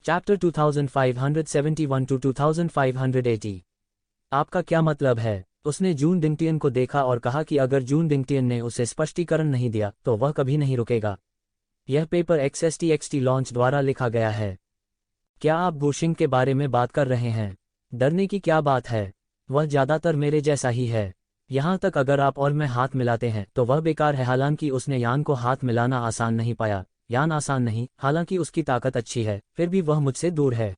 Chapter 2571 to 2580। आपका क्या मतलब है? उसने जून डिंगटियन को देखा और कहा कि अगर जून डिंगटियन ने उसे स्पष्टीकरण नहीं दिया तो वह कभी नहीं रुकेगा। यह पेपर XSTXT लॉन्च द्वारा लिखा गया है। क्या आप बुशिंग के बारे में बात कर रहे हैं? डरने की क्या बात है? वह ज़्यादातर मेरे जैसा ही है। यहाँ तक अगर आप और मैं हाथ मिलाते हैं तो वह बेकार है। हालांकि उसने यान को हाथ मिलाना आसान नहीं पाया। यान आसान नहीं, हालांकि उसकी ताकत अच्छी है, फिर भी वह मुझसे दूर है।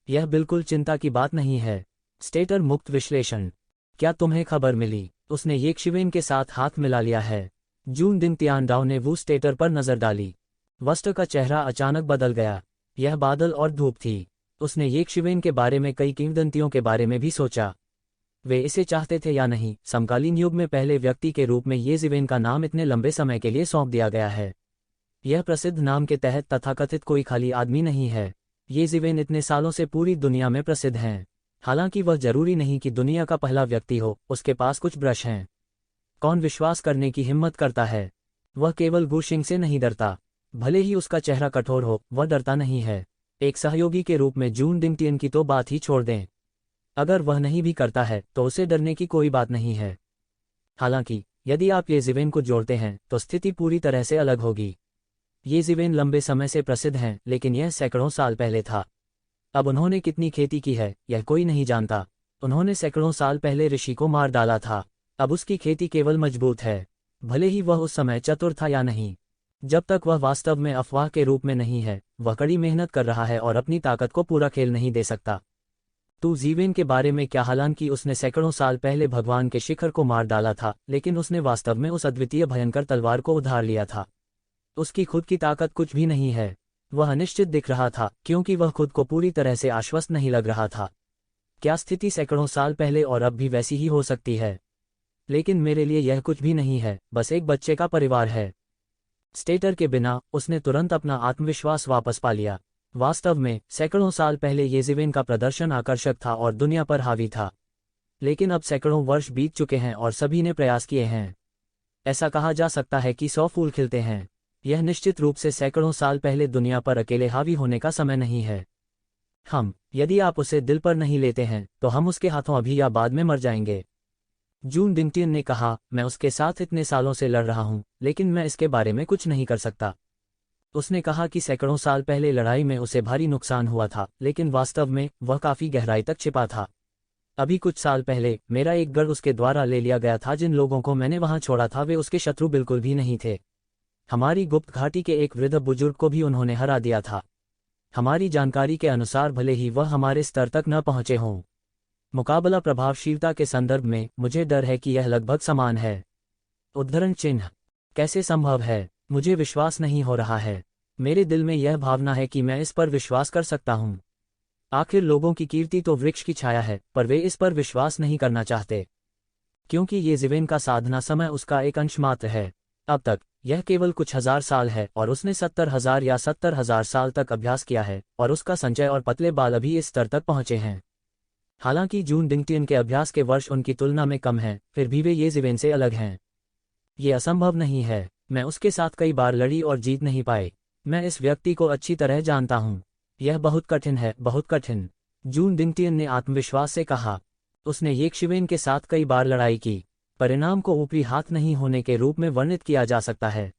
यह बिल्कुल चिंता की बात नहीं है। स्टेटर मुक्त विश्लेषण। क्या तुम्हें खबर मिली? उसने येकशिवेन के साथ हाथ मिला लिया है। जून दिन तियानडाओ ने वो स्टेटर पर नजर डाली। वस्टर का चेहरा अचानक बदल गया। यह बादल और धूप थी। उसने येकशिवेन के बारे में कई किंवदंतियों के बारे में भी सोचा। वे इसे चाहते थे या नहीं, समकालीन युग में पहले व्यक्ति के रूप में येजिवेन का नाम इतने लंबे समय के लिए सौंप दिया गया है। यह प्रसिद्ध नाम के तहत तथाकथित कोई खाली आदमी नहीं है। येजिवेन इतने सालों से पूरी दुनिया में प्रसिद्ध हैं। हालांकि वह जरूरी नहीं कि दुनिया का पहला व्यक्ति हो। उसके पास कुछ ब्रश हैं। कौन विश्वास करने की हिम्मत करता है? वह केवल बुशिंग से नहीं डरता। भले ही उसका चेहरा कठोर हो, वह डरता नहीं है। एक सहयोगी के रूप में जून डिंगटियन की तो बात ही छोड़ दें। अगर वह नहीं भी करता है तो उसे डरने की कोई बात नहीं है। हालांकि यदि आप येजिवेन को जोड़ते हैं तो स्थिति पूरी तरह से अलग होगी। येजिवेन लंबे समय से प्रसिद्ध हैं, लेकिन यह सैकड़ों साल पहले था। अब उन्होंने कितनी खेती की है यह कोई नहीं जानता। उन्होंने सैकड़ों साल पहले ऋषि को मार डाला था। अब उसकी खेती केवल मजबूत है, भले ही वह उस समय चतुर था या नहीं। जब तक वह वास्तव में अफवाह के रूप में नहीं है, वह कड़ी मेहनत कर रहा है और अपनी ताकत को पूरा खेल नहीं दे सकता। तू जीवेन के बारे में क्या? हालांकि उसने सैकड़ों साल पहले भगवान के शिखर को मार डाला था, लेकिन उसने वास्तव में उस अद्वितीय भयंकर तलवार को उधार लिया था। उसकी खुद की ताकत कुछ भी नहीं है। वह अनिश्चित दिख रहा था क्योंकि वह खुद को पूरी तरह से आश्वस्त नहीं लग रहा था। क्या स्थिति सैकड़ों साल पहले और अब भी वैसी ही हो सकती है? लेकिन मेरे लिए यह कुछ भी नहीं है, बस एक बच्चे का परिवार है। स्टेटर के बिना उसने तुरंत अपना आत्मविश्वास वापस पा लिया। वास्तव में सैकड़ों साल पहले येजिवेन का प्रदर्शन आकर्षक था और दुनिया पर हावी था। लेकिन अब सैकड़ों वर्ष बीत चुके हैं और सभी ने प्रयास किए हैं। ऐसा कहा जा सकता है कि 100 फूल खिलते हैं। यह निश्चित रूप से सैकड़ों साल पहले दुनिया पर अकेले हावी होने का समय नहीं है। यदि आप उसे दिल पर नहीं लेते हैं तो हम उसके हाथों अभी या बाद में मर जाएंगे। जून डिंगटियन ने कहा, मैं उसके साथ इतने सालों से लड़ रहा हूं, लेकिन मैं इसके बारे में कुछ नहीं कर सकता। उसने कहा कि सैकड़ों साल पहले लड़ाई में उसे भारी नुकसान हुआ था, लेकिन वास्तव में वह काफी गहराई तक छिपा था। अभी कुछ साल पहले मेरा एक गढ़ उसके द्वारा ले लिया गया था। जिन लोगों को मैंने वहां छोड़ा था वे उसके शत्रु बिल्कुल भी नहीं थे। हमारी गुप्त घाटी के एक वृद्ध बुजुर्ग को भी उन्होंने हरा दिया था। हमारी जानकारी के अनुसार भले ही वह हमारे स्तर तक न पहुंचे हों। मुकाबला प्रभावशीलता के संदर्भ में मुझे डर है कि यह लगभग समान है। उद्धरण चिन्ह। कैसे संभव है? मुझे विश्वास नहीं हो रहा है। मेरे दिल में यह भावना है कि मैं इस पर विश्वास कर सकता हूं। आखिर लोगों की कीर्ति तो वृक्ष की छाया है, पर वे इस पर विश्वास नहीं करना चाहते, क्योंकि येजिवेन का साधना समय उसका एक अंश मात्र है। अब तक यह केवल कुछ हजार साल है और उसने 70,000 या 70,000 साल तक अभ्यास किया है, और उसका संचय और पतले बाल अभी इस स्तर तक पहुंचे हैं। हालांकि जून डिंगटियन के अभ्यास के वर्ष उनकी तुलना में कम हैं, फिर भी वे येजिवेन से अलग हैं। ये असंभव नहीं है। मैं उसके साथ कई बार लड़ी और जीत नहीं पाई। मैं इस व्यक्ति को अच्छी तरह जानता हूं। यह बहुत कठिन है, बहुत कठिन। जून डिंगटियन ने आत्मविश्वास से कहा। उसने येकशिवेन के साथ कई बार लड़ाई की। परिणाम को ऊपरी हाथ नहीं होने के रूप में वर्णित किया जा सकता है।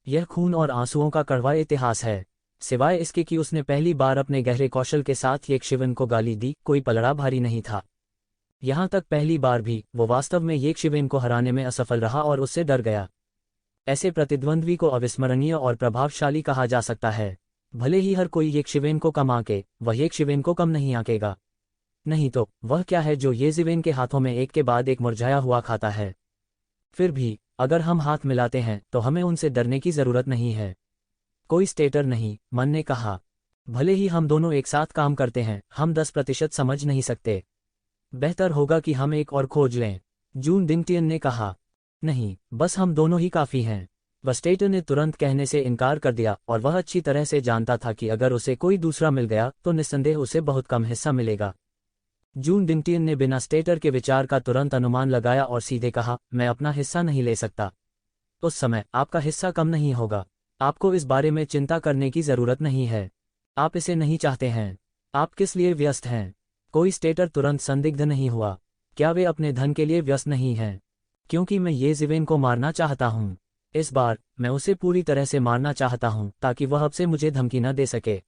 यह खून और आंसुओं का कड़वा इतिहास है। सिवाय इसके कि उसने पहली बार अपने गहरे कौशल के साथ येकशिवेन को गाली दी, कोई पलड़ा भारी नहीं था। यहां तक पहली बार भी वो वास्तव में येकशिवेन को हराने में असफल रहा और उससे डर गया। ऐसे प्रतिद्वंद्वी को अविस्मरणीय और प्रभावशाली कहा जा सकता है। भले ही हर कोई येकशिवेन को कम आंके, वह येकशिवेन को कम नहीं आंकेगा। नहीं तो वह क्या है जो येजिवेन के हाथों में एक के बाद एक मुरझाया हुआ खाता है। फिर भी अगर हम हाथ मिलाते हैं तो हमें उनसे डरने की जरूरत नहीं है। कोई स्टेटर नहीं, मन ने कहा। भले ही हम दोनों एक साथ काम करते हैं, हम 10% समझ नहीं सकते। बेहतर होगा कि हम एक और खोज लें, जून डिंगटियन ने कहा। नहीं, बस हम दोनों ही काफी हैं। स्टेटर ने तुरंत कहने से इनकार कर दिया, और वह अच्छी तरह से जानता था कि अगर उसे कोई दूसरा मिल गया तो निस्संदेह उसे बहुत कम हिस्सा मिलेगा। जून डिंगटियन ने बिना स्टेटर के विचार का तुरंत अनुमान लगाया और सीधे कहा, मैं अपना हिस्सा नहीं ले सकता। उस समय आपका हिस्सा कम नहीं होगा। आपको इस बारे में चिंता करने की जरूरत नहीं है। आप इसे नहीं चाहते हैं। आप किस लिए व्यस्त हैं? कोई स्टेटर तुरंत संदिग्ध नहीं हुआ। क्या वे अपने धन के लिए व्यस्त नहीं हैं? क्योंकि मैं ये जिवेन को मारना चाहता हूँ। इस बार मैं उसे पूरी तरह से मारना चाहता हूँ ताकि वह अब से मुझे धमकी न दे सके।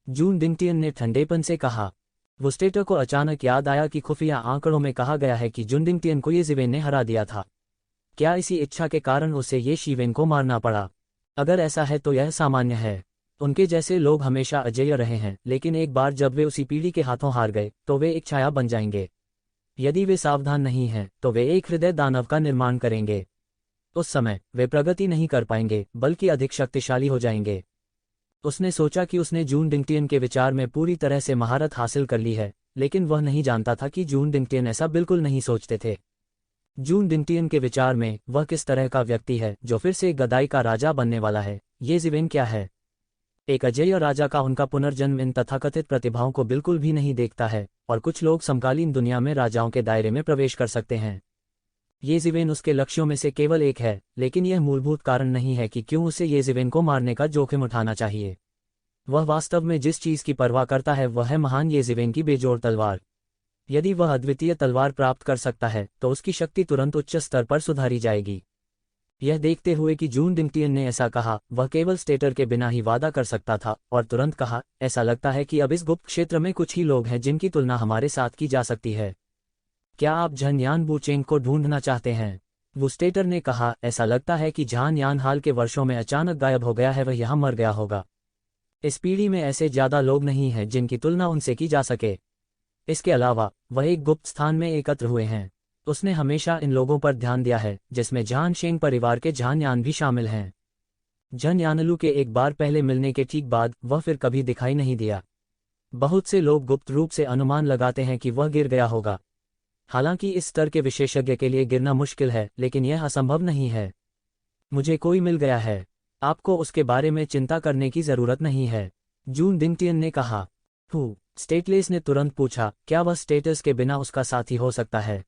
जून डिंगटियन ने ठंडेपन से कहा। वुस्टेटर को अचानक याद आया कि खुफिया आंकड़ों में कहा गया है कि जून डिंगटियन को ये जिवेन ने हरा दिया था। क्या इसी इच्छा के कारण उसे ये शिवेन को मारना पड़ा? अगर ऐसा है तो यह सामान्य है। उनके जैसे लोग हमेशा अजेय रहे हैं, लेकिन एक बार जब वे उसी पीढ़ी के हाथों हार गए तो वे एक छाया बन जाएंगे। यदि वे सावधान नहीं हैं तो वे एक हृदय दानव का निर्माण करेंगे। उस समय वे प्रगति नहीं कर पाएंगे बल्कि अधिक शक्तिशाली हो जाएंगे। उसने सोचा कि उसने जून डिंगटियन के विचार में पूरी तरह से महारत हासिल कर ली है, लेकिन वह नहीं जानता था कि जून डिंगटियन ऐसा बिल्कुल नहीं सोचते थे। जून डिंगटियन के विचार में वह किस तरह का व्यक्ति है जो फिर से गदाई का राजा बनने वाला है? ये जिवेन क्या है? एक अजेय राजा का उनका पुनर्जन्म इन तथाकथित प्रतिभाओं को बिल्कुल भी नहीं देखता है, और कुछ लोग समकालीन दुनिया में राजाओं के दायरे में प्रवेश कर सकते हैं। ये जिवेन उसके लक्ष्यों में से केवल एक है, लेकिन यह मूलभूत कारण नहीं है कि क्यों उसे ये जिवेन को मारने का जोखिम उठाना चाहिए। वह वास्तव में जिस चीज की परवाह करता है वह है महान ये जिवेन की बेजोड़ तलवार। यदि वह अद्वितीय तलवार प्राप्त कर सकता है तो उसकी शक्ति तुरंत उच्च स्तर पर सुधारी जाएगी। यह देखते हुए कि जून डिंगटियन ने ऐसा कहा, वह केवल स्टेटर के बिना ही वादा कर सकता था और तुरंत कहा, ऐसा लगता है कि अब इस गुप्त क्षेत्र में कुछ ही लोग हैं जिनकी तुलना हमारे साथ की जा सकती है। क्या आप झन यान बूचेंग को ढूंढना चाहते हैं? वुस्टेटर ने कहा, ऐसा लगता है कि झान यान हाल के वर्षों में अचानक गायब हो गया है, वह यहाँ मर गया होगा। इस पीढ़ी में ऐसे ज्यादा लोग नहीं हैं जिनकी तुलना उनसे की जा सके। इसके अलावा वह एक गुप्त स्थान में एकत्र हुए हैं। उसने हमेशा इन लोगों पर ध्यान दिया है, जिसमें झान शेंग परिवार के झान यान भी शामिल हैं। झन यानलू के एक बार पहले मिलने के ठीक बाद वह फिर कभी दिखाई नहीं दिया। बहुत से लोग गुप्त रूप से अनुमान लगाते हैं कि वह गिर गया होगा। हालांकि इस स्तर के विशेषज्ञ के लिए गिरना मुश्किल है, लेकिन यह असंभव नहीं है। मुझे कोई मिल गया है। आपको उसके बारे में चिंता करने की जरूरत नहीं है, जून डिंगटियन ने कहा। स्टेटलेस ने तुरंत पूछा, क्या वह स्टेटस के बिना उसका साथी हो सकता है?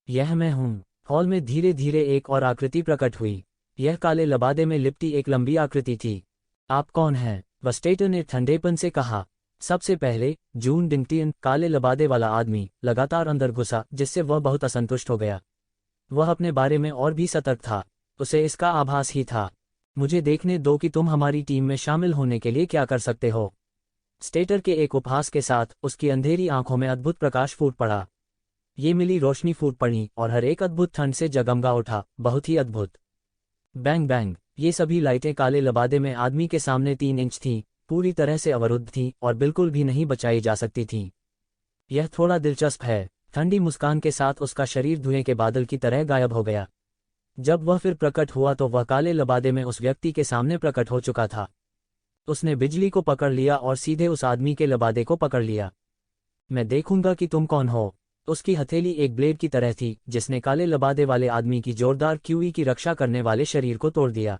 यह मैं हूँ। हॉल में धीरे धीरे एक और आकृति प्रकट हुई। यह काले लबादे में लिपटी एक लंबी आकृति थी। आप कौन हैं? वस्टेटर ने ठंडेपन से कहा। सबसे पहले जून डिंगटियन, काले लबादे वाला आदमी, लगातार अंदर घुसा, जिससे वह बहुत असंतुष्ट हो गया। वह अपने बारे में और भी सतर्क था। उसे इसका आभास ही था। मुझे देखने दो कि तुम हमारी टीम में शामिल होने के लिए क्या कर सकते हो। स्टेटर के एक उपहास के साथ उसकी अंधेरी आंखों में अद्भुत प्रकाश फूट पड़ा। ये मिली रोशनी फूट पड़ी और हर एक अद्भुत ठंड से जगमगा उठा, बहुत ही अद्भुत। Bang bang. ये सभी लाइटें काले लबादे में आदमी के सामने 3 इंच थीं, पूरी तरह से अवरुद्ध थीं और बिल्कुल भी नहीं बचाई जा सकती थीं। यह थोड़ा दिलचस्प है। ठंडी मुस्कान के साथ उसका शरीर धुएं के बादल की तरह गायब हो गया। जब वह फिर प्रकट हुआ तो वह काले लबादे में उस व्यक्ति के सामने प्रकट हो चुका था। उसने बिजली को पकड़ लिया और सीधे उस आदमी के लबादे को पकड़ लिया। मैं देखूंगा कि तुम कौन हो। उसकी हथेली एक ब्लेड की तरह थी, जिसने काले लबादे वाले आदमी की जोरदार क्यूई की रक्षा करने वाले शरीर को तोड़ दिया।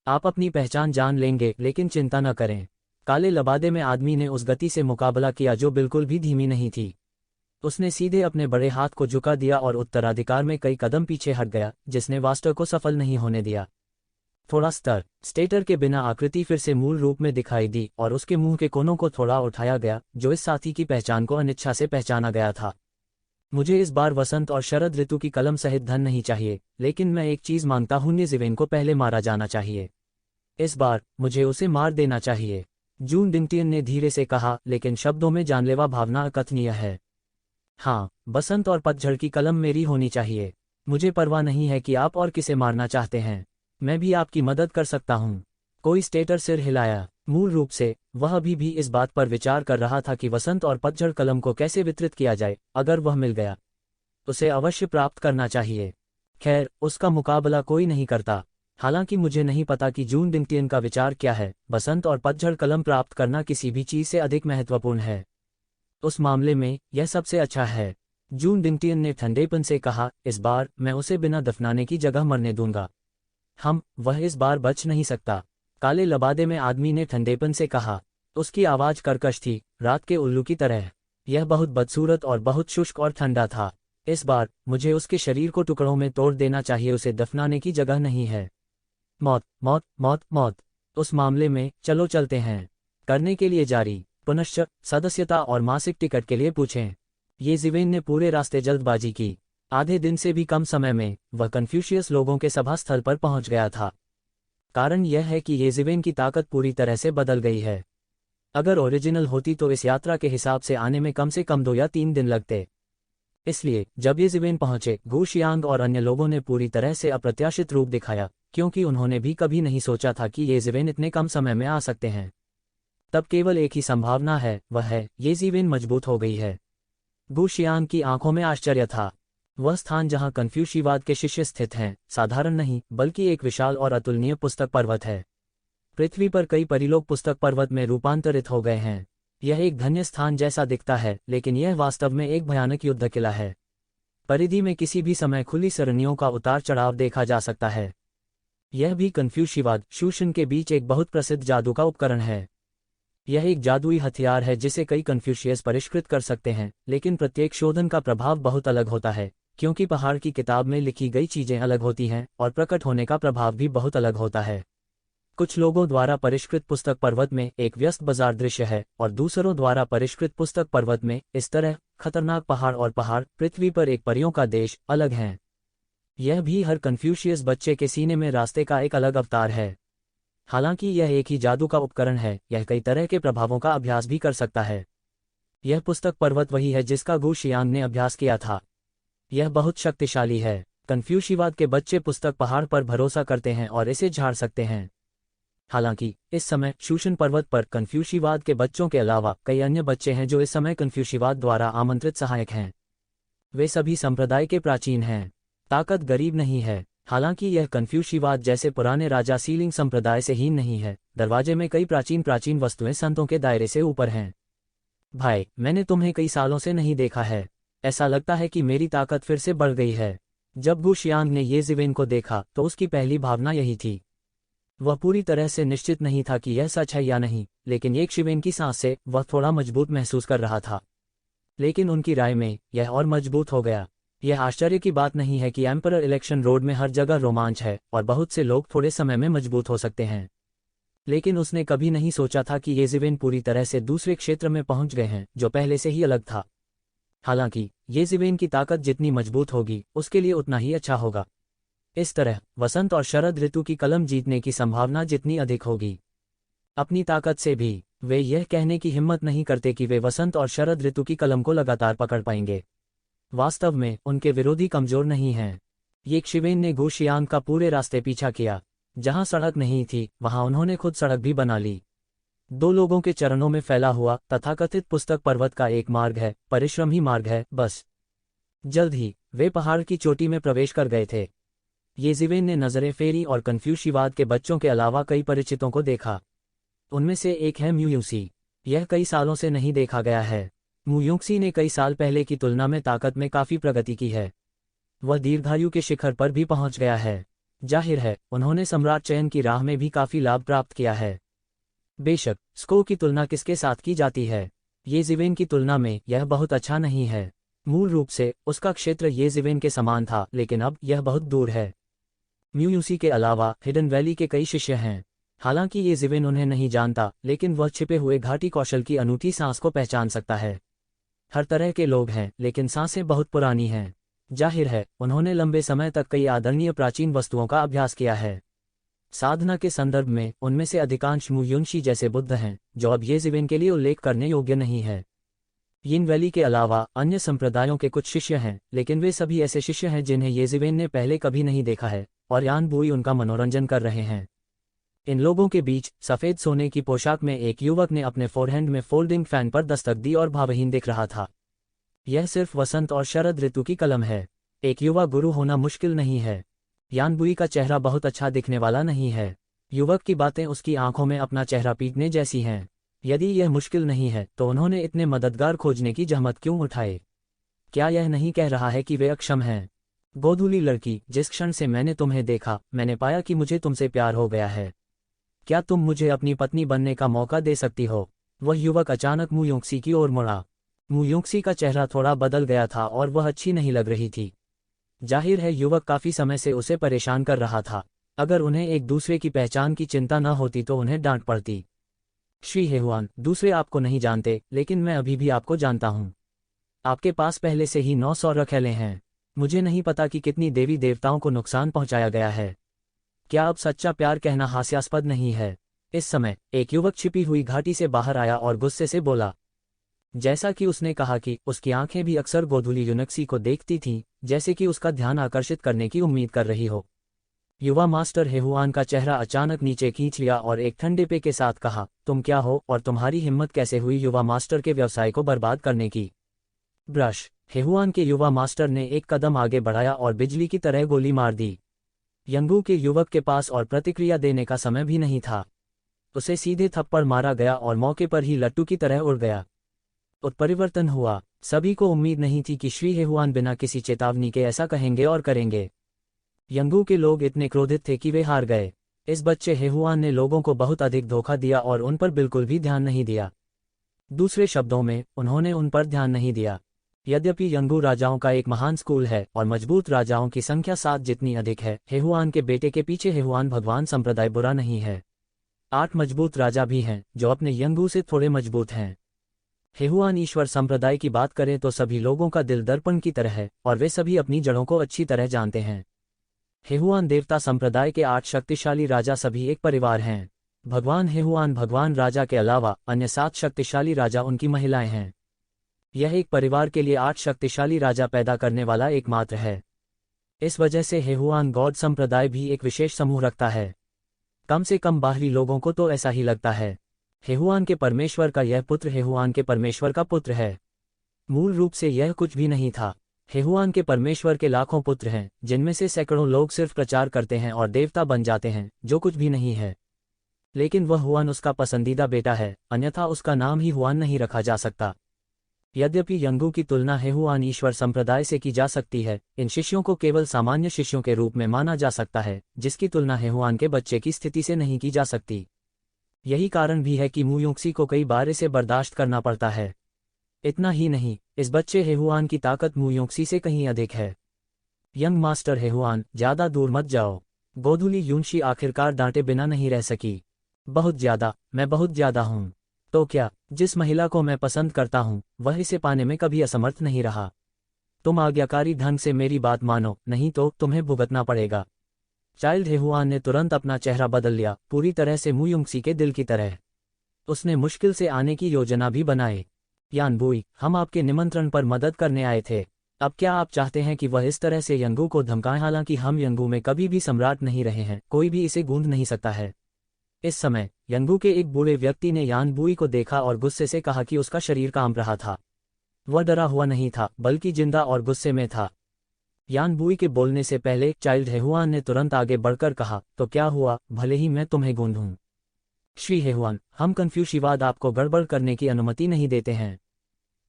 आप अपनी पहचान जान लेंगे, लेकिन चिंता न करें। काले लबादे में आदमी ने उस गति से मुकाबला किया जो बिल्कुल भी धीमी नहीं थी। उसने सीधे अपने बड़े हाथ को झुका दिया और उत्तराधिकार में कई कदम पीछे हट गया, जिसने वास्टर को सफल नहीं होने दिया। थोड़ा स्तर। स्टेटर के बिना आकृति फिर से मूल रूप में दिखाई दी और उसके मुंह के कोनों को थोड़ा उठाया गया, जो इस साथी की पहचान को अनिच्छा से पहचाना गया था। मुझे इस बार वसंत और शरद ऋतु की कलम सहित धन नहीं चाहिए, लेकिन मैं एक चीज मांगता हूं, ये जिवेन को पहले मारा जाना चाहिए। इस बार मुझे उसे मार देना चाहिए, जून डिंगटियन ने धीरे से कहा, लेकिन शब्दों में जानलेवा भावना अकथनीय है। हाँ, बसंत और पतझड़ की कलम मेरी होनी चाहिए। मुझे परवाह नहीं है कि आप और किसे मारना चाहते हैं, मैं भी आपकी मदद कर सकता हूँ। कोई स्टेटर सिर हिलाया। मूल रूप से वह अभी भी इस बात पर विचार कर रहा था कि वसंत और पतझड़ कलम को कैसे वितरित किया जाए। अगर वह मिल गया उसे अवश्य प्राप्त करना चाहिए। खैर, उसका मुकाबला कोई नहीं करता। हालांकि मुझे नहीं पता कि जून डिंगटियन का विचार क्या है। बसंत और पतझड़ कलम प्राप्त करना किसी भी चीज से अधिक महत्वपूर्ण है। उस मामले में यह सबसे अच्छा है, जून डिंगटियन ने ठंडेपन से कहा। इस बार मैं उसे बिना दफनाने की जगह मरने दूंगा। वह इस बार बच नहीं सकता, काले लबादे में आदमी ने ठंडेपन से कहा। उसकी आवाज कर्कश थी, रात के उल्लू की तरह। यह बहुत बदसूरत और बहुत शुष्क और ठंडा था। इस बार मुझे उसके शरीर को टुकड़ों में तोड़ देना चाहिए, उसे दफनाने की जगह नहीं है। मौत मौत मौत मौत। उस मामले में चलो चलते हैं। करने के लिए जारी, पुनश्च सदस्यता और मासिक टिकट के लिए पूछें। ये जिवेन ने पूरे रास्ते जल्दबाजी की। आधे दिन से भी कम समय में वह कन्फ्यूशियस लोगों के सभा स्थल पर पहुंच गया था। कारण यह है कि ये जिवेन की ताकत पूरी तरह से बदल गई है। अगर ओरिजिनल होती तो इस यात्रा के हिसाब से आने में कम से कम 2 या 3 दिन लगते। इसलिए जब ये जिवेन पहुंचे, गु शियांग और अन्य लोगों ने पूरी तरह से अप्रत्याशित रूप दिखाया, क्योंकि उन्होंने भी कभी नहीं सोचा था कि ये जिवेन इतने कम समय में आ सकते हैं। तब केवल एक ही संभावना है, वह है ये जिवेन मजबूत हो गई है। गु शियांग की आंखों में आश्चर्य था। वह स्थान जहां कन्फ्यूशियवाद के शिष्य स्थित हैं, साधारण नहीं बल्कि एक विशाल और अतुलनीय पुस्तक पर्वत है। पृथ्वी पर कई परिलोक पुस्तक पर्वत में रूपांतरित हो गए हैं। यह एक धन्य स्थान जैसा दिखता है, लेकिन यह वास्तव में एक भयानक युद्ध किला है। परिधि में किसी भी समय खुली सरणियों का उतार चढ़ाव देखा जा सकता है। यह भी कन्फ्यूशियवाद शूशन के बीच एक बहुत प्रसिद्ध जादू का उपकरण है। यह एक जादुई हथियार है जिसे कई कन्फ्यूशियस परिष्कृत कर सकते हैं, लेकिन प्रत्येक शोधन का प्रभाव बहुत अलग होता है, क्योंकि पहाड़ की किताब में लिखी गई चीजें अलग होती हैं और प्रकट होने का प्रभाव भी बहुत अलग होता है। कुछ लोगों द्वारा परिष्कृत पुस्तक पर्वत में एक व्यस्त बाजार दृश्य है, और दूसरों द्वारा परिष्कृत पुस्तक पर्वत में इस तरह खतरनाक पहाड़ और पहाड़ पृथ्वी पर एक परियों का देश अलग हैं। यह भी हर कन्फ्यूशियस बच्चे के सीने में रास्ते का एक अलग अवतार है। हालांकि यह एक ही जादू का उपकरण है, यह कई तरह के प्रभावों का अभ्यास भी कर सकता है। यह पुस्तक पर्वत वही है जिसका गु शियांग ने अभ्यास किया था। यह बहुत शक्तिशाली है। कन्फ्यूशियवाद के बच्चे पुस्तक पहाड़ पर भरोसा करते हैं और इसे झाड़ सकते हैं। हालांकि इस समय शूशन पर्वत पर कन्फ्यूशियवाद के बच्चों के अलावा कई अन्य बच्चे हैं जो इस समय कन्फ्यूशियवाद द्वारा आमंत्रित सहायक हैं। वे सभी संप्रदाय के प्राचीन हैं। ताकत गरीब नहीं है। हालांकि यह कन्फ्यूशियवाद जैसे पुराने राजा सीलिंग संप्रदाय से हीन नहीं है। दरवाजे में कई प्राचीन वस्तुएं संतों के दायरे से ऊपर हैं। भाई, मैंने तुम्हें कई सालों से नहीं देखा है। ऐसा लगता है कि मेरी ताकत फिर से बढ़ गई है। जब गु शियांग ने ये जिवेन को देखा तो उसकी पहली भावना यही थी। वह पूरी तरह से निश्चित नहीं था कि यह सच है या नहीं, लेकिन एक शिवेन की सांस से वह थोड़ा मजबूत महसूस कर रहा था। लेकिन उनकी राय में यह और मजबूत हो गया। यह आश्चर्य की बात नहीं है कि एम्परर इलेक्शन रोड में हर जगह रोमांच है और बहुत से लोग थोड़े समय में मजबूत हो सकते हैं। लेकिन उसने कभी नहीं सोचा था कि ये जिवेन पूरी तरह से दूसरे क्षेत्र में पहुंच गए हैं जो पहले से ही अलग था। हालांकि ये जिवेन की ताकत जितनी मजबूत होगी उसके लिए उतना ही अच्छा होगा। इस तरह वसंत और शरद ऋतु की कलम जीतने की संभावना जितनी अधिक होगी। अपनी ताकत से भी वे यह कहने की हिम्मत नहीं करते कि वे वसंत और शरद ऋतु की कलम को लगातार पकड़ पाएंगे। वास्तव में उनके विरोधी कमजोर नहीं हैं। ये शिवेन ने गु शियांग का पूरे रास्ते पीछा किया। जहां सड़क नहीं थी वहां उन्होंने खुद सड़क भी बना ली। 2 लोगों के चरणों में फैला हुआ तथाकथित पुस्तक पर्वत का एक मार्ग है, परिश्रम ही मार्ग है बस। जल्द ही वे पहाड़ की चोटी में प्रवेश कर गए थे। ये जिवेन ने नजरें फेरी और कन्फ्यूशियवाद के बच्चों के अलावा कई परिचितों को देखा। उनमें से एक है म्यूयूसी। यह कई सालों से नहीं देखा गया है। म्यूयूक्सी ने कई साल पहले की तुलना में ताकत में काफी प्रगति की है। वह दीर्घायु के शिखर पर भी पहुंच गया है। जाहिर है उन्होंने सम्राट चयन की राह में भी काफी लाभ प्राप्त किया है। बेशक स्को की तुलना किसके साथ की जाती है, ये जिवेन की तुलना में यह बहुत अच्छा नहीं है। मूल रूप से उसका क्षेत्र ये जिवेन के समान था, लेकिन अब यह बहुत दूर है। म्यूयूसी के अलावा हिडन वैली के कई शिष्य हैं। हालांकि ये जिवेन उन्हें नहीं जानता, लेकिन वह छिपे हुए घाटी कौशल की अनूठी सांस को पहचान सकता है। हर तरह के लोग हैं, लेकिन सांसें बहुत पुरानी हैं। जाहिर है उन्होंने लंबे समय तक कई आदरणीय प्राचीन वस्तुओं का अभ्यास किया है। साधना के संदर्भ में उनमें से अधिकांश म्यूयुनशी जैसे बुद्ध हैं, जो अब ये जिवेन के लिए उल्लेख करने योग्य नहीं है। यिन वैली के अलावा अन्य संप्रदायों के कुछ शिष्य हैं, लेकिन वे सभी ऐसे शिष्य हैं जिन्हें ये जिवेन ने पहले कभी नहीं देखा है, और यान बुई उनका मनोरंजन कर रहे हैं। इन लोगों के बीच सफेद सोने की पोशाक में एक युवक ने अपने फोरहैंड में फोल्डिंग फैन पर दस्तक दी और भावहीन दिख रहा था। यह सिर्फ वसंत और शरद ऋतु की कलम है। एक युवा गुरु होना मुश्किल नहीं है। यानबुई का चेहरा बहुत अच्छा दिखने वाला नहीं है। युवक की बातें उसकी आंखों में अपना चेहरा पीटने जैसी हैं। यदि यह मुश्किल नहीं है तो उन्होंने इतने मददगार खोजने की जहमत क्यों उठाए? क्या यह नहीं कह रहा है कि वे अक्षम हैं? गोधूली लड़की, जिस क्षण से मैंने तुम्हें देखा मैंने पाया कि मुझे तुमसे प्यार हो गया है। क्या तुम मुझे अपनी पत्नी बनने का मौका दे सकती हो? वह युवक अचानक मुयोक्सी की ओर मुड़ा। मुयोक्सी का चेहरा थोड़ा बदल गया था और वह अच्छी नहीं लग रही थी। जाहिर है युवक काफी समय से उसे परेशान कर रहा था। अगर उन्हें एक दूसरे की पहचान की चिंता न होती तो उन्हें डांट पड़ती। श्री हेहुआन, दूसरे आपको नहीं जानते, लेकिन मैं अभी भी आपको जानता हूँ। आपके पास पहले से ही 900 रखैले हैं। मुझे नहीं पता कि कितनी देवी देवताओं को नुकसान पहुंचाया गया है। क्या अब सच्चा प्यार कहना हास्यास्पद नहीं है? इस समय एक युवक छिपी हुई घाटी से बाहर आया और गुस्से से बोला। जैसा कि उसने कहा कि उसकी आंखें भी अक्सर गोधूली यूनिक्सी को देखती थीं, जैसे कि उसका ध्यान आकर्षित करने की उम्मीद कर रही हो। युवा मास्टर हेहुआन का चेहरा अचानक नीचे खींच लिया और एक ठंडे पे के साथ कहा, तुम क्या हो और तुम्हारी हिम्मत कैसे हुई युवा मास्टर के व्यवसाय को बर्बाद करने की? ब्रश। हेहुआन के युवा मास्टर ने एक कदम आगे बढ़ाया और बिजली की तरह गोली मार दी। यंगू के युवक के पास और प्रतिक्रिया देने का समय भी नहीं था। उसे सीधे थप्पड़ मारा गया और मौके पर ही लट्टू की तरह उड़ गया। उत्परिवर्तन हुआ। सभी को उम्मीद नहीं थी कि श्री हेहुआन बिना किसी चेतावनी के ऐसा कहेंगे और करेंगे। यंगू के लोग इतने क्रोधित थे कि वे हार गए। इस बच्चे हेहुआन ने लोगों को बहुत अधिक धोखा दिया और उन पर बिल्कुल भी ध्यान नहीं दिया। दूसरे शब्दों में, उन्होंने उन पर ध्यान नहीं दिया। यद्यपि यंगू राजाओं का एक महान स्कूल है और मजबूत राजाओं की संख्या 7 जितनी अधिक है, हेहुआन के बेटे के पीछे हेहुआन भगवान संप्रदाय बुरा नहीं है। 8 मजबूत राजा भी हैं, जो अपने यंगू से थोड़े मजबूत हैं। हेहुआन ईश्वर संप्रदाय की बात करें तो सभी लोगों का दिल दर्पण की तरह है और वे सभी अपनी जड़ों को अच्छी तरह जानते हैं। हेहुआन देवता संप्रदाय के 8 शक्तिशाली राजा सभी एक परिवार हैं। भगवान हेहुआन भगवान राजा के अलावा अन्य 7 शक्तिशाली राजा उनकी महिलाएं हैं। यह एक परिवार के लिए 8 शक्तिशाली राजा पैदा करने वाला एकमात्र है। इस वजह से हेहुआन गॉड संप्रदाय भी एक विशेष समूह रखता है। कम से कम बाहरी लोगों को तो ऐसा ही लगता है। हेहुआन के परमेश्वर का यह पुत्र हेहुआन के परमेश्वर का पुत्र है। मूल रूप से यह कुछ भी नहीं था। हेहुआन के परमेश्वर के लाखों पुत्र हैं, जिनमें से सैकड़ों लोग सिर्फ प्रचार करते हैं और देवता बन जाते हैं, जो कुछ भी नहीं है। लेकिन वह हुआन उसका पसंदीदा बेटा है, अन्यथा उसका नाम ही हुआन नहीं रखा जा सकता। यद्यपि यंगू की तुलना हेहुआन ईश्वर संप्रदाय से की जा सकती है, इन शिष्यों को केवल सामान्य शिष्यों के रूप में माना जा सकता है, जिसकी तुलना हेहुआन के बच्चे की स्थिति से नहीं की जा सकती। यही कारण भी है कि मुयुक्सी को कई बार इसे बर्दाश्त करना पड़ता है। इतना ही नहीं, इस बच्चे हेहुआन की ताकत मुयुक्सी से कहीं अधिक है। यंग मास्टर हेहुआन, ज्यादा दूर मत जाओ। गोधूली यूनशी आखिरकार डांटे बिना नहीं रह सकी। बहुत ज्यादा, मैं बहुत ज्यादा हूँ। तो क्या, जिस महिला को मैं पसंद करता हूँ, वह इसे पाने में कभी असमर्थ नहीं रहा। तुम आज्ञाकारी ढंग से मेरी बात मानो, नहीं तो तुम्हें भुगतना पड़ेगा। चाइल्ड हेहुआन ने तुरंत अपना चेहरा बदल लिया, पूरी तरह से मुयुक्सी के दिल की तरह। उसने मुश्किल से आने की योजना भी बनाई। यान बुई, हम आपके निमंत्रण पर मदद करने आए थे। अब क्या आप चाहते हैं कि वह इस तरह से यंगू को धमकाएं? हालांकि हम यंगू में कभी भी सम्राट नहीं रहे हैं, कोई भी इसे गूंद नहीं सकता है। इस समय यंगू के एक बूढ़े व्यक्ति ने यान बुई को देखा और गुस्से से कहा कि उसका शरीर कांप रहा था। वह डरा हुआ नहीं था, बल्कि जिंदा और गुस्से में था। यान बुई के बोलने से पहले चाइल्ड हेहुआन ने तुरंत आगे बढ़कर कहा, तो क्या हुआ, भले ही मैं तुम्हें गूंधूं। श्री हेहुआन, हम कन्फ्यूशिवाद आपको गड़बड़ करने की अनुमति नहीं देते हैं।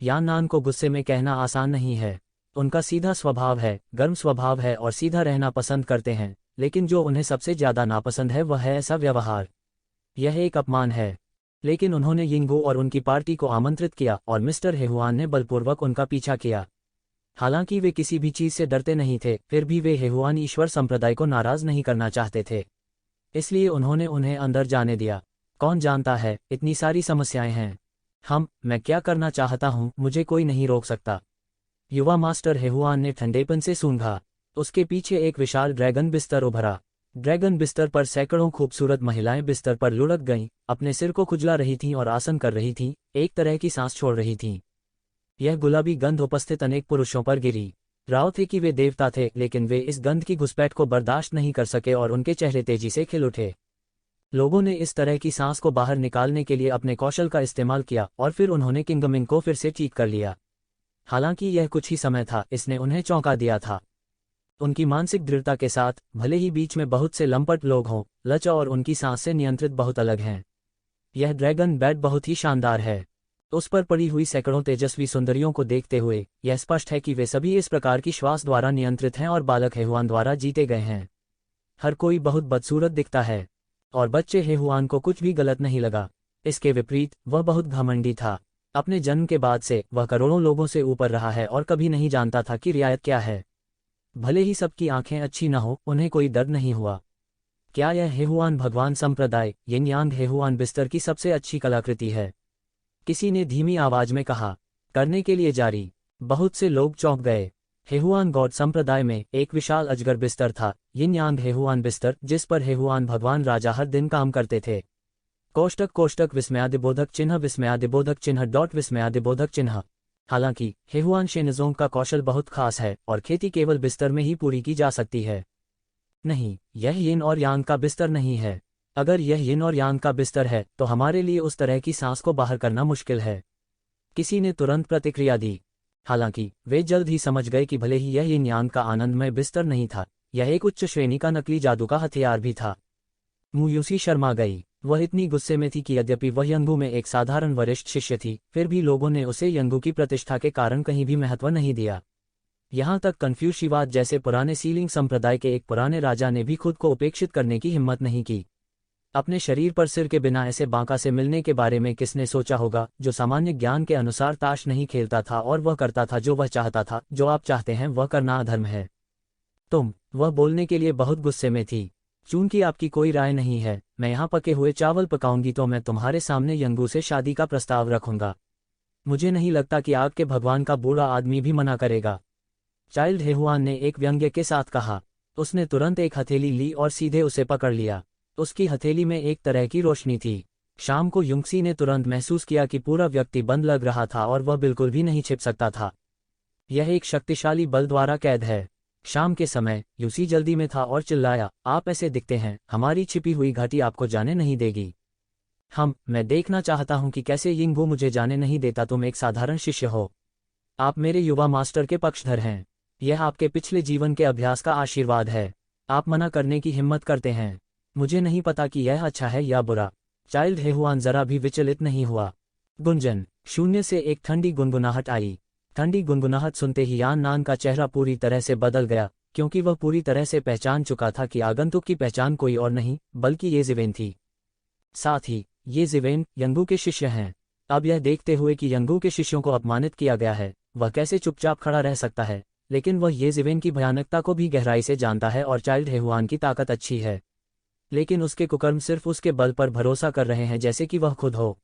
यान नान को गुस्से में कहना आसान नहीं है। उनका सीधा स्वभाव है, गर्म स्वभाव है और सीधा रहना पसंद करते हैं, लेकिन जो उन्हें सबसे ज्यादा नापसंद है वह है ऐसा व्यवहार। यह एक अपमान है। लेकिन उन्होंने यिंगू और उनकी पार्टी को आमंत्रित किया और मिस्टर हेहुआन ने बलपूर्वक उनका पीछा किया। हालांकि वे किसी भी चीज से डरते नहीं थे, फिर भी वे हेहुआन ईश्वर संप्रदाय को नाराज नहीं करना चाहते थे। इसलिए उन्होंने उन्हें अंदर जाने दिया। कौन जानता है, इतनी सारी समस्याएं हैं। मैं क्या करना चाहता हूं, मुझे कोई नहीं रोक सकता। युवा मास्टर हेहुआन ने ठंडेपन से सूंघा। उसके पीछे एक विशाल ड्रैगन बिस्तर उभरा। ड्रैगन बिस्तर पर सैकड़ों खूबसूरत महिलाएं बिस्तर पर लुढ़क गईं, अपने सिर को खुजला रही थीं और आसन कर रही थीं, एक तरह की सांस छोड़ रही थीं। यह गुलाबी गंध उपस्थित अनेक पुरुषों पर गिरी। राव थे कि वे देवता थे, लेकिन वे इस गंध की घुसपैठ को बर्दाश्त नहीं कर सके और उनके चेहरे तेजी से खिल उठे। लोगों ने इस तरह की सांस को बाहर निकालने के लिए अपने कौशल का इस्तेमाल किया और फिर उन्होंने किंगमिंग को फिर से ठीक कर लिया। हालांकि यह कुछ ही समय था, इसने उन्हें चौंका दिया था। उनकी मानसिक दृढ़ता के साथ, भले ही बीच में बहुत से लंपट लोग हों, लचा और उनकी सांस से नियंत्रित बहुत अलग हैं। यह ड्रैगन बेड बहुत ही शानदार है। उस पर पड़ी हुई सैकड़ों तेजस्वी सुंदरियों को देखते हुए यह स्पष्ट है कि वे सभी इस प्रकार की श्वास द्वारा नियंत्रित हैं और बालक हेहुआन द्वारा जीते गए हैं। हर कोई बहुत बदसूरत दिखता है और बच्चे हेहुआन को कुछ भी गलत नहीं लगा। इसके विपरीत वह बहुत घमंडी था। अपने जन्म के बाद से वह करोड़ों लोगों से ऊपर रहा है और कभी नहीं जानता था कि रियायत क्या है। भले ही सबकी आंखें अच्छी न हो, उन्हें कोई दर्द नहीं हुआ। क्या यह हेहुआन भगवान संप्रदाय यिन यांग हेहुआन बिस्तर की सबसे अच्छी कलाकृति है? किसी ने धीमी आवाज में कहा। करने के लिए जारी। बहुत से लोग चौंक गए। हेहुआन गॉड संप्रदाय में एक विशाल अजगर बिस्तर था, यिन यांग हेहुआन बिस्तर, जिस पर हेहुआन भगवान राजा हर दिन काम करते थे। कोष्टक कोष्टक विस्मयादिबोधक चिन्ह विस्मयादिबोधक चिन्ह डॉट विस्मयादिबोधक चिन्ह। हालांकि हेहुआन शेनजोंग का कौशल बहुत खास है और खेती केवल बिस्तर में ही पूरी की जा सकती है। नहीं, यह यिन और यांग का बिस्तर नहीं है। अगर यह यिन और यांग का बिस्तर है तो हमारे लिए उस तरह की सांस को बाहर करना मुश्किल है। किसी ने तुरंत प्रतिक्रिया दी। हालांकि वे जल्द ही समझ गए कि भले ही यह यिन यांग का आनंदमय बिस्तर नहीं था, यह एक उच्च श्रेणी का नकली जादू का हथियार भी था। मुयूसी शर्मा गई। वह इतनी गुस्से में थी कि यद्यपि वह यंगू में एक साधारण वरिष्ठ शिष्य थी, फिर भी लोगों ने उसे यंगू की प्रतिष्ठा के कारण कहीं भी महत्व नहीं दिया। यहाँ तक कन्फ्यूशिवाद जैसे पुराने सीलिंग संप्रदाय के एक पुराने राजा ने भी खुद को उपेक्षित करने की हिम्मत नहीं की। अपने शरीर पर सिर के बिना ऐसे बांका से मिलने के बारे में किसने सोचा होगा, जो सामान्य ज्ञान के अनुसार ताश नहीं खेलता था और वह करता था जो वह चाहता था। जो आप चाहते हैं वह करना अधर्म है। वह बोलने के लिए बहुत गुस्से में थी। चूंकि आपकी कोई राय नहीं है, मैं यहाँ पके हुए चावल पकाऊंगी तो मैं तुम्हारे सामने यंगू से शादी का प्रस्ताव रखूंगा। मुझे नहीं लगता कि आग के भगवान का बूढ़ा आदमी भी मना करेगा। चाइल्ड हेहुआन ने एक व्यंग्य के साथ कहा। उसने तुरंत एक हथेली ली और सीधे उसे पकड़ लिया। उसकी हथेली में एक तरह की रोशनी थी। शाम को युंगसी ने तुरंत महसूस किया कि पूरा व्यक्ति बंद लग रहा था और वह बिल्कुल भी नहीं छिप सकता था। यह एक शक्तिशाली बल द्वारा कैद है। शाम के समय यूसी जल्दी में था और चिल्लाया, आप ऐसे दिखते हैं, हमारी छिपी हुई घाटी आपको जाने नहीं देगी। मैं देखना चाहता हूं कि कैसे यिंगबू मुझे जाने नहीं देता। तुम एक साधारण शिष्य हो। आप मेरे युवा मास्टर के पक्षधर हैं। यह आपके पिछले जीवन के अभ्यास का आशीर्वाद है। आप मना करने की हिम्मत करते हैं। मुझे नहीं पता कि यह अच्छा है या बुरा। चाइल्ड हेहुआन जरा भी विचलित नहीं हुआ। गुंजन। शून्य से एक ठंडी गुनगुनाहट आई। ठंडी गुनगुनाहट सुनते ही यान नान का चेहरा पूरी तरह से बदल गया, क्योंकि वह पूरी तरह से पहचान चुका था कि आगंतुक की पहचान कोई और नहीं बल्कि ये जिवेन थी। साथ ही ये जिवेन यंगू के शिष्य हैं। अब यह देखते हुए कि यंगू के शिष्यों को अपमानित किया गया है, वह कैसे चुपचाप खड़ा रह सकता है। लेकिन वह ये जिवेन की भयानकता को भी गहराई से जानता है और चाइल्ड हेहुआन की ताकत अच्छी है, लेकिन उसके कुकर्म सिर्फ उसके बल पर भरोसा कर रहे हैं जैसे कि वह खुद हो।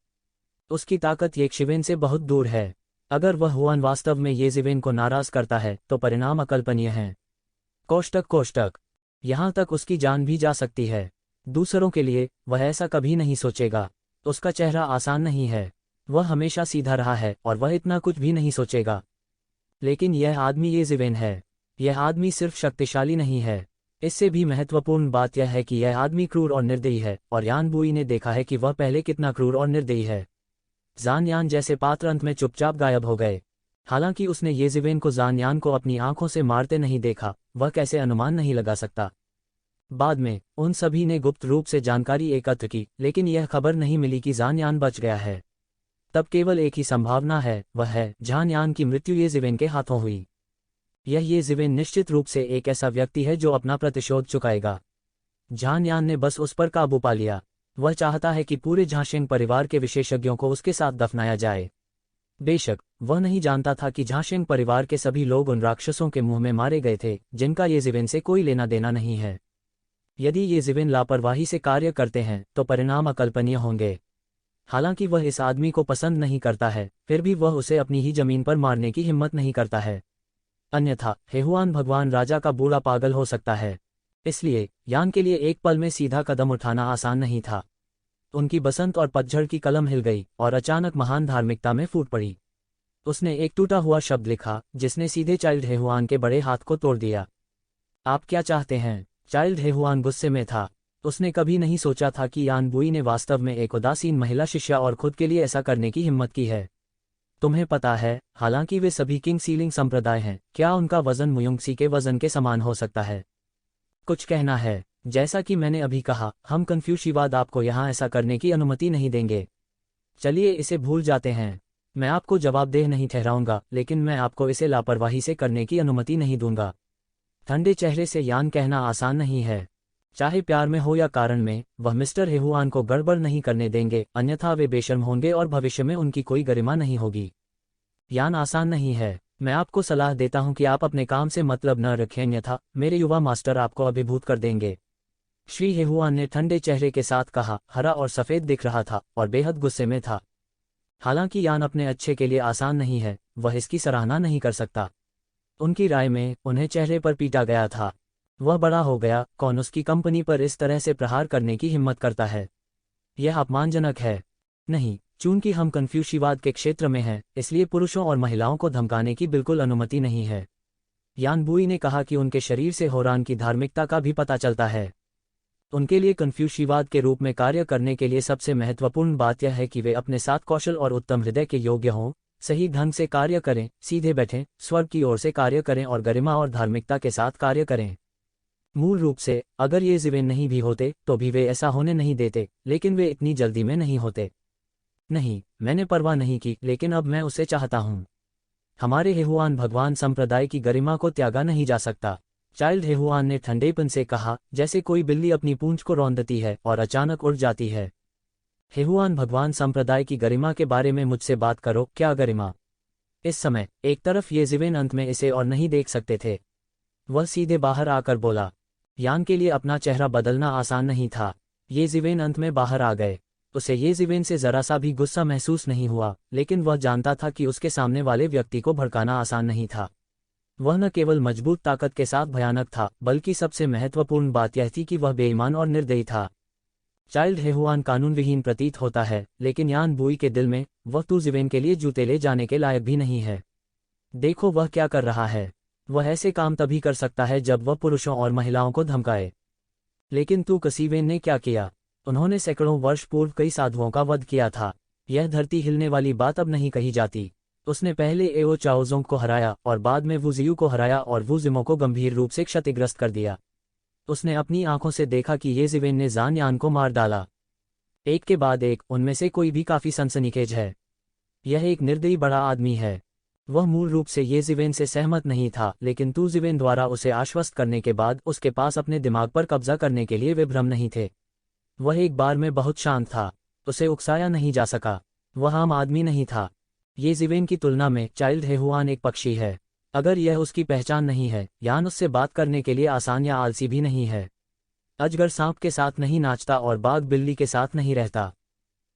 उसकी ताकत ये शिवेन से बहुत दूर है। अगर वह हुआन वास्तव में ये जिवेन को नाराज करता है तो परिणाम अकल्पनीय हैं। कोष्टक कोष्टक। यहाँ तक उसकी जान भी जा सकती है। दूसरों के लिए वह ऐसा कभी नहीं सोचेगा। उसका चेहरा आसान नहीं है। वह हमेशा सीधा रहा है और वह इतना कुछ भी नहीं सोचेगा। लेकिन यह आदमी ये जिवेन है। यह आदमी सिर्फ शक्तिशाली नहीं है, इससे भी महत्वपूर्ण बात यह है कि यह आदमी क्रूर और निर्दयी है, और यान बुई ने देखा है कि वह पहले कितना क्रूर और निर्दयी है। जान यान जैसे पात्र अंत में चुपचाप गायब हो गए। हालांकि उसने ये जिवेन को जान यान को अपनी आंखों से मारते नहीं देखा, वह कैसे अनुमान नहीं लगा सकता। बाद में उन सभी ने गुप्त रूप से जानकारी एकत्र की, लेकिन यह खबर नहीं मिली कि जान यान बच गया है। तब केवल एक ही संभावना है, वह है जान यान की मृत्यु ये जिवेन के हाथों हुई। ये जिवेन निश्चित रूप से एक ऐसा व्यक्ति है जो अपना प्रतिशोध चुकाएगा। जान यान ने बस उस पर काबू पा लिया। वह चाहता है कि पूरे झाशेंग परिवार के विशेषज्ञों को उसके साथ दफनाया जाए। बेशक वह नहीं जानता था कि झाशेंग परिवार के सभी लोग उन राक्षसों के मुंह में मारे गए थे जिनका ये जिवेन से कोई लेना देना नहीं है। यदि ये जिवेन लापरवाही से कार्य करते हैं तो परिणाम अकल्पनीय होंगे। हालांकि वह इस आदमी को पसंद नहीं करता है, फिर भी वह उसे अपनी ही जमीन पर मारने की हिम्मत नहीं करता है। अन्यथा हेहुआन भगवान राजा का बूढ़ा पागल हो सकता है। इसलिए यान के लिए एक पल में सीधा कदम उठाना आसान नहीं था। उनकी बसंत और पतझड़ की कलम हिल गई और अचानक महान धार्मिकता में फूट पड़ी। उसने एक टूटा हुआ शब्द लिखा जिसने सीधे चाइल्ड हेहुआन के बड़े हाथ को तोड़ दिया। आप क्या चाहते हैं? चाइल्ड हेहुआन गुस्से में था। उसने कभी नहीं सोचा था कि यान बुई ने वास्तव में एक उदासीन महिला शिष्य और खुद के लिए ऐसा करने की हिम्मत की है। तुम्हें पता है, हालांकि वे सभी किंग सीलिंग संप्रदाय हैं, क्या उनका वजन मुयुंगसी के वजन के समान हो सकता है? कुछ कहना है? जैसा कि मैंने अभी कहा, हम कन्फ्यूशिवाद आपको यहाँ ऐसा करने की अनुमति नहीं देंगे। चलिए इसे भूल जाते हैं। मैं आपको जवाबदेह नहीं ठहराऊंगा, लेकिन मैं आपको इसे लापरवाही से करने की अनुमति नहीं दूंगा। ठंडे चेहरे से यान कहना आसान नहीं है। चाहे प्यार में हो या कारण में, वह मिस्टर हेहुआन को गड़बड़ नहीं करने देंगे, अन्यथा वे बेशर्म होंगे और भविष्य में उनकी कोई गरिमा नहीं होगी। यान आसान नहीं है। मैं आपको सलाह देता हूं कि आप अपने काम से मतलब न रखें, अन्यथा मेरे युवा मास्टर आपको अभिभूत कर देंगे। श्री हेहुआन ने ठंडे चेहरे के साथ कहा, हरा और सफ़ेद दिख रहा था और बेहद गुस्से में था। हालांकि यान अपने अच्छे के लिए आसान नहीं है, वह इसकी सराहना नहीं कर सकता। उनकी राय में उन्हें चेहरे पर पीटा गया था। वह बड़ा हो गया, कौन उसकी कंपनी पर इस तरह से प्रहार करने की हिम्मत करता है? यह अपमानजनक है। नहीं, चूंकि हम कन्फ्यूशिवाद के क्षेत्र में हैं, इसलिए पुरुषों और महिलाओं को धमकाने की बिल्कुल अनुमति नहीं है। यान बुई ने कहा कि उनके शरीर से होरान की धार्मिकता का भी पता चलता है। उनके लिए कन्फ्यूशिवाद के रूप में कार्य करने के लिए सबसे महत्वपूर्ण बात यह है कि वे अपने साथ कौशल और उत्तम हृदय के योग्य हों, सही ढंग से कार्य करें, सीधे बैठें, स्वर्ग की ओर से कार्य करें और गरिमा और धार्मिकता के साथ कार्य करें। मूल रूप से, अगर ये ज़िवेन नहीं भी होते तो भी वे ऐसा होने नहीं देते, लेकिन वे इतनी जल्दी में नहीं होते। नहीं, मैंने परवाह नहीं की, लेकिन अब मैं उसे चाहता हूँ। हमारे हेहुआन भगवान संप्रदाय की गरिमा को त्यागा नहीं जा सकता। चाइल्ड हेहुआन ने ठंडेपन से कहा, जैसे कोई बिल्ली अपनी पूंछ को रौंदती है और अचानक उड़ जाती है। हेहुआन भगवान संप्रदाय की गरिमा के बारे में मुझसे बात करो। क्या गरिमा? इस समय एक तरफ ये ज़िवेन अंत में इसे और नहीं देख सकते थे। वह सीधे बाहर आकर बोला। यान के लिए अपना चेहरा बदलना आसान नहीं था। ये ज़िवेन अंत में बाहर आ गए। उसे ये ज़िवेन से जरा सा भी गुस्सा महसूस नहीं हुआ, लेकिन वह जानता था कि उसके सामने वाले व्यक्ति को भड़काना आसान नहीं था। वह न केवल मजबूत ताकत के साथ भयानक था, बल्कि सबसे महत्वपूर्ण बात यह थी कि वह बेईमान और निर्दयी था। चाइल्ड हेहुआन कानून विहीन प्रतीत होता है, लेकिन यान बुई के दिल में वह तू ज़िवेन के लिए जूते ले जाने के लायक भी नहीं है। देखो वह क्या कर रहा है। वह ऐसे काम तभी कर सकता है जब वह पुरुषों और महिलाओं को धमकाए। लेकिन तू कसीवेन ने क्या किया? उन्होंने सैकड़ों वर्ष पूर्व कई साधुओं का वध किया था। यह धरती हिलने वाली बात अब नहीं कही जाती। उसने पहले एओ चाओजोंग को हराया और बाद में वू जियू को हराया और वू जिमो को गंभीर रूप से क्षतिग्रस्त कर दिया। उसने अपनी आंखों से देखा कि ये ज़िवेन ने ज़ान यान को मार डाला। एक के बाद एक, उनमें से कोई भी काफ़ी सनसनीखेज है। यह एक निर्दयी बड़ा आदमी है। वह मूल रूप से ये ज़िवेन से सहमत नहीं था, लेकिन तू ज़िवेन द्वारा उसे आश्वस्त करने के बाद उसके पास अपने दिमाग पर कब्जा करने के लिए वे भ्रम नहीं थे। वह एक बार में बहुत शांत था। उसे उकसाया नहीं जा सका। वह आम आदमी नहीं था। ये ज़िवेन की तुलना में चाइल्ड हेहुआन एक पक्षी है। अगर यह उसकी पहचान नहीं है, यान उससे बात करने के लिए आसान या आलसी भी नहीं है। अजगर सांप के साथ नहीं नाचता और बाघ बिल्ली के साथ नहीं रहता।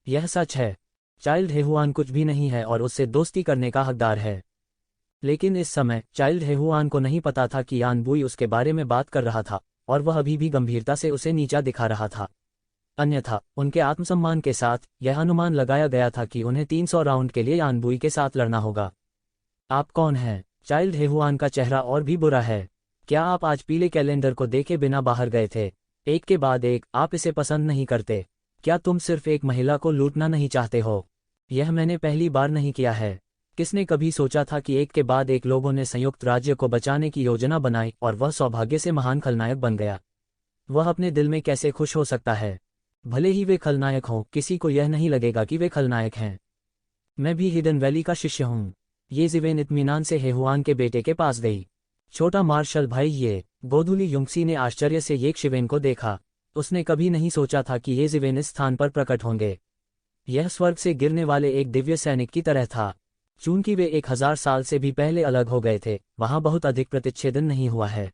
यह सच है। चाइल्ड हेहुआन कुछ भी नहीं है और उससे दोस्ती करने का हकदार है। लेकिन इस समय चाइल्ड हेहुआन को नहीं पता था कि यान बुई उसके बारे में बात कर रहा था, और वह अभी भी गंभीरता से उसे नीचा दिखा रहा था। अन्यथा उनके आत्मसम्मान के साथ यह अनुमान लगाया गया था कि उन्हें 300 राउंड के लिए यान बुई के साथ लड़ना होगा। आप कौन हैं? चाइल्ड हेहुआन का चेहरा और भी बुरा है। क्या आप आज पीले कैलेंडर को देखे बिना बाहर गए थे? एक के बाद एक, आप इसे पसंद नहीं करते। क्या तुम सिर्फ एक महिला को लूटना नहीं चाहते हो? यह मैंने पहली बार नहीं किया है। किसने कभी सोचा था कि एक के बाद एक लोगों ने संयुक्त राज्य को बचाने की योजना बनाई और वह सौभाग्य से महान खलनायक बन गया? वह अपने दिल में कैसे खुश हो सकता है? भले ही वे खलनायक हों, किसी को यह नहीं लगेगा कि वे खलनायक हैं। मैं भी हिडन वैली का शिष्य हूँ। ये ज़िवेन इत्मीनान से हेहुआन के बेटे के पास गई। छोटा मार्शल भाई, ये गोधुली युंगसी ने आश्चर्य से ये ज़िवेन को देखा। उसने कभी नहीं सोचा था कि ये ज़िवेन इस स्थान पर प्रकट होंगे। यह स्वर्ग से गिरने वाले एक दिव्य सैनिक की तरह था। चूंकि वे 1000 साल से भी पहले अलग हो गए थे, वहां बहुत अधिक प्रतिच्छेदन नहीं हुआ है।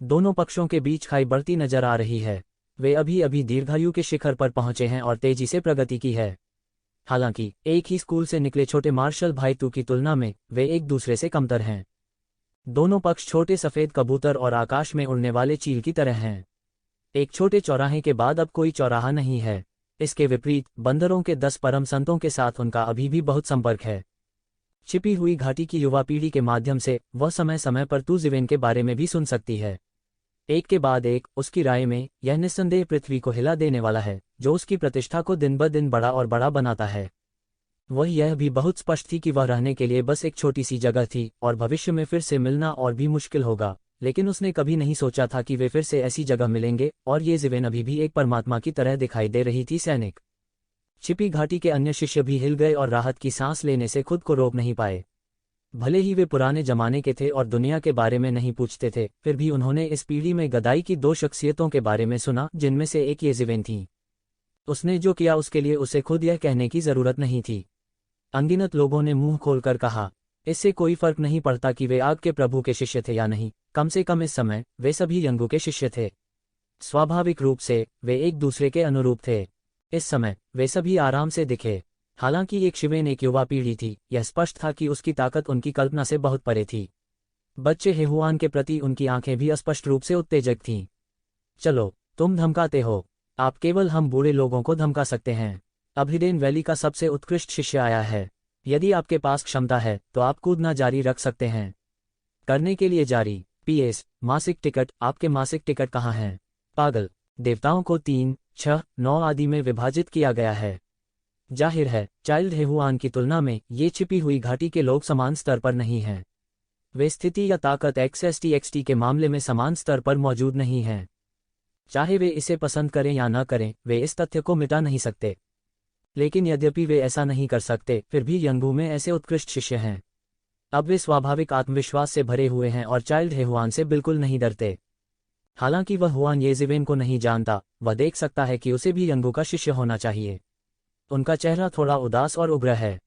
दोनों पक्षों के बीच खाई बढ़ती नजर आ रही है। वे अभी अभी दीर्घायु के शिखर पर पहुंचे हैं और तेजी से प्रगति की है। हालांकि एक ही स्कूल से निकले छोटे मार्शल भाई तू की तुलना में वे एक दूसरे से कमतर हैं। दोनों पक्ष छोटे सफ़ेद कबूतर और आकाश में उड़ने वाले चील की तरह हैं। एक छोटे चौराहे के बाद अब कोई चौराहा नहीं है। इसके विपरीत बंदरों के 10 परम संतों के साथ उनका अभी भी बहुत संपर्क है। छिपी हुई घाटी की युवा पीढ़ी के माध्यम से वह समय समय पर तू ज़िवेन के बारे में भी सुन सकती है। एक के बाद एक, उसकी राय में यह निस्संदेह पृथ्वी को हिला देने वाला है, जो उसकी प्रतिष्ठा को दिन ब दिन बड़ा और बड़ा बनाता है। वह यह भी बहुत स्पष्ट थी कि वह रहने के लिए बस एक छोटी सी जगह थी और भविष्य में फिर से मिलना और भी मुश्किल होगा, लेकिन उसने कभी नहीं सोचा था कि वे फिर से ऐसी जगह मिलेंगे। और ये ज़िवेन अभी भी एक परमात्मा की तरह दिखाई दे रही थी। सैनिक छिपी घाटी के अन्य शिष्य भी हिल गए और राहत की सांस लेने से खुद को रोक नहीं पाए। भले ही वे पुराने जमाने के थे और दुनिया के बारे में नहीं पूछते थे, फिर भी उन्होंने इस पीढ़ी में गदाई की 2 शख्सियतों के बारे में सुना, जिनमें से एक ये ज़िवेन थी। उसने जो किया उसके लिए उसे खुद यह कहने की जरूरत नहीं थी। अनगिनत लोगों ने मुंह खोलकर कहा, इससे कोई फर्क नहीं पड़ता कि वे आग के प्रभु के शिष्य थे या नहीं, कम से कम इस समय वे सभी यंगू के शिष्य थे। स्वाभाविक रूप से वे एक दूसरे के अनुरूप थे। इस समय वे सभी आराम से दिखे। हालांकि एक शिवेन एक युवा पीढ़ी थी, यह स्पष्ट था कि उसकी ताकत उनकी कल्पना से बहुत परे थी। बच्चे हेहुआन के प्रति उनकी आंखें भी अस्पष्ट रूप से उत्तेजक थीं। चलो, तुम धमकाते हो। आप केवल हम बूढ़े लोगों को धमका सकते हैं। अभिडेन वैली का सबसे उत्कृष्ट शिष्य आया है। यदि आपके पास क्षमता है तो आप कूदना जारी रख सकते हैं। करने के लिए जारी। पीएस, मासिक टिकट। आपके मासिक टिकट कहाँ हैं? पागल। देवताओं को 3, 6, 9 आदि में विभाजित किया गया है। जाहिर है, चाइल्ड हेहुआन की तुलना में ये छिपी हुई घाटी के लोग समान स्तर पर नहीं हैं। वे स्थिति या ताकत XST के मामले में समान स्तर पर मौजूद नहीं हैं। चाहे वे इसे पसंद करें या न करें, वे इस तथ्य को मिटा नहीं सकते। लेकिन यद्यपि वे ऐसा नहीं कर सकते, फिर भी यंगू में ऐसे उत्कृष्ट शिष्य हैं। अब वे स्वाभाविक आत्मविश्वास से भरे हुए हैं और चाइल्ड हेहुआन से बिल्कुल नहीं डरते। हालांकि वह हुआन येजिवेन को नहीं जानता, वह देख सकता है कि उसे भी यंगू का शिष्य होना चाहिए। उनका चेहरा थोड़ा उदास और उग्र है।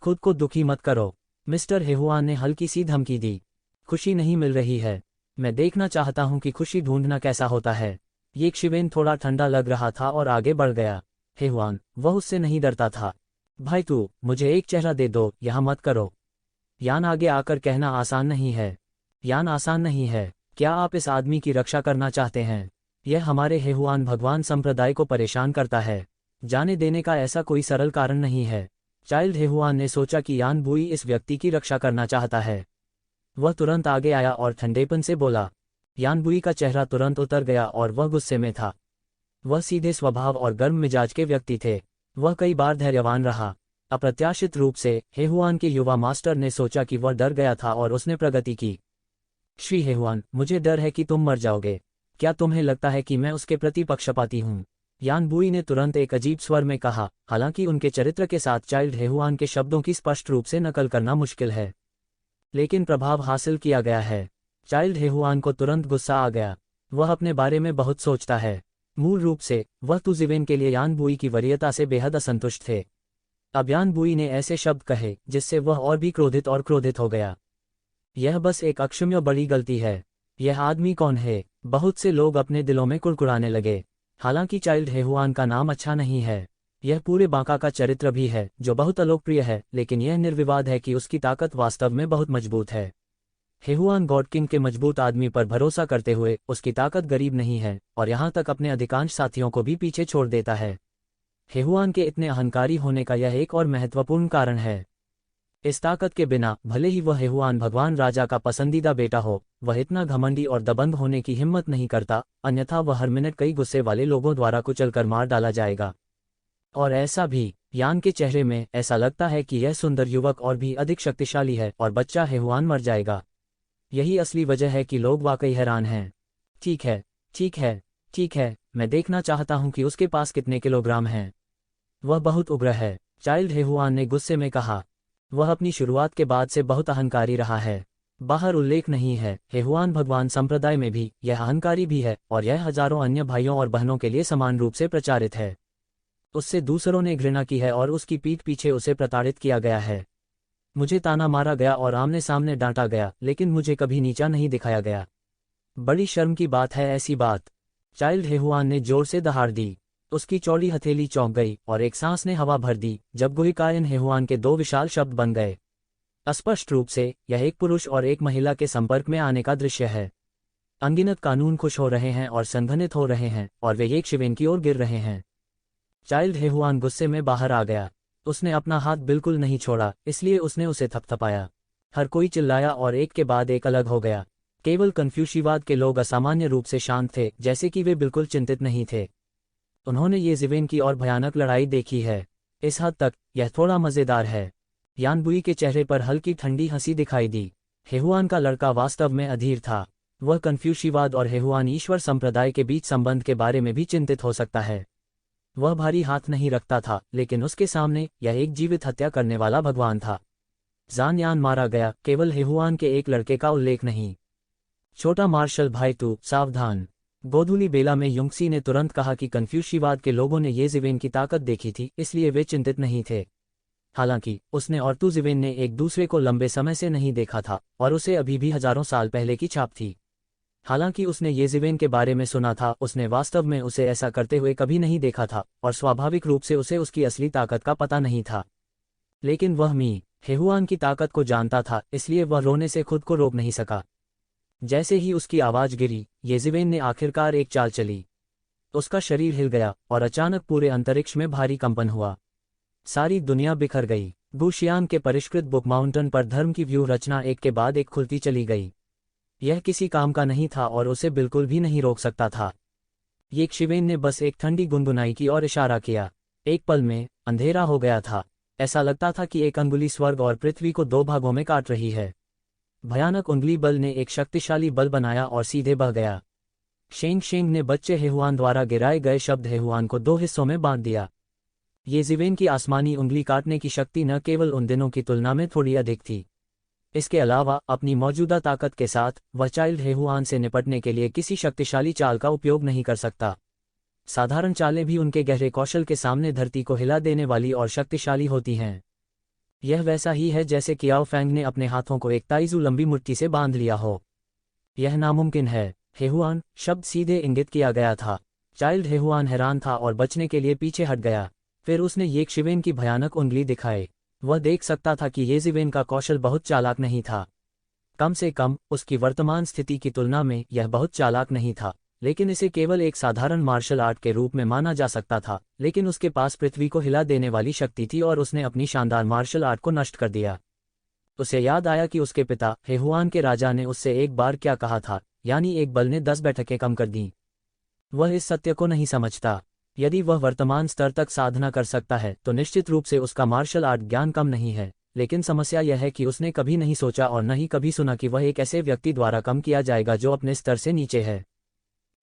खुद को दुखी मत करो, मिस्टर हेहुआन ने हल्की सी धमकी दी। खुशी नहीं मिल रही है। मैं देखना चाहता हूं कि खुशी ढूंढना कैसा होता है। ये शिवेन थोड़ा ठंडा लग रहा था और आगे बढ़ गया। हेहुआन, वह उससे नहीं डरता था। भाई तू, मुझे एक चेहरा दे दो, यहाँ मत करो। यान आगे आकर कहना आसान नहीं है। यान आसान नहीं है। क्या आप इस आदमी की रक्षा करना चाहते हैं? यह हमारे हेहुआन भगवान संप्रदाय को परेशान करता है। जाने देने का ऐसा कोई सरल कारण नहीं है। चाइल्ड हेहुआन ने सोचा कि यान बुई इस व्यक्ति की रक्षा करना चाहता है। वह तुरंत आगे आया और ठंडेपन से बोला। यान बुई का चेहरा तुरंत उतर गया और वह गुस्से में था। वह सीधे स्वभाव और गर्म मिजाज के व्यक्ति थे। वह कई बार धैर्यवान रहा। अप्रत्याशित रूप से हेहुआन के युवा मास्टर ने सोचा कि वह डर गया था और उसने प्रगति की। श्री हेहुआन, मुझे डर है कि तुम मर जाओगे। क्या तुम्हें लगता है कि मैं उसके प्रति पक्षपाती हूँ? यान बुई ने तुरंत एक अजीब स्वर में कहा, हालांकि उनके चरित्र के साथ चाइल्ड हेहुआन के शब्दों की स्पष्ट रूप से नकल करना मुश्किल है, लेकिन प्रभाव हासिल किया गया है। चाइल्ड हेहुआन को तुरंत गुस्सा आ गया। वह अपने बारे में बहुत सोचता है। मूल रूप से वह तुजिवेन के लिए यान बुई की वरीयता से बेहद असंतुष्ट थे। अब यान बुई ने ऐसे शब्द कहे जिससे वह और भी क्रोधित हो गया। यह बस एक अक्षम्य बड़ी गलती है। यह आदमी कौन है? बहुत से लोग अपने दिलों में कुड़कुड़ाने लगे। हालांकि चाइल्ड हेहुआन का नाम अच्छा नहीं है। यह पूरे बांका का चरित्र भी है जो बहुत अलोकप्रिय है, लेकिन यह निर्विवाद है कि उसकी ताकत वास्तव में बहुत मजबूत है। हेहुआन गॉड किंग के मजबूत आदमी पर भरोसा करते हुए उसकी ताकत गरीब नहीं है और यहाँ तक अपने अधिकांश साथियों को भी पीछे छोड़ देता है। हेहुआन के इतने अहंकारी होने का यह एक और महत्वपूर्ण कारण है। इस ताकत के बिना भले ही वह हेहुआन भगवान राजा का पसंदीदा बेटा हो, वह इतना घमंडी और दबंग होने की हिम्मत नहीं करता, अन्यथा वह हर मिनट कई गुस्से वाले लोगों द्वारा कुचलकर मार डाला जाएगा। और ऐसा भी, यान के चेहरे में ऐसा लगता है कि यह सुंदर युवक और भी अधिक शक्तिशाली है और बच्चा हेहुआन मर जाएगा। यही असली वजह है कि लोग वाकई हैरान हैं। ठीक है, ठीक है, ठीक है, मैं देखना चाहता हूं कि उसके पास कितने किलोग्राम हैं। वह बहुत उग्र है, चाइल्ड हेहुआन ने गुस्से में कहा। वह अपनी शुरुआत के बाद से बहुत अहंकारी रहा है। बाहर उल्लेख नहीं है, हेहुआन भगवान संप्रदाय में भी यह अहंकारी भी है और यह हजारों अन्य भाइयों और बहनों के लिए समान रूप से प्रचारित है। उससे दूसरों ने घृणा की है और उसकी पीठ पीछे उसे प्रताड़ित किया गया है। मुझे ताना मारा गया और आमने सामने डांटा गया, लेकिन मुझे कभी नीचा नहीं दिखाया गया। बड़ी शर्म की बात है ऐसी बात। चाइल्ड हेहुआन ने जोर से दहाड़ दी। उसकी चौड़ी हथेली चौंक गई और एक सांस ने हवा भर दी जब गुहिकायन हेहुआन के दो विशाल शब्द बन गए। स्पष्ट रूप से यह एक पुरुष और एक महिला के संपर्क में आने का दृश्य है। अनगिनत कानून खुश हो रहे हैं और संघनित हो रहे हैं और वे एक शिवेन की ओर गिर रहे हैं। चाइल्ड हेहुआन गुस्से में बाहर आ गया। उसने अपना हाथ बिल्कुल नहीं छोड़ा, इसलिए उसने उसे थपथपाया। हर कोई चिल्लाया और एक के बाद एक अलग हो गया। केवल कन्फ्यूशिवाद के लोग असामान्य रूप से शांत थे, जैसे कि वे बिल्कुल चिंतित नहीं थे। उन्होंने ये जिवेन की और भयानक लड़ाई देखी है। इस हद तक यह थोड़ा मज़ेदार है। यान बुई के चेहरे पर हल्की ठंडी हंसी दिखाई दी। हेहुआन का लड़का वास्तव में अधीर था। वह कन्फ्यूशिवाद और हेहुआन ईश्वर संप्रदाय के बीच संबंध के बारे में भी चिंतित हो सकता है। वह भारी हाथ नहीं रखता था, लेकिन उसके सामने यह एक जीवित हत्या करने वाला भगवान था। जान यान मारा गया, केवल हेहुआन के एक लड़के का उल्लेख नहीं। छोटा मार्शल भाई तू सावधान। गोधूली बेला में युंगसी ने तुरंत कहा कि कन्फ्यूशिवाद के लोगों ने ये जिवेन की ताकत देखी थी, इसलिए वे चिंतित नहीं थे। हालांकि उसने और तू जिवेन ने एक दूसरे को लंबे समय से नहीं देखा था और उसे अभी भी हजारों साल पहले की छाप थी। हालांकि उसने येज़िवेन के बारे में सुना था, उसने वास्तव में उसे ऐसा करते हुए कभी नहीं देखा था और स्वाभाविक रूप से उसे उसकी असली ताकत का पता नहीं था। लेकिन वह मी हेहुआन की ताकत को जानता था, इसलिए वह रोने से खुद को रोक नहीं सका। जैसे ही उसकी आवाज गिरी, येज़िवेन ने आखिरकार एक चाल चली। उसका शरीर हिल गया और अचानक पूरे अंतरिक्ष में भारी कंपन हुआ। सारी दुनिया बिखर गई। गुशियान के परिष्कृत बुक माउंटेन पर धर्म की व्यूह रचना एक के बाद एक खुलती चली गई। यह किसी काम का नहीं था और उसे बिल्कुल भी नहीं रोक सकता था। येशिवेन ने बस एक ठंडी गुनगुनाई की और इशारा किया। एक पल में अंधेरा हो गया था। ऐसा लगता था कि एक अंगुली स्वर्ग और पृथ्वी को दो भागों में काट रही है। भयानक उंगली बल ने एक शक्तिशाली बल बनाया और सीधे बह गया। शेंग शेंग ने बच्चे हेहुआन द्वारा गिराए गए शब्द हेहुआन को दो हिस्सों में बांट दिया। येज़िवेन की आसमानी उंगली काटने की शक्ति न केवल उन दिनों की तुलना में थोड़ी अधिक थी, इसके अलावा अपनी मौजूदा ताकत के साथ वह चाइल्ड हेहुआन से निपटने के लिए किसी शक्तिशाली चाल का उपयोग नहीं कर सकता। साधारण चालें भी उनके गहरे कौशल के सामने धरती को हिला देने वाली और शक्तिशाली होती हैं। यह वैसा ही है जैसे कियाओ फैंग ने अपने हाथों को एक ताइजू लंबी मुट्ठी से बांध लिया हो। यह नामुमकिन है। हेहुआन शब्द सीधे इंगित किया गया था। चाइल्ड हेहुआन हैरान था और बचने के लिए पीछे हट गया। फिर उसने येशिवेन की भयानक उंगली दिखाई। वह देख सकता था कि येज़िवेन का कौशल बहुत चालाक नहीं था। कम से कम उसकी वर्तमान स्थिति की तुलना में यह बहुत चालाक नहीं था, लेकिन इसे केवल एक साधारण मार्शल आर्ट के रूप में माना जा सकता था। लेकिन उसके पास पृथ्वी को हिला देने वाली शक्ति थी और उसने अपनी शानदार मार्शल आर्ट को नष्ट कर दिया। उसे याद आया कि उसके पिता हेहुआन के राजा ने उससे एक बार क्या कहा था, यानी एक बल ने 10 बैठकें कम कर दीं। वह इस सत्य को नहीं समझता। यदि वह वर्तमान स्तर तक साधना कर सकता है तो निश्चित रूप से उसका मार्शल आर्ट ज्ञान कम नहीं है, लेकिन समस्या यह है कि उसने कभी नहीं सोचा और न ही कभी सुना कि वह एक ऐसे व्यक्ति द्वारा कम किया जाएगा जो अपने स्तर से नीचे है।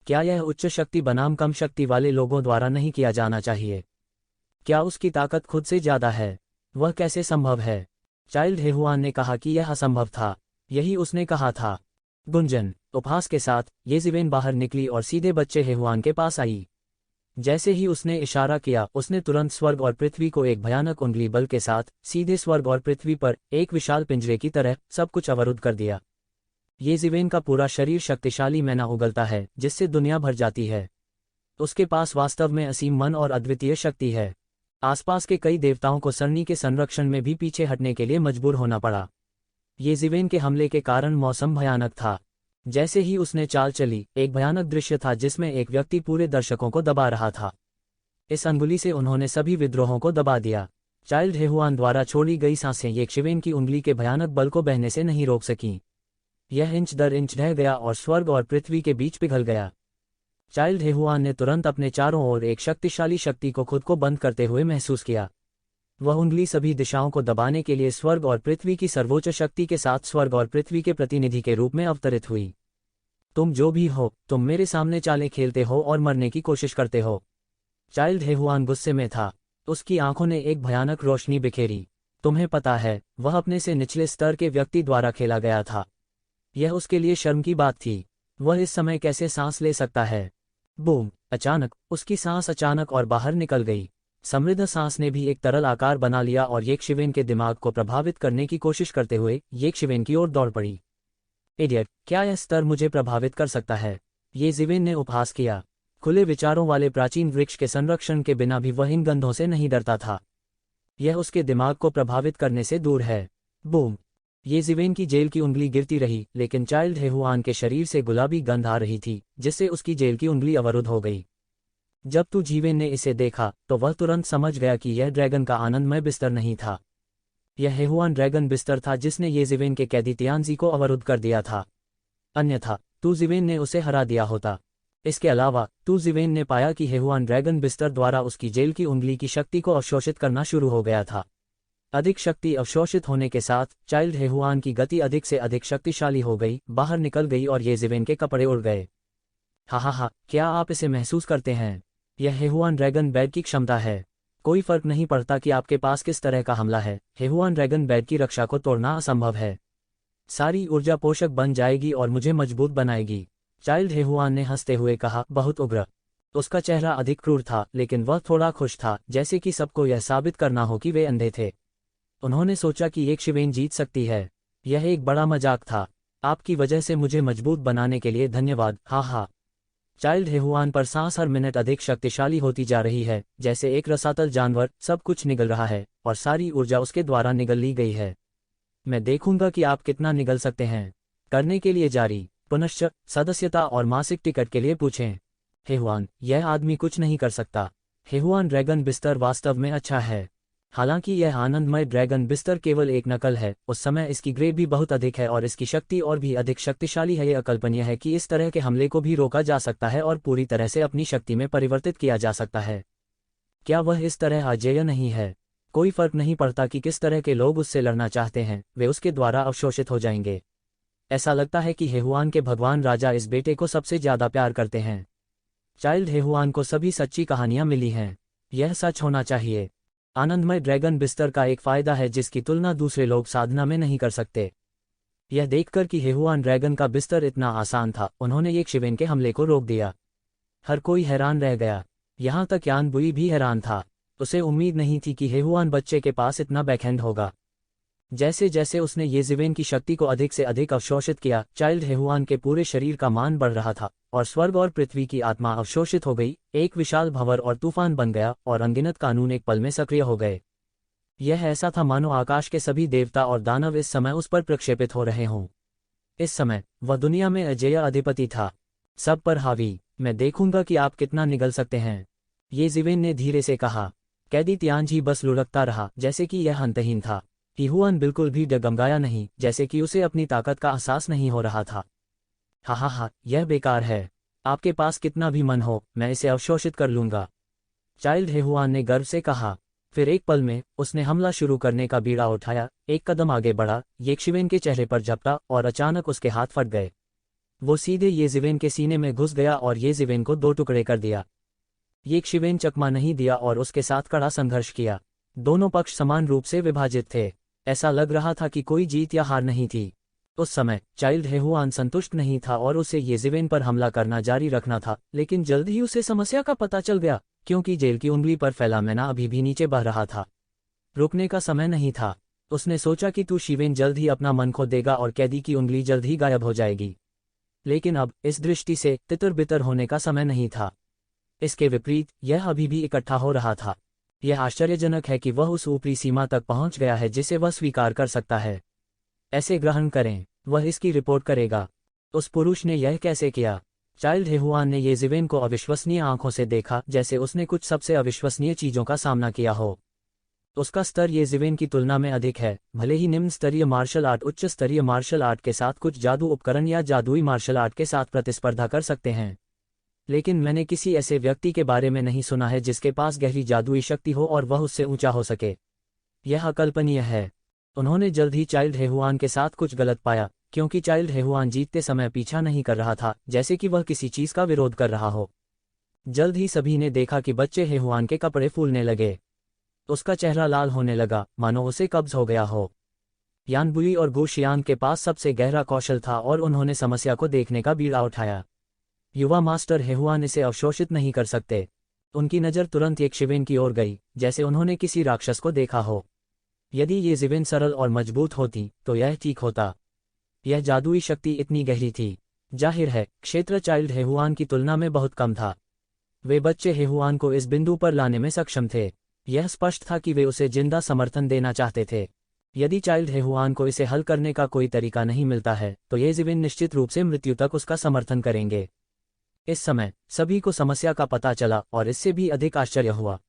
क्या यह उच्च शक्ति बनाम कम शक्ति वाले लोगों द्वारा नहीं किया जाना चाहिए? क्या उसकी ताकत खुद से ज्यादा है? वह कैसे संभव है? चाइल्ड हेहुआन ने कहा कि यह असंभव था। यही उसने कहा था। गुंजन उपहास के साथ येज़िवेन बाहर निकली और सीधे बच्चे हेहुआन के पास आई। जैसे ही उसने इशारा किया, उसने तुरंत स्वर्ग और पृथ्वी को एक भयानक उंगली बल के साथ सीधे स्वर्ग और पृथ्वी पर एक विशाल पिंजरे की तरह सब कुछ अवरुद्ध कर दिया। येज़िवेन का पूरा शरीर शक्तिशाली मैना उगलता है जिससे दुनिया भर जाती है। उसके पास वास्तव में असीम मन और अद्वितीय शक्ति है। आसपास के कई देवताओं को सरनी के संरक्षण में भी पीछे हटने के लिए मजबूर होना पड़ा। येज़िवेन के हमले के कारण मौसम भयानक था। जैसे ही उसने चाल चली, एक भयानक दृश्य था जिसमें एक व्यक्ति पूरे दर्शकों को दबा रहा था। इस अंगुली से उन्होंने सभी विद्रोहों को दबा दिया। चाइल्ड हेहुआन द्वारा छोड़ी गई सांसें येशिवेन की उंगली के भयानक बल को बहने से नहीं रोक सकीं। यह इंच दर इंच ढह गया और स्वर्ग और पृथ्वी के बीच पिघल गया। चाइल्ड हेहुआन ने तुरंत अपने चारों ओर एक शक्तिशाली शक्ति को खुद को बंद करते हुए महसूस किया। वह उंगली सभी दिशाओं को दबाने के लिए स्वर्ग और पृथ्वी की सर्वोच्च शक्ति के साथ स्वर्ग और पृथ्वी के प्रतिनिधि के रूप में अवतरित हुई। तुम जो भी हो, तुम मेरे सामने चालें खेलते हो और मरने की कोशिश करते हो। चाइल्ड हेहुआन गुस्से में था। उसकी आंखों ने एक भयानक रोशनी बिखेरी। तुम्हें पता है, वह अपने से निचले स्तर के व्यक्ति द्वारा खेला गया था। यह उसके लिए शर्म की बात थी। वह इस समय कैसे सांस ले सकता है? बूम! अचानक उसकी सांस अचानक और बाहर निकल गई। समृद्ध सांस ने भी एक तरल आकार बना लिया और येशिवेन के दिमाग को प्रभावित करने की कोशिश करते हुए येशिवेन की ओर दौड़ पड़ी। इडियट, क्या यह स्तर मुझे प्रभावित कर सकता है? येशिवेन ने उपहास किया। खुले विचारों वाले प्राचीन वृक्ष के संरक्षण के बिना भी वह इन गंधों से नहीं डरता था। यह उसके दिमाग को प्रभावित करने से दूर है। बूम! येशिवेन की जेल की उंगली गिरती रही, लेकिन चाइल्ड हेहुआन के शरीर से गुलाबी गंध आ रही थी, जिससे उसकी जेल की उंगली अवरुद्ध हो गई। जब येशिवेन ने इसे देखा तो वह तुरंत समझ गया कि यह ड्रैगन का आनंदमय बिस्तर नहीं था। यह हेहुआन ड्रैगन बिस्तर था जिसने येशिवेन के कैदी तियानजी को अवरुद्ध कर दिया था। अन्यथा येशिवेन ने उसे हरा दिया होता। इसके अलावा येशिवेन ने पाया कि हेहुआन ड्रैगन बिस्तर द्वारा उसकी जेल की उंगली की शक्ति को अवशोषित करना शुरू हो गया था। अधिक शक्ति अवशोषित होने के साथ चाइल्ड हेहुआन की गति अधिक से अधिक शक्तिशाली हो गई, बाहर निकल गई और येशिवेन के कपड़े उड़ गए। हा, क्या आप इसे महसूस करते हैं? यह हेहुआन ड्रैगन बैड की क्षमता है। कोई फर्क नहीं पड़ता कि आपके पास किस तरह का हमला है, हेहुआन ड्रैगन बैड की रक्षा को तोड़ना असंभव है। सारी ऊर्जा पोषक बन जाएगी और मुझे मजबूत बनाएगी। चाइल्ड हेहुआन ने हंसते हुए कहा, बहुत उग्र। उसका चेहरा अधिक क्रूर था, लेकिन वह थोड़ा खुश था, जैसे कि सबको यह साबित करना हो कि वे अंधे थे। उन्होंने सोचा कि येशिवेन जीत सकती है। यह एक बड़ा मजाक था। आपकी वजह से मुझे मजबूत बनाने के लिए धन्यवाद, हा हा। चाइल्ड हेहुआन पर सांस हर मिनट अधिक शक्तिशाली होती जा रही है, जैसे एक रसातल जानवर। सब कुछ निगल रहा है और सारी ऊर्जा उसके द्वारा निगल ली गई है। मैं देखूंगा कि आप कितना निगल सकते हैं। करने के लिए जारी, पुनश्च सदस्यता और मासिक टिकट के लिए पूछें। हेहुआन, यह आदमी कुछ नहीं कर सकता। हेहुआन ड्रैगन बिस्तर वास्तव में अच्छा है। हालांकि यह आनंदमय ड्रैगन बिस्तर केवल एक नकल है, उस समय इसकी ग्रेड भी बहुत अधिक है और इसकी शक्ति और भी अधिक शक्तिशाली है। यह अकल्पनीय है कि इस तरह के हमले को भी रोका जा सकता है और पूरी तरह से अपनी शक्ति में परिवर्तित किया जा सकता है। क्या वह इस तरह अजेय नहीं है? कोई फर्क नहीं पड़ता कि किस तरह के लोग उससे लड़ना चाहते हैं, वे उसके द्वारा अवशोषित हो जाएंगे। ऐसा लगता है कि हेहुआन के भगवान राजा इस बेटे को सबसे ज्यादा प्यार करते हैं। चाइल्ड हेहुआन को सभी सच्ची कहानियां मिली हैं। यह सच होना चाहिए। आनंदमय ड्रैगन बिस्तर का एक फायदा है जिसकी तुलना दूसरे लोग साधना में नहीं कर सकते। यह देखकर कि हेहुआन ड्रैगन का बिस्तर इतना आसान था, उन्होंने एक शिवेन के हमले को रोक दिया। हर कोई हैरान रह गया, यहाँ तक यान बुई भी हैरान था। उसे उम्मीद नहीं थी कि हेहुआन बच्चे के पास इतना बैकहैंड होगा। जैसे जैसे उसने येजिवेन की शक्ति को अधिक से अधिक अवशोषित किया, चाइल्ड हेहुआन के पूरे शरीर का मान बढ़ रहा था और स्वर्ग और पृथ्वी की आत्मा अवशोषित हो गई, एक विशाल भंवर और तूफान बन गया और अनगिनत कानून एक पल में सक्रिय हो गए। यह ऐसा था मानो आकाश के सभी देवता और दानव इस समय उस पर प्रक्षेपित हो रहे हों। इस समय वह दुनिया में अजेय अधिपति था, सब पर हावी। मैं देखूंगा कि आप कितना निगल सकते हैं, येजिवेन ने धीरे से कहा। कैदी तियानजी बस लुढ़कता रहा, जैसे कि यह अंतहीन था। हेहुआन बिल्कुल भी डगमगाया नहीं, जैसे कि उसे अपनी ताकत का एहसास नहीं हो रहा था। हा हा हा, यह बेकार है। आपके पास कितना भी मन हो, मैं इसे अवशोषित कर लूंगा, चाइल्ड हेहुआन ने गर्व से कहा। फिर एक पल में उसने हमला शुरू करने का बीड़ा उठाया, एक कदम आगे बढ़ा, येशिवेन के चेहरे पर झपटा और अचानक उसके हाथ फट गए। वो सीधे येजिवेन के सीने में घुस गया और येजिवेन को दो टुकड़े कर दिया। येशिवेन चकमा नहीं दिया और उसके साथ कड़ा संघर्ष किया। दोनों पक्ष समान रूप से विभाजित थे। ऐसा लग रहा था कि कोई जीत या हार नहीं थी। उस समय चाइल्ड हेहुआन संतुष्ट नहीं था और उसे येजिवेन पर हमला करना जारी रखना था, लेकिन जल्द ही उसे समस्या का पता चल गया, क्योंकि जेल की उंगली पर फैला मैना अभी भी नीचे बह रहा था। रुकने का समय नहीं था। उसने सोचा कि तू शिवेन जल्द ही अपना मन खो देगा और कैदी की उंगली जल्द ही गायब हो जाएगी। लेकिन अब इस दृष्टि से तितर बितर होने का समय नहीं था। इसके विपरीत यह अभी भी इकट्ठा हो रहा था। यह आश्चर्यजनक है कि वह उस ऊपरी सीमा तक पहुंच गया है जिसे वह स्वीकार कर सकता है। ऐसे ग्रहण करें, वह इसकी रिपोर्ट करेगा। उस पुरुष ने यह कैसे किया? चाइल्ड हेहुआन ने येजिवेन को अविश्वसनीय आंखों से देखा, जैसे उसने कुछ सबसे अविश्वसनीय चीजों का सामना किया हो। उसका स्तर येजिवेन की तुलना में अधिक है। भले ही निम्न स्तरीय मार्शल आर्ट उच्च स्तरीय मार्शल आर्ट के साथ कुछ जादू उपकरण या जादुई मार्शल आर्ट के साथ प्रतिस्पर्धा कर सकते हैं, लेकिन मैंने किसी ऐसे व्यक्ति के बारे में नहीं सुना है जिसके पास गहरी जादुई शक्ति हो और वह उससे ऊंचा हो सके। यह अकल्पनीय है। उन्होंने जल्द ही चाइल्ड हेहुआन के साथ कुछ गलत पाया, क्योंकि चाइल्ड हेहुआन जीतते समय पीछा नहीं कर रहा था, जैसे कि वह किसी चीज का विरोध कर रहा हो। जल्द ही सभी ने देखा कि बच्चे हेहुआन के कपड़े फूलने लगे। उसका चेहरा लाल होने लगा, मानो उसे कब्ज हो गया हो। यानबुई और गुशियान के पास सबसे गहरा कौशल था और उन्होंने समस्या को देखने का बीड़ा उठाया। युवा मास्टर हेहुआन इसे अवशोषित नहीं कर सकते। उनकी नज़र तुरंत येशिवेन की ओर गई, जैसे उन्होंने किसी राक्षस को देखा हो। यदि येजिवेन सरल और मजबूत होती तो यह ठीक होता। यह जादुई शक्ति इतनी गहरी थी। जाहिर है, क्षेत्र चाइल्ड हेहुआन की तुलना में बहुत कम था। वे बच्चे हेहुआन को इस बिंदु पर लाने में सक्षम थे। यह स्पष्ट था कि वे उसे जिंदा समर्थन देना चाहते थे। यदि चाइल्ड हेहुआन को इसे हल करने का कोई तरीका नहीं मिलता है, तो येजिवेन निश्चित रूप से मृत्यु तक उसका समर्थन करेंगे। इस समय सभी को समस्या का पता चला और इससे भी अधिक आश्चर्य हुआ।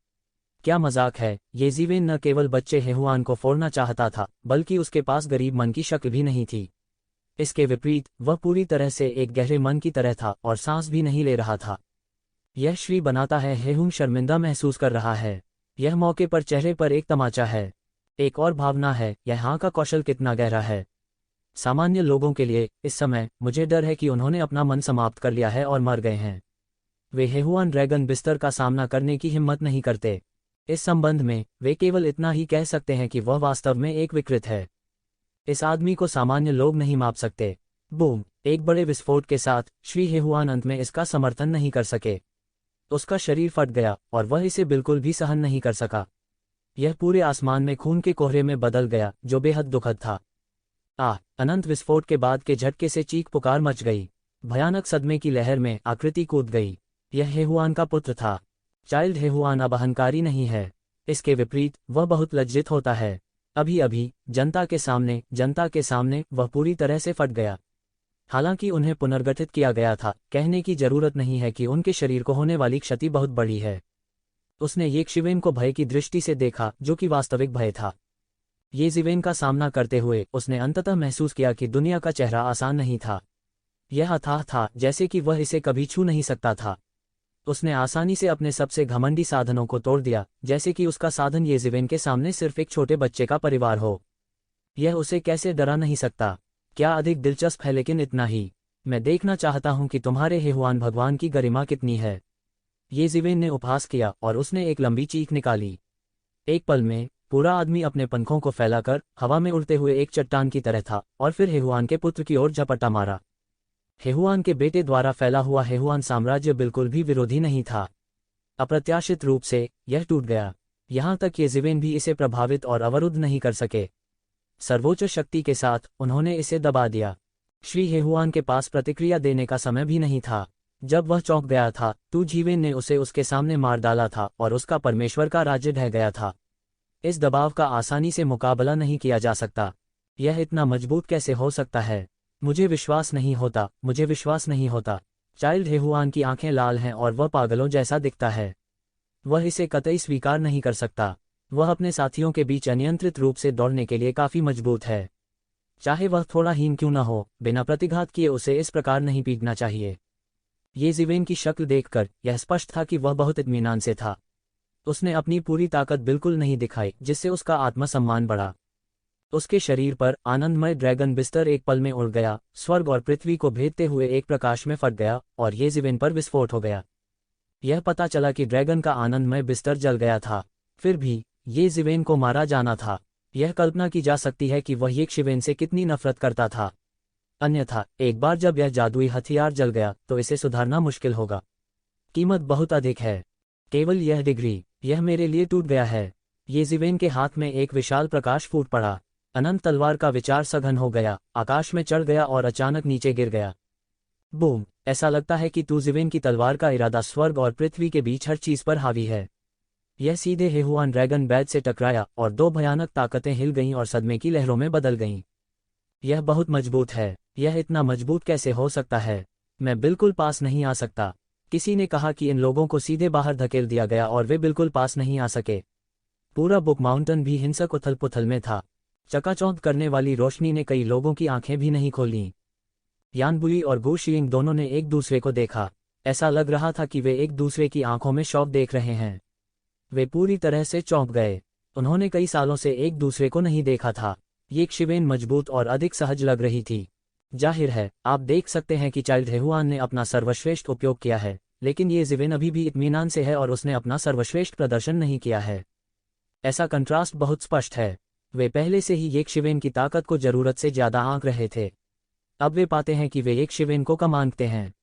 क्या मजाक है? येजिवेन न केवल बच्चे हेहुआन को फोड़ना चाहता था, बल्कि उसके पास गरीब मन की शक्ल भी नहीं थी। इसके विपरीत वह पूरी तरह से एक गहरे मन की तरह था और सांस भी नहीं ले रहा था। यह श्री बनाता है। हेहुंग शर्मिंदा महसूस कर रहा है। यह मौके पर चेहरे पर एक तमाचा है। एक और भावना है, यहाँ का कौशल कितना गहरा है। सामान्य लोगों के लिए इस समय मुझे डर है कि उन्होंने अपना मन समाप्त कर लिया है और मर गए हैं। वे हेहुआन ड्रैगन बिस्तर का सामना करने की हिम्मत नहीं करते। इस संबंध में वे केवल इतना ही कह सकते हैं कि वह वास्तव में एक विकृत है। इस आदमी को सामान्य लोग नहीं माप सकते। बूम! एक बड़े विस्फोट के साथ श्री हेहुआन अंत में इसका समर्थन नहीं कर सके। उसका शरीर फट गया और वह इसे बिल्कुल भी सहन नहीं कर सका। यह पूरे आसमान में खून के कोहरे में बदल गया, जो बेहद दुखद था। अनंत विस्फोट के बाद के झटके से चीख पुकार मच गई। भयानक सदमे की लहर में आकृति कूद गई। यह हेहुआन का पुत्र था। चाइल्ड हेहुआन अब अहंकारी नहीं है। इसके विपरीत वह बहुत लज्जित होता है। अभी अभी जनता के सामने वह पूरी तरह से फट गया। हालांकि उन्हें पुनर्गठित किया गया था, कहने की जरूरत नहीं है कि उनके शरीर को होने वाली क्षति बहुत बड़ी है। उसने येशिवेन को भय की दृष्टि से देखा, जो कि वास्तविक भय था। येशिवेन का सामना करते हुए उसने अंततः महसूस किया कि दुनिया का चेहरा आसान नहीं था। यह अथाह था, जैसे कि वह इसे कभी छू नहीं सकता था। उसने आसानी से अपने सबसे घमंडी साधनों को तोड़ दिया, जैसे कि उसका साधन येशिवेन के सामने सिर्फ एक छोटे बच्चे का परिवार हो। यह उसे कैसे डरा नहीं सकता? क्या अधिक दिलचस्प है, लेकिन इतना ही। मैं देखना चाहता हूं कि तुम्हारे हेहुआन भगवान की गरिमा कितनी है। येशिवेन ने उपहास किया और उसने एक लंबी चीख निकाली। एक पल में पूरा आदमी अपने पंखों को फैलाकर हवा में उड़ते हुए एक चट्टान की तरह था और फिर हेहुआन के पुत्र की ओर झपटा मारा। हेहुआन के बेटे द्वारा फैला हुआ हेहुआन साम्राज्य बिल्कुल भी विरोधी नहीं था। अप्रत्याशित रूप से यह टूट गया। यहां तक येशिवेन भी इसे प्रभावित और अवरुद्ध नहीं कर सके। सर्वोच्च शक्ति के साथ उन्होंने इसे दबा दिया। श्री हेहुआन के पास प्रतिक्रिया देने का समय भी नहीं था। जब वह चौंक गया था, तू जीवेन ने उसे उसके सामने मार डाला था और उसका परमेश्वर का राज्य ढह गया था। इस दबाव का आसानी से मुकाबला नहीं किया जा सकता। यह इतना मजबूत कैसे हो सकता है? मुझे विश्वास नहीं होता। चाइल्ड हेहुआन की आंखें लाल हैं और वह पागलों जैसा दिखता है। वह इसे कतई स्वीकार नहीं कर सकता। वह अपने साथियों के बीच अनियंत्रित रूप से दौड़ने के लिए काफी मजबूत है। चाहे वह थोड़ा हीन क्यों न हो, बिना प्रतिघात किए उसे इस प्रकार नहीं पीटना चाहिए। येशिवेन की शक्ल देखकर यह स्पष्ट था कि वह बहुत इत्मीनान से था। उसने अपनी पूरी ताकत बिल्कुल नहीं दिखाई, जिससे उसका आत्मसम्मान बढ़ा। उसके शरीर पर आनंदमय ड्रैगन बिस्तर एक पल में उड़ गया, स्वर्ग और पृथ्वी को भेदते हुए एक प्रकाश में फट गया और येशिवेन पर विस्फोट हो गया। यह पता चला कि ड्रैगन का आनंदमय बिस्तर जल गया था। फिर भी येशिवेन को मारा जाना था। यह कल्पना की जा सकती है कि वह येशिवेन से कितनी नफरत करता था। अन्यथा एक बार जब यह जादुई हथियार जल गया तो इसे सुधारना मुश्किल होगा। कीमत बहुत अधिक है। केवल यह डिग्री, यह मेरे लिए टूट गया है। येशिवेन के हाथ में एक विशाल प्रकाश फूट पड़ा। अनंत तलवार का विचार सघन हो गया, आकाश में चढ़ गया और अचानक नीचे गिर गया। बूम! ऐसा लगता है कि येशिवेन की तलवार का इरादा स्वर्ग और पृथ्वी के बीच हर चीज पर हावी है। यह सीधे हेहुआन ड्रैगन बैज से टकराया और दो भयानक ताकतें हिल गईं और सदमे की लहरों में बदल गईं। यह बहुत मजबूत है। यह इतना मजबूत कैसे हो सकता है? मैं बिल्कुल पास नहीं आ सकता। किसी ने कहा कि इन लोगों को सीधे बाहर धकेल दिया गया और वे बिल्कुल पास नहीं आ सके। पूरा बुक माउंटेन भी हिंसक उथल पुथल में था। चकाचौंध करने वाली रोशनी ने कई लोगों की आंखें भी नहीं खोलीं। यानबुई और गु शियिंग दोनों ने एक दूसरे को देखा। ऐसा लग रहा था कि वे एक दूसरे की आंखों में शौक देख रहे हैं। वे पूरी तरह से चौंक गए। उन्होंने कई सालों से एक दूसरे को नहीं देखा था। येशिवेन मजबूत और अधिक सहज लग रही थी। जाहिर है, आप देख सकते हैं कि चाइल्ड हेहुआन ने अपना सर्वश्रेष्ठ उपयोग किया है, लेकिन येशिवेन अभी भी इत्मीनान से है और उसने अपना सर्वश्रेष्ठ प्रदर्शन नहीं किया है। ऐसा कंट्रास्ट बहुत स्पष्ट है। वे पहले से ही येशिवेन की ताकत को जरूरत से ज्यादा आंक रहे थे। अब वे पाते हैं कि वे येशिवेन को कम आंकते हैं।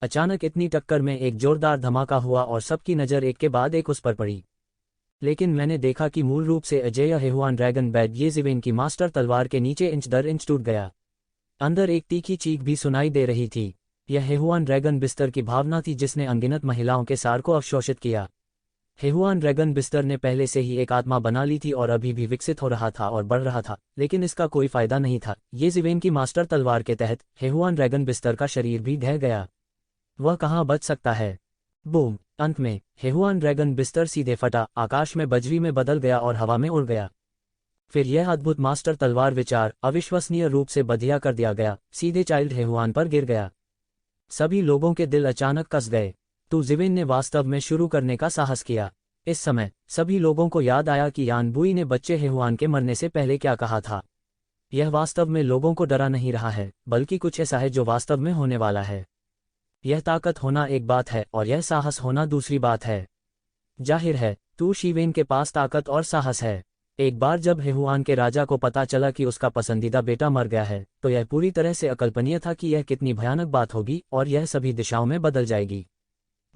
अचानक इतनी टक्कर में एक जोरदार धमाका हुआ और सबकी नज़र एक के बाद एक उस पर पड़ी। लेकिन मैंने देखा कि मूल रूप से अजेय हेहुआन ड्रैगन बैड येशिवेन की मास्टर तलवार के नीचे इंच दर इंच टूट गया। अंदर एक तीखी चीख भी सुनाई दे रही थी। यह हेहुआन ड्रैगन बिस्तर की भावना थी जिसने अनगिनत महिलाओं के सार को अवशोषित किया। हेहुआन ड्रैगन बिस्तर ने पहले से ही एक आत्मा बना ली थी और अभी भी विकसित हो रहा था और बढ़ रहा था, लेकिन इसका कोई फायदा नहीं था। येशिवेन की मास्टर तलवार के तहत हेहुआन ड्रैगन बिस्तर का शरीर भी ढह गया। वह कहाँ बच सकता है? बूम! अंत में हेहुआन ड्रैगन बिस्तर सीधे फटा, आकाश में बजरी में बदल गया और हवा में उड़ गया। फिर यह अद्भुत मास्टर तलवार विचार अविश्वसनीय रूप से बधिया कर दिया गया, सीधे चाइल्ड हेहुआन पर गिर गया। सभी लोगों के दिल अचानक कस गए। येशिवेन ने वास्तव में शुरू करने का साहस किया। इस समय सभी लोगों को याद आया कि यानबुई ने बच्चे हेहुआन के मरने से पहले क्या कहा था। यह वास्तव में लोगों को डरा नहीं रहा है, बल्कि कुछ ऐसा है जो वास्तव में होने वाला है। यह ताकत होना एक बात है और यह साहस होना दूसरी बात है। जाहिर है, येशिवेन के पास ताकत और साहस है। एक बार जब हेहुआन के राजा को पता चला कि उसका पसंदीदा बेटा मर गया है, तो यह पूरी तरह से अकल्पनीय था कि यह कितनी भयानक बात होगी और यह सभी दिशाओं में बदल जाएगी।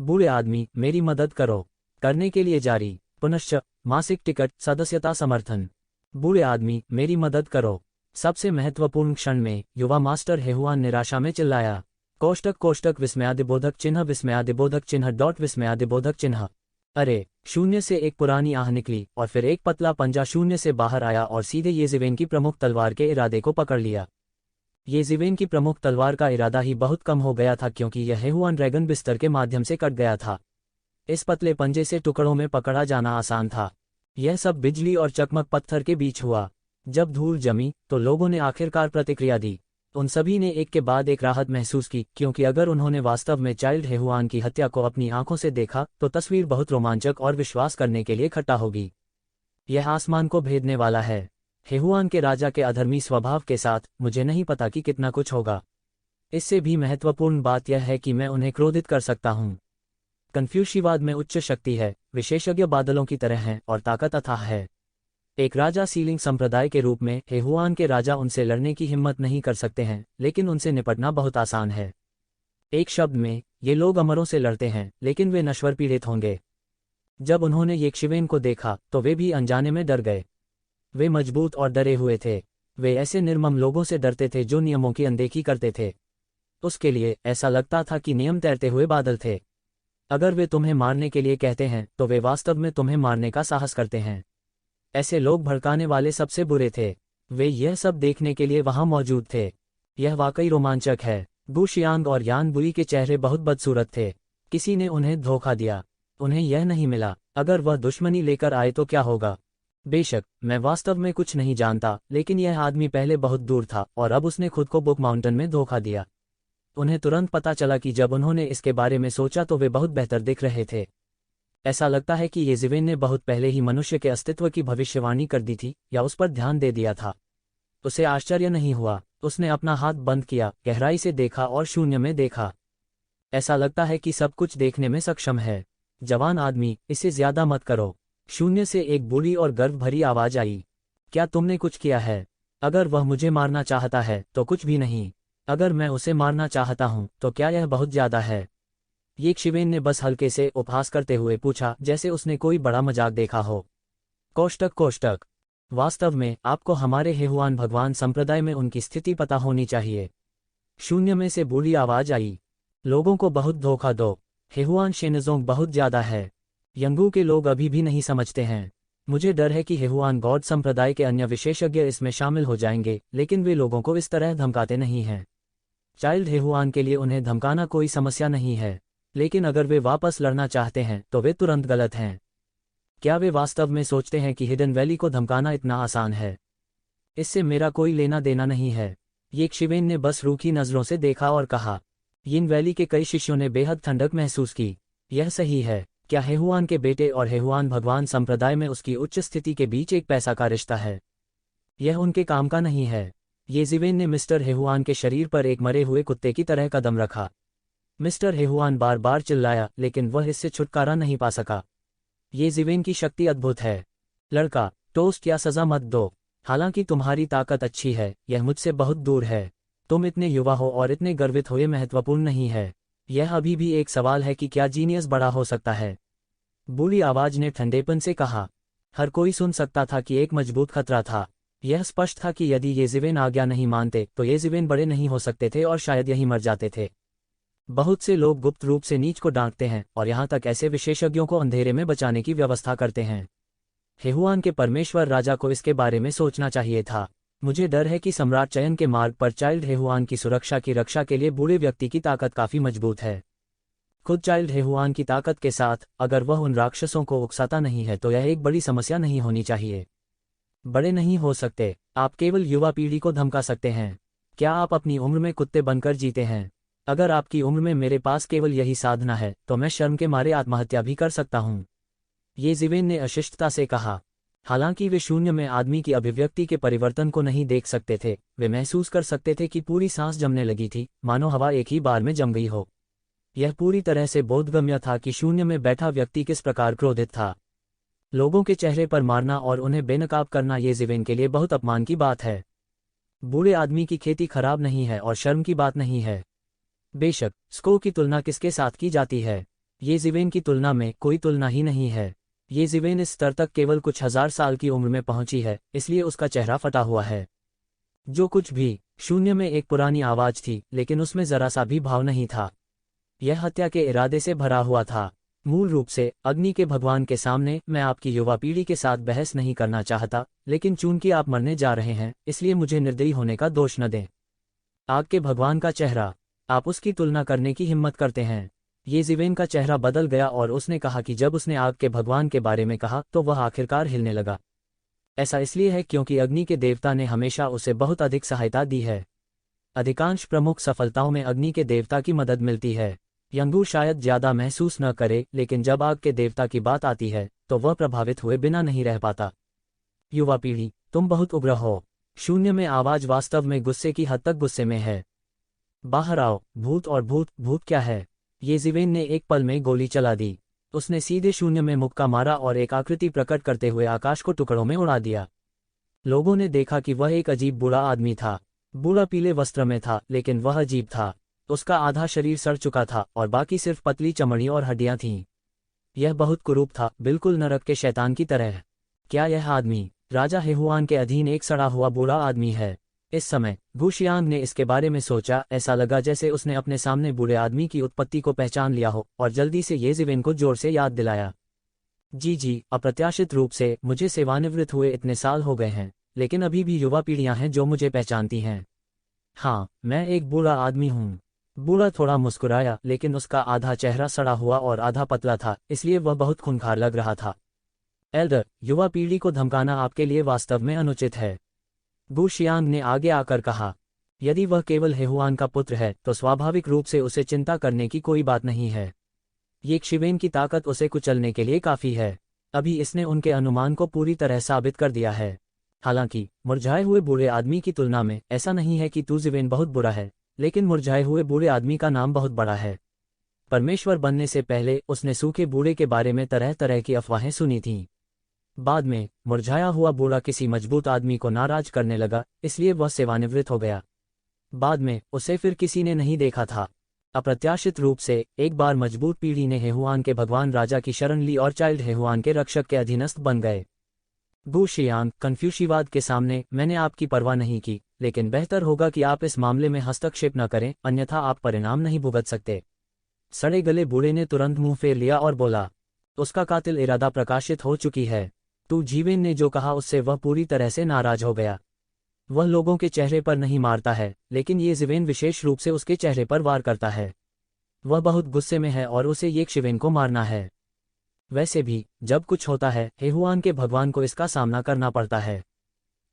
बूढ़े आदमी, मेरी मदद करो। करने के लिए जारी। पुनश्च मासिक टिकट सदस्यता समर्थन। बूढ़े आदमी, मेरी मदद करो। सबसे महत्वपूर्ण क्षण में युवा मास्टर हेहुआन निराशा में चिल्लाया। कोष्टक कोष्टक विस्मयादिबोधक चिन्ह विस्मयादिबोधक चिन्ह डॉट विस्मयादिबोधक चिन्ह। अरे! शून्य से एक पुरानी आह निकली और फिर एक पतला पंजा शून्य से बाहर आया और सीधे येज़िवेन की प्रमुख तलवार के इरादे को पकड़ लिया। येज़िवेन की प्रमुख तलवार का इरादा ही बहुत कम हो गया था क्योंकि यह हेहुआन ड्रैगन बिस्तर के माध्यम से कट गया था। इस पतले पंजे से टुकड़ों में पकड़ा जाना आसान था। यह सब बिजली और चकमक पत्थर के बीच हुआ। जब धूल जमी तो लोगों ने आखिरकार प्रतिक्रिया दी। उन सभी ने एक के बाद एक राहत महसूस की क्योंकि अगर उन्होंने वास्तव में चाइल्ड हेहुआन की हत्या को अपनी आंखों से देखा तो तस्वीर बहुत रोमांचक और विश्वास करने के लिए खट्टा होगी। यह आसमान को भेदने वाला है। हेहुआन के राजा के अधर्मी स्वभाव के साथ मुझे नहीं पता कि कितना कुछ होगा। इससे भी महत्वपूर्ण बात यह है कि मैं उन्हें क्रोधित कर सकता हूँ। कन्फ्यूशियवाद में उच्च शक्ति है, विशेषज्ञ बादलों की तरह हैं और ताकत अथाह है। एक राजा सीलिंग संप्रदाय के रूप में हेहुआन के राजा उनसे लड़ने की हिम्मत नहीं कर सकते हैं, लेकिन उनसे निपटना बहुत आसान है। एक शब्द में, ये लोग अमरों से लड़ते हैं लेकिन वे नश्वर पीड़ित होंगे। जब उन्होंने येक्षिवेन को देखा तो वे भी अनजाने में डर गए। वे मजबूत और डरे हुए थे। वे ऐसे निर्मम लोगों से डरते थे जो नियमों की अनदेखी करते थे। उसके लिए ऐसा लगता था कि नियम तैरते हुए बादल थे। अगर वे तुम्हें मारने के लिए कहते हैं तो वे वास्तव में तुम्हें मारने का साहस करते हैं। ऐसे लोग भड़काने वाले सबसे बुरे थे। वे यह सब देखने के लिए वहां मौजूद थे। यह वाकई रोमांचक है। गु शियांग और यान बुई के चेहरे बहुत बदसूरत थे। किसी ने उन्हें धोखा दिया। उन्हें यह नहीं मिला। अगर वह दुश्मनी लेकर आए तो क्या होगा? बेशक, मैं वास्तव में कुछ नहीं जानता, लेकिन यह आदमी पहले बहुत दूर था और अब उसने खुद को बुक माउंटेन में धोखा दिया। उन्हें तुरंत पता चला कि जब उन्होंने इसके बारे में सोचा तो वे बहुत बेहतर दिख रहे थे। ऐसा लगता है कि येज़िवेन ने बहुत पहले ही मनुष्य के अस्तित्व की भविष्यवाणी कर दी थी या उस पर ध्यान दे दिया था। उसे आश्चर्य नहीं हुआ। उसने अपना हाथ बंद किया, गहराई से देखा और शून्य में देखा। ऐसा लगता है कि सब कुछ देखने में सक्षम है। जवान आदमी, इसे ज्यादा मत करो। शून्य से एक बुरी और गर्व भरी आवाज आई। क्या तुमने कुछ किया है? अगर वह मुझे मारना चाहता है तो कुछ भी नहीं। अगर मैं उसे मारना चाहता हूं तो क्या यह बहुत ज्यादा है? येक्षिवेन ने बस हल्के से उपहास करते हुए पूछा, जैसे उसने कोई बड़ा मजाक देखा हो। कोष्टक कोष्टक। वास्तव में आपको हमारे हेहुआन भगवान संप्रदाय में उनकी स्थिति पता होनी चाहिए। शून्य में से बुरी आवाज आई। लोगों को बहुत धोखा दो। हेहुआन शेनजोंग बहुत ज्यादा है। यंगू के लोग अभी भी नहीं समझते हैं। मुझे डर है कि हेहुआन गॉड संप्रदाय के अन्य विशेषज्ञ इसमें शामिल हो जाएंगे, लेकिन वे लोगों को इस तरह धमकाते नहीं हैं। चाइल्ड हेहुआन के लिए उन्हें धमकाना कोई समस्या नहीं है, लेकिन अगर वे वापस लड़ना चाहते हैं तो वे तुरंत गलत हैं। क्या वे वास्तव में सोचते हैं कि हिडन वैली को धमकाना इतना आसान है? इससे मेरा कोई लेना देना नहीं है। येक्षिवेन ने बस रूखी नजरों से देखा और कहा। यिन वैली के कई शिष्यों ने बेहद ठंडक महसूस की। यह सही है। क्या हेहुआन के बेटे और हेहुआन भगवान संप्रदाय में उसकी उच्च स्थिति के बीच एक पैसा का रिश्ता है? यह उनके काम का नहीं है। येज़िवेन ने मिस्टर हेहुआन के शरीर पर एक मरे हुए कुत्ते की तरह कदम रखा। मिस्टर हेहुआन बार बार चिल्लाया, लेकिन वह इससे छुटकारा नहीं पा सका। येज़िवेन की शक्ति अद्भुत है। लड़का, टोस्ट या सजा मत दो। हालांकि तुम्हारी ताकत अच्छी है, यह मुझसे बहुत दूर है। तुम इतने युवा हो और इतने गर्वित हो, ये महत्वपूर्ण नहीं है। यह अभी भी एक सवाल है कि क्या जीनियस बड़ा हो सकता है? बुरी आवाज ने ठंडेपन से कहा। हर कोई सुन सकता था कि एक मजबूत खतरा था। यह स्पष्ट था कि यदि येज़िवेन आज्ञा नहीं मानते तो येज़िवेन बड़े नहीं हो सकते थे और शायद यही मर जाते थे। बहुत से लोग गुप्त रूप से नीच को डांटते हैं और यहाँ तक ऐसे विशेषज्ञों को अंधेरे में बचाने की व्यवस्था करते हैं। हेहुआन के परमेश्वर राजा को इसके बारे में सोचना चाहिए था। मुझे डर है कि सम्राट चयन के मार्ग पर चाइल्ड हेहुआन की सुरक्षा की रक्षा के लिए बूढ़े व्यक्ति की ताकत काफी मजबूत है। खुद चाइल्ड हेहुआन की ताकत के साथ, अगर वह उन राक्षसों को उकसाता नहीं है तो यह एक बड़ी समस्या नहीं होनी चाहिए। बड़े नहीं हो सकते, आप केवल युवा पीढ़ी को धमका सकते हैं। क्या आप अपनी उम्र में कुत्ते बनकर जीते हैं? अगर आपकी उम्र में मेरे पास केवल यही साधना है तो मैं शर्म के मारे आत्महत्या भी कर सकता हूँ। येज़िवेन ने अशिष्टता से कहा। हालांकि वे शून्य में आदमी की अभिव्यक्ति के परिवर्तन को नहीं देख सकते थे, वे महसूस कर सकते थे कि पूरी सांस जमने लगी थी, मानो हवा एक ही बार में जम गई हो। यह पूरी तरह से बोधगम्य था कि शून्य में बैठा व्यक्ति किस प्रकार क्रोधित था। लोगों के चेहरे पर मारना और उन्हें बेनकाब करना येज़िवेन के लिए बहुत अपमान की बात है। बूढ़े आदमी की खेती खराब नहीं है और शर्म की बात नहीं है। बेशक, स्को की तुलना किसके साथ की जाती है? येज़िवेन की तुलना में कोई तुलना ही नहीं है। येज़िवेन इस स्तर तक केवल कुछ हजार साल की उम्र में पहुंची है, इसलिए उसका चेहरा फटा हुआ है। जो कुछ भी। शून्य में एक पुरानी आवाज थी, लेकिन उसमें जरा सा भी भाव नहीं था। यह हत्या के इरादे से भरा हुआ था। मूल रूप से अग्नि के भगवान के सामने मैं आपकी युवा पीढ़ी के साथ बहस नहीं करना चाहता, लेकिन चूंकि आप मरने जा रहे हैं, इसलिए मुझे निर्दयी होने का दोष न दें। आग के भगवान का चेहरा, आप उसकी तुलना करने की हिम्मत करते हैं। ये ज़िवेन का चेहरा बदल गया और उसने कहा कि जब उसने आग के भगवान के बारे में कहा तो वह आखिरकार हिलने लगा। ऐसा इसलिए है क्योंकि अग्नि के देवता ने हमेशा उसे बहुत अधिक सहायता दी है। अधिकांश प्रमुख सफलताओं में अग्नि के देवता की मदद मिलती है। यंगू शायद ज्यादा महसूस न करे, लेकिन जब आग के देवता की बात आती है तो वह प्रभावित हुए बिना नहीं रह पाता। युवा पीढ़ी, तुम बहुत उग्र हो। शून्य में आवाज वास्तव में गुस्से की हद तक गुस्से में है। बाहर आओ। भूत और भूत। भूत क्या है? ये ज़िवेन ने एक पल में गोली चला दी। उसने सीधे शून्य में मुक्का मारा और एक आकृति प्रकट करते हुए आकाश को टुकड़ों में उड़ा दिया। लोगों ने देखा कि वह एक अजीब बूढ़ा आदमी था। बूढ़ा पीले वस्त्र में था, लेकिन वह अजीब था। उसका आधा शरीर सड़ चुका था और बाकी सिर्फ पतली चमड़ी और हड्डियां थीं। यह बहुत कुरूप था, बिल्कुल नरक के शैतान की तरह। क्या यह आदमी राजा हेहुआन के अधीन एक सड़ा हुआ बूढ़ा आदमी है? इस समय गुशियांग ने इसके बारे में सोचा। ऐसा लगा जैसे उसने अपने सामने बूढ़े आदमी की उत्पत्ति को पहचान लिया हो और जल्दी से ये ज़िवेन को जोर से याद दिलाया। जी, अप्रत्याशित रूप से मुझे सेवानिवृत्त हुए इतने साल हो गए हैं, लेकिन अभी भी युवा पीढ़ियां हैं जो मुझे पहचानती हैं। हाँ, मैं एक बूढ़ा आदमी हूँ। बूढ़ा थोड़ा मुस्कुराया, लेकिन उसका आधा चेहरा सड़ा हुआ और आधा पतला था, इसलिए वह बहुत खूंखार लग रहा था। एल्डर, युवा पीढ़ी को धमकाना आपके लिए वास्तव में अनुचित है, गुशियांग ने आगे आकर कहा। यदि वह केवल हेहुआन का पुत्र है तो स्वाभाविक रूप से उसे चिंता करने की कोई बात नहीं है। ये ज़िवेन की ताकत उसे कुचलने के लिए काफ़ी है। अभी इसने उनके अनुमान को पूरी तरह साबित कर दिया है। हालांकि मुरझाए हुए बूढ़े आदमी की तुलना में ऐसा नहीं है कि तू ज़िवेन बहुत बुरा है, लेकिन मुरझाए हुए बूढ़े आदमी का नाम बहुत बड़ा है। परमेश्वर बनने से पहले उसने सूखे बूढ़े के बारे में तरह तरह की अफवाहें सुनी थीं। बाद में मुरझाया हुआ बूढ़ा किसी मजबूत आदमी को नाराज करने लगा, इसलिए वह सेवानिवृत्त हो गया। बाद में उसे फिर किसी ने नहीं देखा था। अप्रत्याशित रूप से एक बार मजबूत पीढ़ी ने हेहुआन के भगवान राजा की शरण ली और चाइल्ड हेहुआन के रक्षक के अधीनस्थ बन गए। गुशियांग, कन्फ्यूशिवाद के सामने मैंने आपकी परवाह नहीं की, लेकिन बेहतर होगा कि आप इस मामले में हस्तक्षेप न करें, अन्यथा आप परिणाम नहीं भुगत सकते। सड़े गले बूढ़े ने तुरंत मुंह फेर लिया और बोला, उसका कातिल इरादा प्रकाशित हो चुकी है। तू ज़िवेन ने जो कहा उससे वह पूरी तरह से नाराज हो गया। वह लोगों के चेहरे पर नहीं मारता है, लेकिन ये ज़िवेन विशेष रूप से उसके चेहरे पर वार करता है। वह बहुत गुस्से में है और उसे ये ज़िवेन को मारना है। वैसे भी जब कुछ होता है, हेहुआन के भगवान को इसका सामना करना पड़ता है।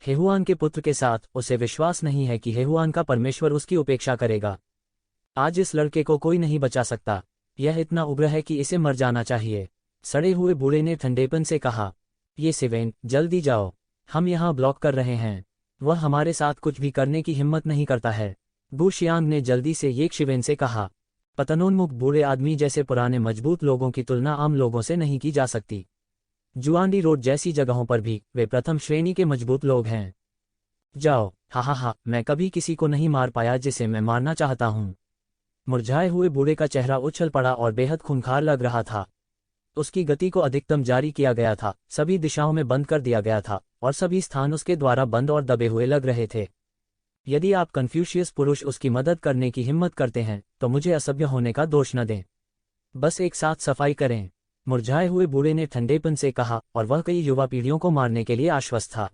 हेहुआन के पुत्र के साथ उसे विश्वास नहीं है कि हेहुआन का परमेश्वर उसकी उपेक्षा करेगा। आज इस लड़के को कोई नहीं बचा सकता। यह इतना उग्र है कि इसे मर जाना चाहिए। सड़े हुए बूढ़े ने ठंडेपन से कहा, ये ज़िवेन, जल्दी जाओ, हम यहाँ ब्लॉक कर रहे हैं। वह हमारे साथ कुछ भी करने की हिम्मत नहीं करता है। गुशियांग ने जल्दी से ये ज़िवेन से कहा। पतनोन्मुख बूढ़े आदमी जैसे पुराने मजबूत लोगों की तुलना आम लोगों से नहीं की जा सकती। जुआंडी रोड जैसी जगहों पर भी वे प्रथम श्रेणी के मजबूत लोग हैं। जाओ। हा, मैं कभी किसी को नहीं मार पाया जिसे मैं मारना चाहता हूँ। मुरझाए हुए बूढ़े का चेहरा उछल पड़ा और बेहद खूंखार लग रहा था। उसकी गति को अधिकतम जारी किया गया था, सभी दिशाओं में बंद कर दिया गया था और सभी स्थान उसके द्वारा बंद और दबे हुए लग रहे थे। यदि आप कन्फ्यूशियस पुरुष उसकी मदद करने की हिम्मत करते हैं तो मुझे असभ्य होने का दोष न दें। बस एक साथ सफाई करें, मुरझाए हुए बूढ़े ने ठंडेपन से कहा, और वह कई युवा पीढ़ियों को मारने के लिए आश्वस्त था।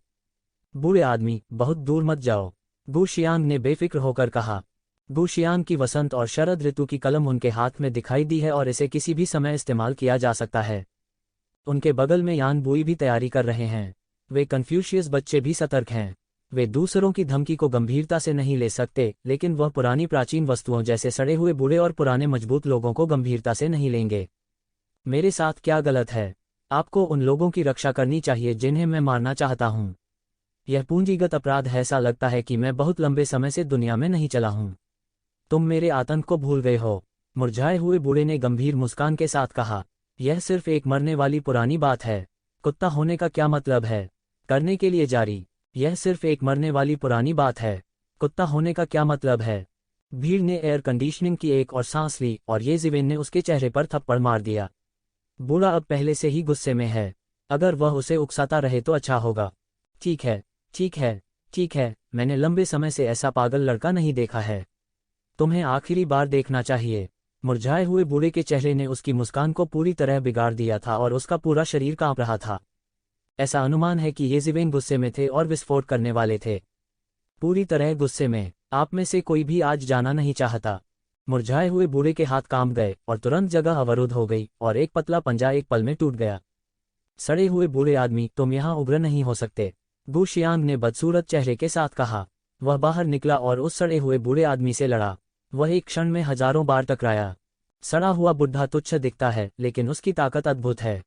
बूढ़े आदमी, बहुत दूर मत जाओ, गुशियांग ने बेफिक्र होकर कहा। गुशियांग की वसंत और शरद ऋतु की कलम उनके हाथ में दिखाई दी है और इसे किसी भी समय इस्तेमाल किया जा सकता है। उनके बगल में यान बुई भी तैयारी कर रहे हैं। वे कन्फ्यूशियस बच्चे भी सतर्क हैं। वे दूसरों की धमकी को गंभीरता से नहीं ले सकते, लेकिन वह पुरानी प्राचीन वस्तुओं जैसे सड़े हुए बूढ़े और पुराने मजबूत लोगों को गंभीरता से नहीं लेंगे। मेरे साथ क्या गलत है? आपको उन लोगों की रक्षा करनी चाहिए जिन्हें मैं मारना चाहता हूँ। यह पूंजीगत अपराध है। ऐसा लगता है कि मैं बहुत लंबे समय से दुनिया में नहीं चला हूँ। तुम मेरे आतंक को भूल गए हो, मुरझाए हुए बूढ़े ने गंभीर मुस्कान के साथ कहा। यह सिर्फ एक मरने वाली पुरानी बात है। कुत्ता होने का क्या मतलब है? करने के लिए जारी। यह सिर्फ एक मरने वाली पुरानी बात है। कुत्ता होने का क्या मतलब है? भीड़ ने एयर कंडीशनिंग की एक और सांस ली और ये ज़िवेन ने उसके चेहरे पर थप्पड़ मार दिया। बूढ़ा अब पहले से ही गुस्से में है। अगर वह उसे उकसाता रहे तो अच्छा होगा। ठीक है, ठीक है, ठीक है, मैंने लंबे समय से ऐसा पागल लड़का नहीं देखा है। तुम्हें आखिरी बार देखना चाहिए। मुरझाए हुए बूढ़े के चेहरे ने उसकी मुस्कान को पूरी तरह बिगाड़ दिया था और उसका पूरा शरीर कांप रहा था। ऐसा अनुमान है कि येज़िवेन गुस्से में थे और विस्फोट करने वाले थे। पूरी तरह गुस्से में। आप में से कोई भी आज जाना नहीं चाहता। मुरझाए हुए बूढ़े के हाथ कांप गए और तुरंत जगह अवरुद्ध हो गई और एक पतला पंजा एक पल में टूट गया। सड़े हुए बूढ़े आदमी, तुम यहाँ उग्र नहीं हो सकते, गु शियांग ने बदसूरत चेहरे के साथ कहा। वह बाहर निकला और उस सड़े हुए बूढ़े आदमी से लड़ा। वह एक क्षण में हजारों बार टकराया। सड़ा हुआ बुढ़ा तुच्छ दिखता है, लेकिन उसकी ताकत अद्भुत है।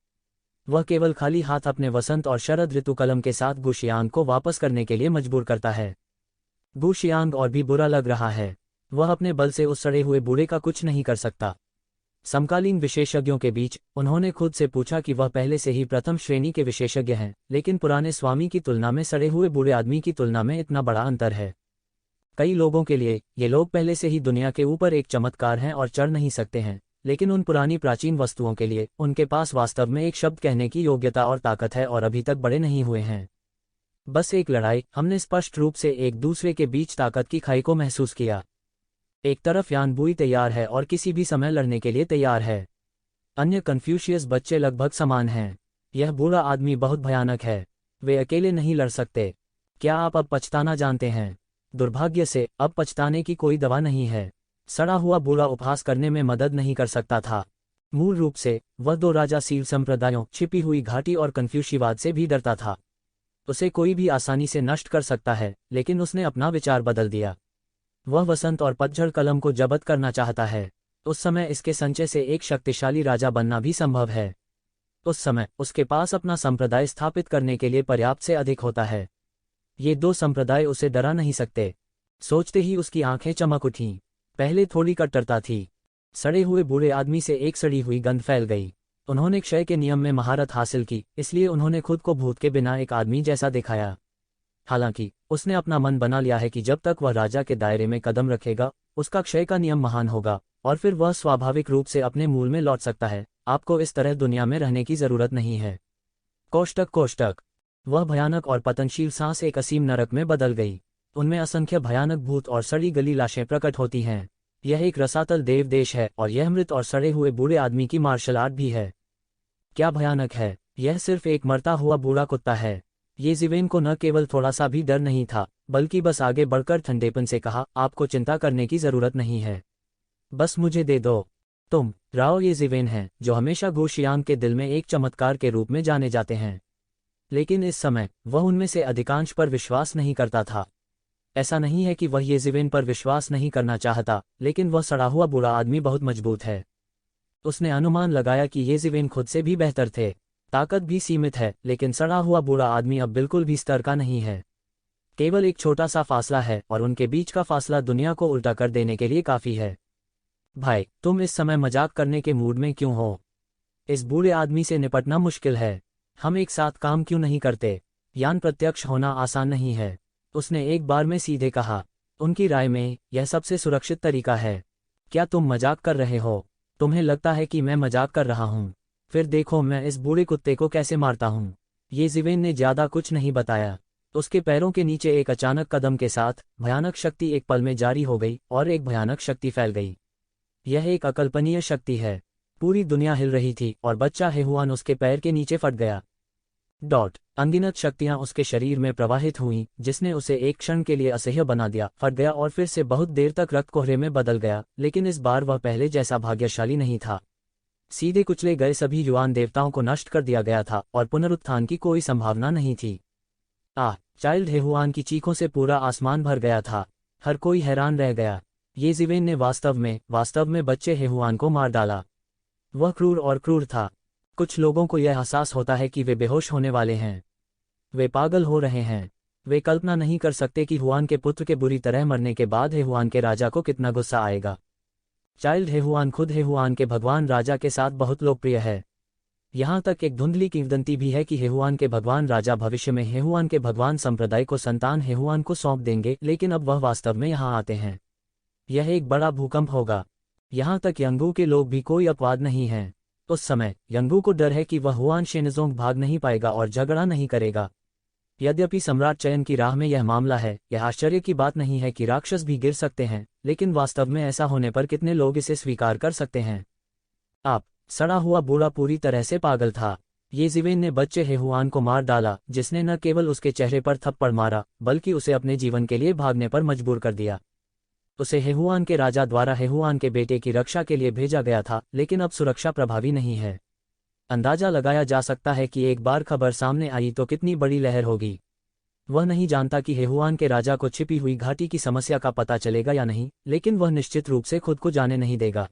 वह केवल खाली हाथ अपने वसंत और शरद ऋतु कलम के साथ गु शियांग को वापस करने के लिए मजबूर करता है। गु शियांग और भी बुरा लग रहा है। वह अपने बल से उस सड़े हुए बूढ़े का कुछ नहीं कर सकता। समकालीन विशेषज्ञों के बीच उन्होंने खुद से पूछा कि वह पहले से ही प्रथम श्रेणी के विशेषज्ञ हैं, लेकिन पुराने स्वामी की तुलना में सड़े हुए बूढ़े आदमी की तुलना में इतना बड़ा अंतर है। कई लोगों के लिए ये लोग पहले से ही दुनिया के ऊपर एक चमत्कार हैं और चढ़ नहीं सकते हैं, लेकिन उन पुरानी प्राचीन वस्तुओं के लिए उनके पास वास्तव में एक शब्द कहने की योग्यता और ताकत है और अभी तक बड़े नहीं हुए हैं। बस एक लड़ाई। हमने स्पष्ट रूप से एक दूसरे के बीच ताकत की खाई को महसूस किया। एक तरफ यान बुई तैयार है और किसी भी समय लड़ने के लिए तैयार है। अन्य कन्फ्यूशियस बच्चे लगभग समान हैं। यह बूढ़ा आदमी बहुत भयानक है। वे अकेले नहीं लड़ सकते। क्या आप अब पछताना जानते हैं? दुर्भाग्य से अब पछताने की कोई दवा नहीं है। सड़ा हुआ बूढ़ा उपहास करने में मदद नहीं कर सकता था। मूल रूप से वह दो राजासील संप्रदायों, छिपी हुई घाटी और कन्फ्यूशीवाद से भी डरता था। उसे कोई भी आसानी से नष्ट कर सकता है, लेकिन उसने अपना विचार बदल दिया। वह वसंत और पतझड़ कलम को जब्त करना चाहता है। उस समय इसके संचय से एक शक्तिशाली राजा बनना भी संभव है। उस समय उसके पास अपना संप्रदाय स्थापित करने के लिए पर्याप्त से अधिक होता है। ये दो संप्रदाय उसे डरा नहीं सकते। सोचते ही उसकी आंखें चमक उठीं। पहले थोड़ी कट्टरता थी। सड़े हुए बूढ़े आदमी से एक सड़ी हुई गंध फैल गई। उन्होंने क्षय के नियम में महारत हासिल की, इसलिए उन्होंने खुद को भूत के बिना एक आदमी जैसा दिखाया। हालांकि उसने अपना मन बना लिया है कि जब तक वह राजा के दायरे में कदम रखेगा, उसका क्षय का नियम महान होगा और फिर वह स्वाभाविक रूप से अपने मूल में लौट सकता है। आपको इस तरह दुनिया में रहने की जरूरत नहीं है। कोष्टक कोष्टक। वह भयानक और पतनशील सांस एक असीम नरक में बदल गई। उनमें असंख्य भयानक भूत और सड़ी गली लाशें प्रकट होती हैं। यह एक रसातल देव देश है और यह मृत और सड़े हुए बूढ़े आदमी की मार्शल आर्ट भी है। क्या भयानक है! यह सिर्फ एक मरता हुआ बूढ़ा कुत्ता है। येज़िवेन को न केवल थोड़ा सा भी डर नहीं था, बल्कि बस आगे बढ़कर ठंडेपन से कहा, आपको चिंता करने की जरूरत नहीं है। बस मुझे दे दो। तुम राव येज़िवेन हैं, जो हमेशा गु शियांग के दिल में एक चमत्कार के रूप में जाने जाते हैं। लेकिन इस समय वह उनमें से अधिकांश पर विश्वास नहीं करता था। ऐसा नहीं है कि वह येज़िवेन पर विश्वास नहीं करना चाहता, लेकिन वह सड़ा हुआ बूढ़ा आदमी बहुत मजबूत है। उसने अनुमान लगाया कि येज़िवेन खुद से भी बेहतर थे। ताकत भी सीमित है, लेकिन सड़ा हुआ बूढ़ा आदमी अब बिल्कुल भी स्तर का नहीं है। केवल एक छोटा सा फासला है और उनके बीच का फासला दुनिया को उल्टा कर देने के लिए काफी है। भाई, तुम इस समय मजाक करने के मूड में क्यों हो? इस बूढ़े आदमी से निपटना मुश्किल है। हम एक साथ काम क्यों नहीं करते? यान प्रत्यक्ष होना आसान नहीं है, उसने एक बार में सीधे कहा। उनकी राय में यह सबसे सुरक्षित तरीका है। क्या तुम मजाक कर रहे हो? तुम्हें लगता है कि मैं मजाक कर रहा हूँ? फिर देखो मैं इस बूढ़े कुत्ते को कैसे मारता हूँ। येज़िवेन ने ज्यादा कुछ नहीं बताया। उसके पैरों के नीचे एक अचानक कदम के साथ भयानक शक्ति एक पल में जारी हो गई और एक भयानक शक्ति फैल गई। यह एक अकल्पनीय शक्ति है। पूरी दुनिया हिल रही थी और बच्चा हेहुआन उसके पैर के नीचे फट गया। अनगिनत शक्तियां उसके शरीर में प्रवाहित हुईं, जिसने उसे एक क्षण के लिए असह्य बना दिया, फट गया और फिर से बहुत देर तक रक्त कोहरे में बदल गया। लेकिन इस बार वह पहले जैसा भाग्यशाली नहीं था। सीधे कुचले गए सभी युवान देवताओं को नष्ट कर दिया गया था और पुनरुत्थान की कोई संभावना नहीं थी। चाइल्ड हेहुआन की चीखों से पूरा आसमान भर गया था। हर कोई हैरान रह गया। येज़िवेन ने वास्तव में बच्चे हेहुआन को मार डाला। वह क्रूर और क्रूर था। कुछ लोगों को यह एहसास होता है कि वे बेहोश होने वाले हैं। वे पागल हो रहे हैं। वे कल्पना नहीं कर सकते कि हुआन के पुत्र के बुरी तरह मरने के बाद हेहुआन के राजा को कितना गुस्सा आएगा। चाइल्ड हेहुआन खुद हेहुआन के भगवान राजा के साथ बहुत लोकप्रिय है। यहाँ तक एक धुंधली किंवदंती भी है कि हेहुआन के भगवान राजा भविष्य में हेहुआन के भगवान संप्रदाय को संतान हेहुआन को सौंप देंगे, लेकिन अब वह वास्तव में यहाँ आते हैं। यह एक बड़ा भूकंप होगा। यहाँ तक यंगू के लोग भी कोई अपवाद नहीं हैं। उस समय यंगू को डर है कि वह हुआन शेनज़ोंग भाग नहीं पाएगा और झगड़ा नहीं करेगा। यद्यपि सम्राट चयन की राह में यह मामला है, यह आश्चर्य की बात नहीं है कि राक्षस भी गिर सकते हैं, लेकिन वास्तव में ऐसा होने पर कितने लोग इसे स्वीकार कर सकते हैं। आप सड़ा हुआ बूढ़ा पूरी तरह से पागल था। ये जिवेन ने बच्चे हेहुआन को मार डाला, जिसने न केवल उसके चेहरे पर थप्पड़ मारा बल्कि उसे अपने जीवन के लिए भागने पर मजबूर कर दिया। उसे हेहुआन के राजा द्वारा हेहुआन के बेटे की रक्षा के लिए भेजा गया था, लेकिन अब सुरक्षा प्रभावी नहीं है। अंदाजा लगाया जा सकता है कि एक बार खबर सामने आई तो कितनी बड़ी लहर होगी। वह नहीं जानता कि हेहुआन के राजा को छिपी हुई घाटी की समस्या का पता चलेगा या नहीं, लेकिन वह निश्चित रूप से खुद को जाने नहीं देगा।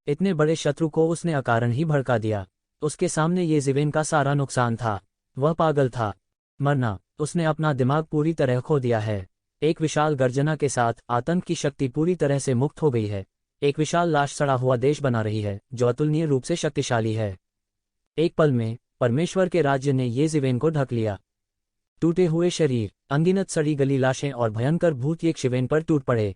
इतने बड़े शत्रु को उसने अकारण ही भड़का दिया। उसके सामने ये जिवेन का सारा नुकसान था। वह पागल था। मरना, उसने अपना दिमाग पूरी तरह खो दिया है। एक विशाल गर्जना के साथ आतंक की शक्ति पूरी तरह से मुक्त हो गई है। एक विशाल लाश सड़ा हुआ देश बना रही है, जो अतुलनीय रूप से शक्तिशाली है। एक पल में परमेश्वर के राज्य ने ये जिवेन को ढक लिया। टूटे हुए शरीर, अनगिनत सड़ी गली लाशें और भयंकर भूत ये शिवेन पर टूट पड़े।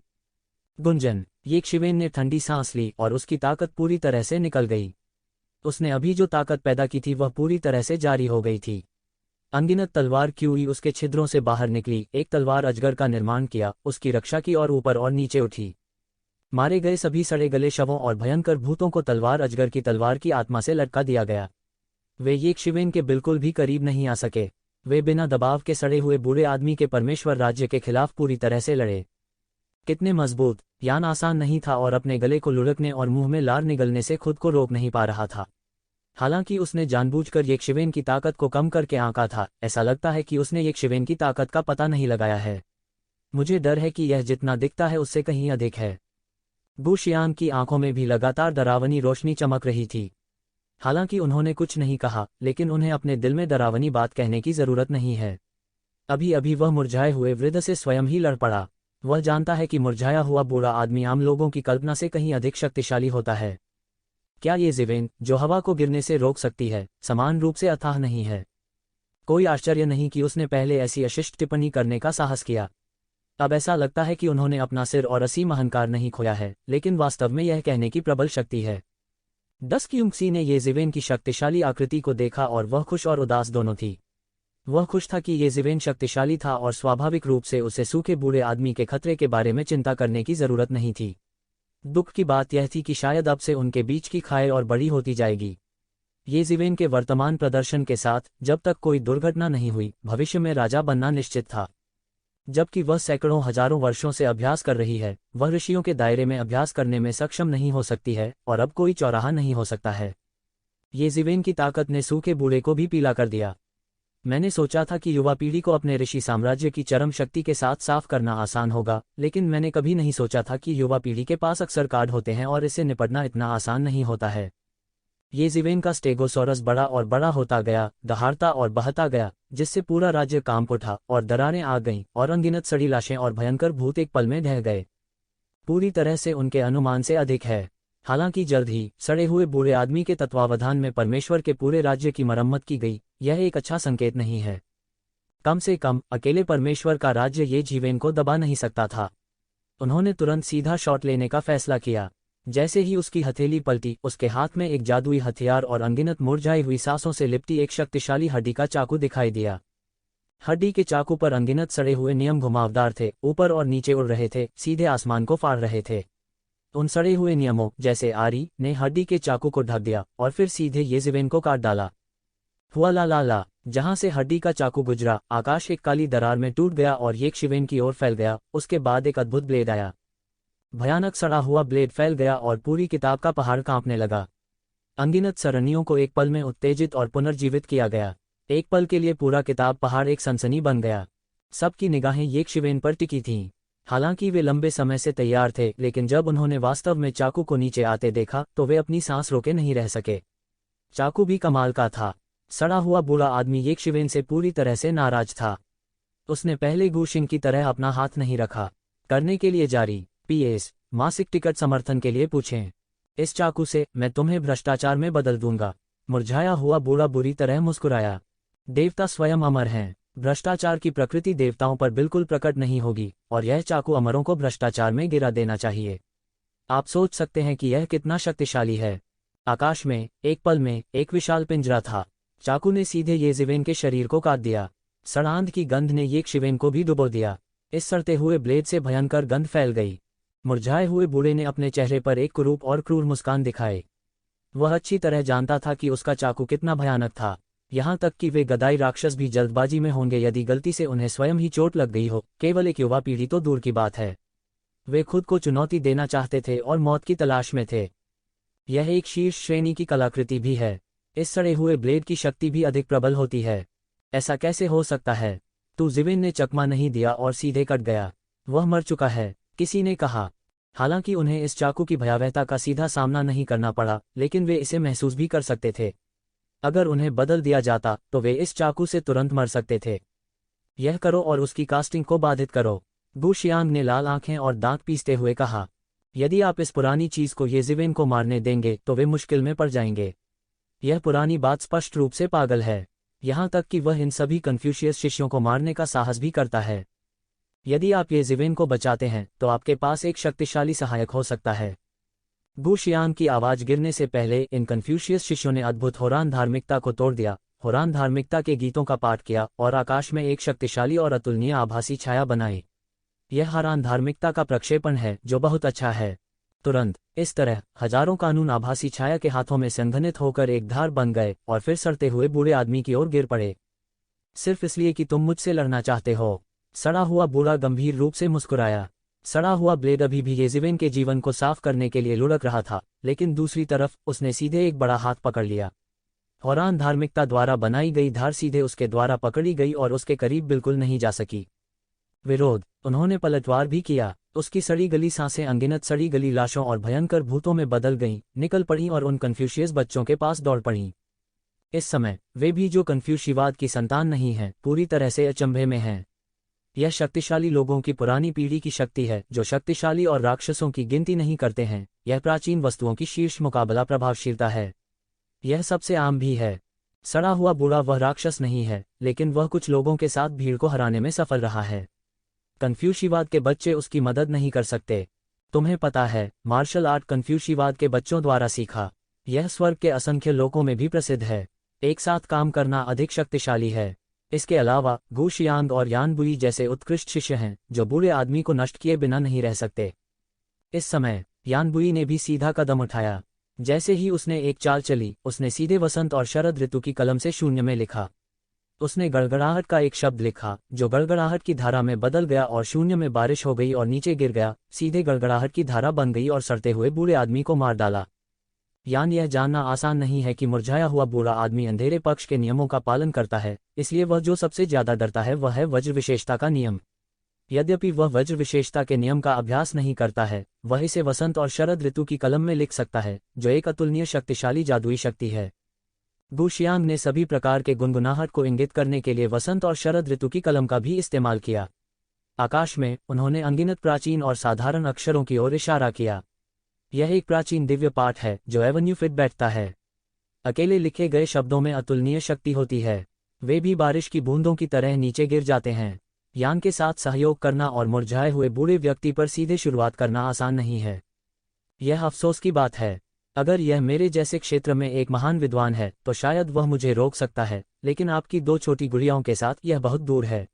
गुंजन, ये शिवेन ने ठंडी सांस ली और उसकी ताकत पूरी तरह से निकल गई। उसने अभी जो ताकत पैदा की थी वह पूरी तरह से जारी हो गई थी। अनगिनत तलवार क्यूई उसके छिद्रों से बाहर निकली। एक तलवार अजगर का निर्माण किया, उसकी रक्षा की और ऊपर और नीचे उठी। मारे गए सभी सड़े गले शवों और भयंकर भूतों को तलवार अजगर की तलवार की आत्मा से लटका दिया गया। वे ये शिवेन के बिल्कुल भी करीब नहीं आ सके। वे बिना दबाव के सड़े हुए बूढ़े आदमी के परमेश्वर राज्य के खिलाफ पूरी तरह से लड़े। कितने मजबूत! यान आसान नहीं था और अपने गले को लुढ़कने और मुंह में लार निगलने से खुद को रोक नहीं पा रहा था। हालांकि उसने जानबूझकर ये शिवेन की ताकत को कम करके आंका था, ऐसा लगता है कि उसने ये शिवेन की ताकत का पता नहीं लगाया है। मुझे डर है कि यह जितना दिखता है उससे कहीं अधिक है। बुशियान की आंखों में भी लगातार डरावनी रोशनी चमक रही थी। हालांकि उन्होंने कुछ नहीं कहा, लेकिन उन्हें अपने दिल में डरावनी बात कहने की जरूरत नहीं है। अभी अभी वह मुरझाए हुए वृद्ध से स्वयं ही लड़ पड़ा। वह जानता है कि मुरझाया हुआ बूढ़ा आदमी आम लोगों की कल्पना से कहीं अधिक शक्तिशाली होता है। क्या ये जिवेन, जो हवा को गिरने से रोक सकती है, समान रूप से अथाह नहीं है? कोई आश्चर्य नहीं कि उसने पहले ऐसी अशिष्ट टिप्पणी करने का साहस किया। अब ऐसा लगता है कि उन्होंने अपना सिर और असीम अहंकार नहीं खोया है, लेकिन वास्तव में यह कहने की प्रबल शक्ति है। डस्क्यूंगसी ने ये जिवेन की शक्तिशाली आकृति को देखा और वह खुश और उदास दोनों थी। वह खुश था कि ये जिवेन शक्तिशाली था और स्वाभाविक रूप से उसे सूखे बूढ़े आदमी के खतरे के बारे में चिंता करने की जरूरत नहीं थी। दुख की बात यह थी कि शायद अब से उनके बीच की खाई और बड़ी होती जाएगी। ये जिवेन के वर्तमान प्रदर्शन के साथ, जब तक कोई दुर्घटना नहीं हुई, भविष्य में राजा बनना निश्चित था। जबकि वह सैकड़ों हजारों वर्षों से अभ्यास कर रही है, वह ऋषियों के दायरे में अभ्यास करने में सक्षम नहीं हो सकती है और अब कोई चौराहा नहीं हो सकता है। ये जिवेन की ताकत ने सूखे बूढ़े को भी पीला कर दिया। मैंने सोचा था कि युवा पीढ़ी को अपने ऋषि साम्राज्य की चरम शक्ति के साथ साफ करना आसान होगा, लेकिन मैंने कभी नहीं सोचा था कि युवा पीढ़ी के पास अक्सर कार्ड होते हैं और इससे निपटना इतना आसान नहीं होता है। ये जिवेन का स्टेगोसॉरस बड़ा और बड़ा होता गया, दहाड़ता और बहता गया, जिससे पूरा राज्य कांप उठा और दरारें आ गईं और अनगिनत सड़ी लाशें और भयंकर भूत एक पल में ढह गए। पूरी तरह से उनके अनुमान से अधिक है। हालांकि जल्द ही सड़े हुए बूढ़े आदमी के तत्वावधान में परमेश्वर के पूरे राज्य की मरम्मत की गई, यह एक अच्छा संकेत नहीं है। कम से कम अकेले परमेश्वर का राज्य ये जिवेन को दबा नहीं सकता था। उन्होंने तुरंत सीधा शॉट लेने का फैसला किया। जैसे ही उसकी हथेली पलटी, उसके हाथ में एक जादुई हथियार और अनगिनत मुरझाई हुई सांसों से लिपटी एक शक्तिशाली हड्डी का चाकू दिखाई दिया। हड्डी के चाकू पर अनगिनत सड़े हुए नियम घुमावदार थे, ऊपर और नीचे उड़ रहे थे, सीधे आसमान को फाड़ रहे थे। उन सड़े हुए नियमों, जैसे आरी, ने हड्डी के चाकू को ढक दिया और फिर सीधे ये जिवेन को काट डाला। हुआ ला ला ला, जहां से हड्डी का चाकू गुजरा, आकाश एक काली दरार में टूट गया और ये शिवेन की ओर फैल गया। उसके बाद एक अद्भुत ब्लेड आया। भयानक सड़ा हुआ ब्लेड फैल गया और पूरी किताब का पहाड़ कांपने लगा। अनगिनत सरणियों को एक पल में उत्तेजित और पुनर्जीवित किया गया। एक पल के लिए पूरा किताब पहाड़ एक सनसनी बन गया। सबकी निगाहें ये शिवेन पर टिकी थीं। हालांकि वे लंबे समय से तैयार थे, लेकिन जब उन्होंने वास्तव में चाकू को नीचे आते देखा तो वे अपनी सांस रोके नहीं रह सके। चाकू भी कमाल का था। सड़ा हुआ बूढ़ा आदमी ये शिवेन से पूरी तरह से नाराज था। उसने पहले गुशिंग की तरह अपना हाथ नहीं रखा। करने के लिए जारी। PS, मासिक टिकट समर्थन के लिए पूछें। इस चाकू से मैं तुम्हें भ्रष्टाचार में बदल दूंगा। मुरझाया हुआ बूढ़ा बुरी तरह मुस्कुराया। देवता स्वयं अमर हैं। भ्रष्टाचार की प्रकृति देवताओं पर बिल्कुल प्रकट नहीं होगी और यह चाकू अमरों को भ्रष्टाचार में गिरा देना चाहिए। आप सोच सकते हैं कि यह कितना शक्तिशाली है। आकाश में एक पल में एक विशाल पिंजरा था। चाकू ने सीधे ये जिवेन के शरीर को काट दिया। सड़ांध की गंध ने ये शिवेन को भी डुबो दिया। इस सड़ते हुए ब्लेड से भयंकर गंध फैल गई। मुरझाए हुए बूढ़े ने अपने चेहरे पर एक कुरूप और क्रूर मुस्कान दिखाई। वह अच्छी तरह जानता था कि उसका चाकू कितना भयानक था, यहाँ तक कि वे गदाई राक्षस भी जल्दबाजी में होंगे यदि गलती से उन्हें स्वयं ही चोट लग गई हो। केवल एक युवा पीढ़ी तो दूर की बात है, वे खुद को चुनौती देना चाहते थे और मौत की तलाश में थे। यह एक शीर्ष श्रेणी की कलाकृति भी है। इस सड़े हुए ब्लेड की शक्ति भी अधिक प्रबल होती है। ऐसा कैसे हो सकता है? तू जिविन ने चकमा नहीं दिया और सीधे कट गया। वह मर चुका है, किसी ने कहा। हालांकि उन्हें इस चाकू की भयावहता का सीधा सामना नहीं करना पड़ा, लेकिन वे इसे महसूस भी कर सकते थे। अगर उन्हें बदल दिया जाता तो वे इस चाकू से तुरंत मर सकते थे। यह करो और उसकी कास्टिंग को बाधित करो, गु शियांग ने लाल आंखें और दांत पीसते हुए कहा। यदि आप इस पुरानी चीज को ये जिवेन को मारने देंगे तो वे मुश्किल में पड़ जाएंगे। यह पुरानी बात स्पष्ट रूप से पागल है, यहाँ तक कि वह इन सभी कन्फ्यूशियस शिष्यों को मारने का साहस भी करता है। यदि आप ये जिवेन को बचाते हैं तो आपके पास एक शक्तिशाली सहायक हो सकता है। गु शियांग की आवाज गिरने से पहले इन कन्फ्यूशियस शिष्यों ने अद्भुत होरान धार्मिकता को तोड़ दिया, होरान धार्मिकता के गीतों का पाठ किया और आकाश में एक शक्तिशाली और अतुलनीय आभासी छाया बनाई। यह होरान धार्मिकता का प्रक्षेपण है जो बहुत अच्छा है। तुरंत इस तरह हजारों कानून आभासी छाया के हाथों में संघनित होकर एक धार बन गए और फिर सड़ते हुए बूढ़े आदमी की ओर गिर पड़े। सिर्फ इसलिए कि तुम मुझसे लड़ना चाहते हो? सड़ा हुआ बूढ़ा गंभीर रूप से मुस्कुराया। सड़ा हुआ ब्लेड अभी भी येजिवेन के जीवन को साफ करने के लिए लुढ़क रहा था, लेकिन दूसरी तरफ उसने सीधे एक बड़ा हाथ पकड़ लिया। होरान धार्मिकता द्वारा बनाई गई धार सीधे उसके द्वारा पकड़ी गई और उसके करीब बिल्कुल नहीं जा सकी। विरोध, उन्होंने पलटवार भी किया। उसकी सड़ी गली सांसें अनगिनत सड़ी गली लाशों और भयंकर भूतों में बदल गईं, निकल पड़ीं और उन कन्फ्यूशियस बच्चों के पास दौड़ पड़ीं। इस समय वे भी जो कन्फ्यूशिवाद की संतान नहीं हैं, पूरी तरह से अचंभे में हैं। यह शक्तिशाली लोगों की पुरानी पीढ़ी की शक्ति है जो शक्तिशाली और राक्षसों की गिनती नहीं करते हैं। यह प्राचीन वस्तुओं की शीर्ष मुकाबला प्रभावशीलता है। यह सबसे आम भी है। सड़ा हुआ बूढ़ा वह राक्षस नहीं है, लेकिन वह कुछ लोगों के साथ भीड़ को हराने में सफल रहा है। कन्फ्यूशिवाद के बच्चे उसकी मदद नहीं कर सकते। तुम्हें पता है, मार्शल आर्ट कन्फ्यूशिवाद के बच्चों द्वारा सीखा। यह स्वर्ग के असंख्य लोकों में भी प्रसिद्ध है। एक साथ काम करना अधिक शक्तिशाली है। इसके अलावा गु शियांग और यान बुई जैसे उत्कृष्ट शिष्य हैं जो बूढ़े आदमी को नष्ट किए बिना नहीं रह सकते। इस समय यान बुई ने भी सीधा कदम उठाया। जैसे ही उसने एक चाल चली, उसने सीधे वसंत और शरद ऋतु की कलम से शून्य में लिखा। उसने गड़गड़ाहट का एक शब्द लिखा जो गड़गड़ाहट की धारा में बदल गया और शून्य में बारिश हो गई और नीचे गिर गया, सीधे गड़गड़ाहट की धारा बन गई और सड़ते हुए बूढ़े आदमी को मार डाला। यान यह जानना आसान नहीं है कि मुरझाया हुआ बूढ़ा आदमी अंधेरे पक्ष के नियमों का पालन करता है, इसलिए वह जो सबसे ज्यादा डरता है वह है वज्र विशेषता का नियम। यद्यपि वह वज्र विशेषता के नियम का अभ्यास नहीं करता है, वह इसे वसंत और शरद ऋतु की कलम में लिख सकता है, जो एक अतुलनीय शक्तिशाली जादुई शक्ति है। गु शियांग ने सभी प्रकार के गुनगुनाहट को इंगित करने के लिए वसंत और शरद ऋतु की कलम का भी इस्तेमाल किया। आकाश में उन्होंने अनगिनत प्राचीन और साधारण अक्षरों की ओर इशारा किया। यह एक प्राचीन दिव्य पाठ है जो एवेन्यू फिट बैठता है। अकेले लिखे गए शब्दों में अतुलनीय शक्ति होती है। वे भी बारिश की बूंदों की तरह नीचे गिर जाते हैं। यान के साथ सहयोग करना और मुरझाए हुए बूढ़े व्यक्ति पर सीधे शुरुआत करना आसान नहीं है। यह अफसोस की बात है। अगर यह मेरे जैसे क्षेत्र में एक महान विद्वान है तो शायद वह मुझे रोक सकता है, लेकिन आपकी दो छोटी गुड़ियाओं के साथ यह बहुत दूर है।